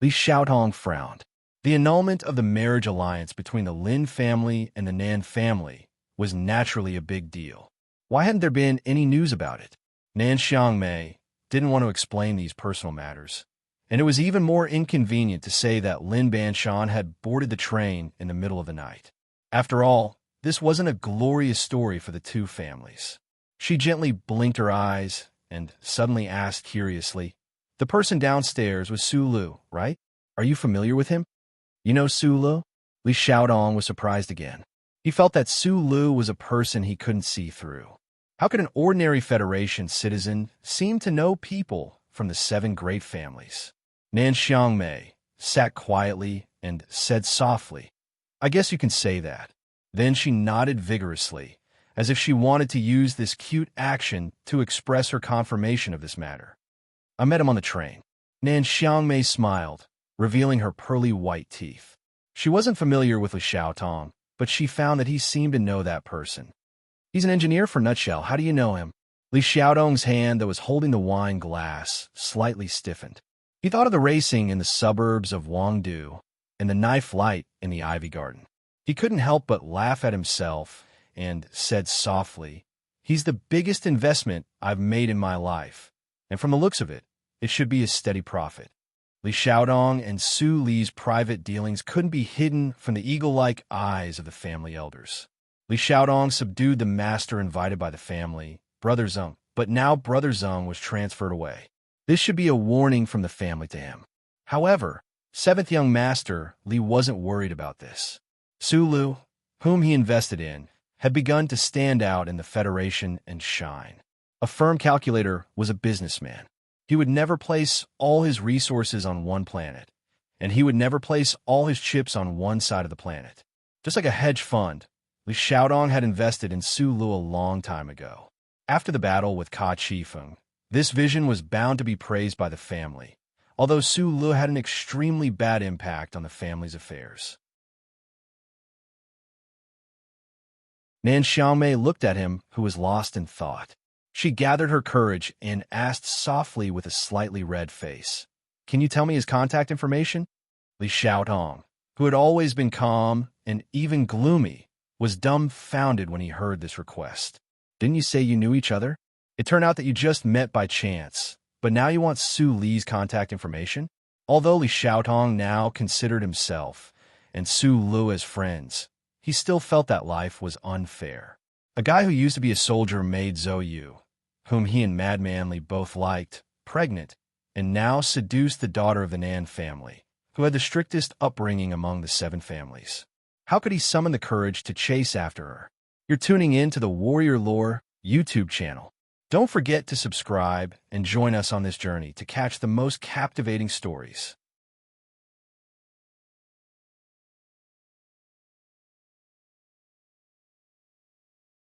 Li Xiaotong frowned. The annulment of the marriage alliance between the Lin family and the Nan family was naturally a big deal. Why hadn't there been any news about it? Nan Xiangmei didn't want to explain these personal matters, and it was even more inconvenient to say that Lin Banshan had boarded the train in the middle of the night. After all, this wasn't a glorious story for the two families. She gently blinked her eyes and suddenly asked curiously, The person downstairs was Su Lu, right? Are you familiar with him? You know Su Lu? Li Xiaotong was surprised again. He felt that Su Lu was a person he couldn't see through. How could an ordinary Federation citizen seem to know people from the 7 great families? Nan Xiangmei sat quietly and said softly, I guess you can say that. Then she nodded vigorously, as if she wanted to use this cute action to express her confirmation of this matter. I met him on the train. Nan Xiangmei smiled, revealing her pearly white teeth. She wasn't familiar with Li Xiaotong, but she found that he seemed to know that person. He's an engineer for Nutshell. How do you know him? Li Xiaotong's hand that was holding the wine glass slightly stiffened. He thought of the racing in the suburbs of Wangdu and the knife light in the Ivy Garden. He couldn't help but laugh at himself and said softly, He's the biggest investment I've made in my life, and from the looks of it, it should be a steady profit. Li Xiaotong and Su Li's private dealings couldn't be hidden from the eagle-like eyes of the family elders. Li Xiaotong subdued the master invited by the family, Brother Zeng, but now Brother Zeng was transferred away. This should be a warning from the family to him. However, 7th young master Li wasn't worried about this. Su Lu, whom he invested in, had begun to stand out in the Federation and shine. A firm calculator was a businessman. He would never place all his resources on one planet, and he would never place all his chips on one side of the planet. Just like a hedge fund, Li Xiaotong had invested in Su Lu a long time ago. After the battle with Ka Qifeng, this vision was bound to be praised by the family, although Su Lu had an extremely bad impact on the family's affairs. Nan Xiangmei looked at him, who was lost in thought. She gathered her courage and asked softly with a slightly red face, Can you tell me his contact information? Li Xiaotong, who had always been calm and even gloomy, was dumbfounded when he heard this request. Didn't you say you knew each other? It turned out that you just met by chance, but now you want Su Li's contact information? Although Li Xiaotong now considered himself and Sue Lu as friends, he still felt that life was unfair. A guy who used to be a soldier made Zhou Yu, whom he and Mad Manly both liked, pregnant, and now seduced the daughter of the Nan family, who had the strictest upbringing among the 7 families. How could he summon the courage to chase after her? You're tuning in to the Warrior Lore YouTube channel. Don't forget to subscribe and join us on this journey to catch the most captivating stories.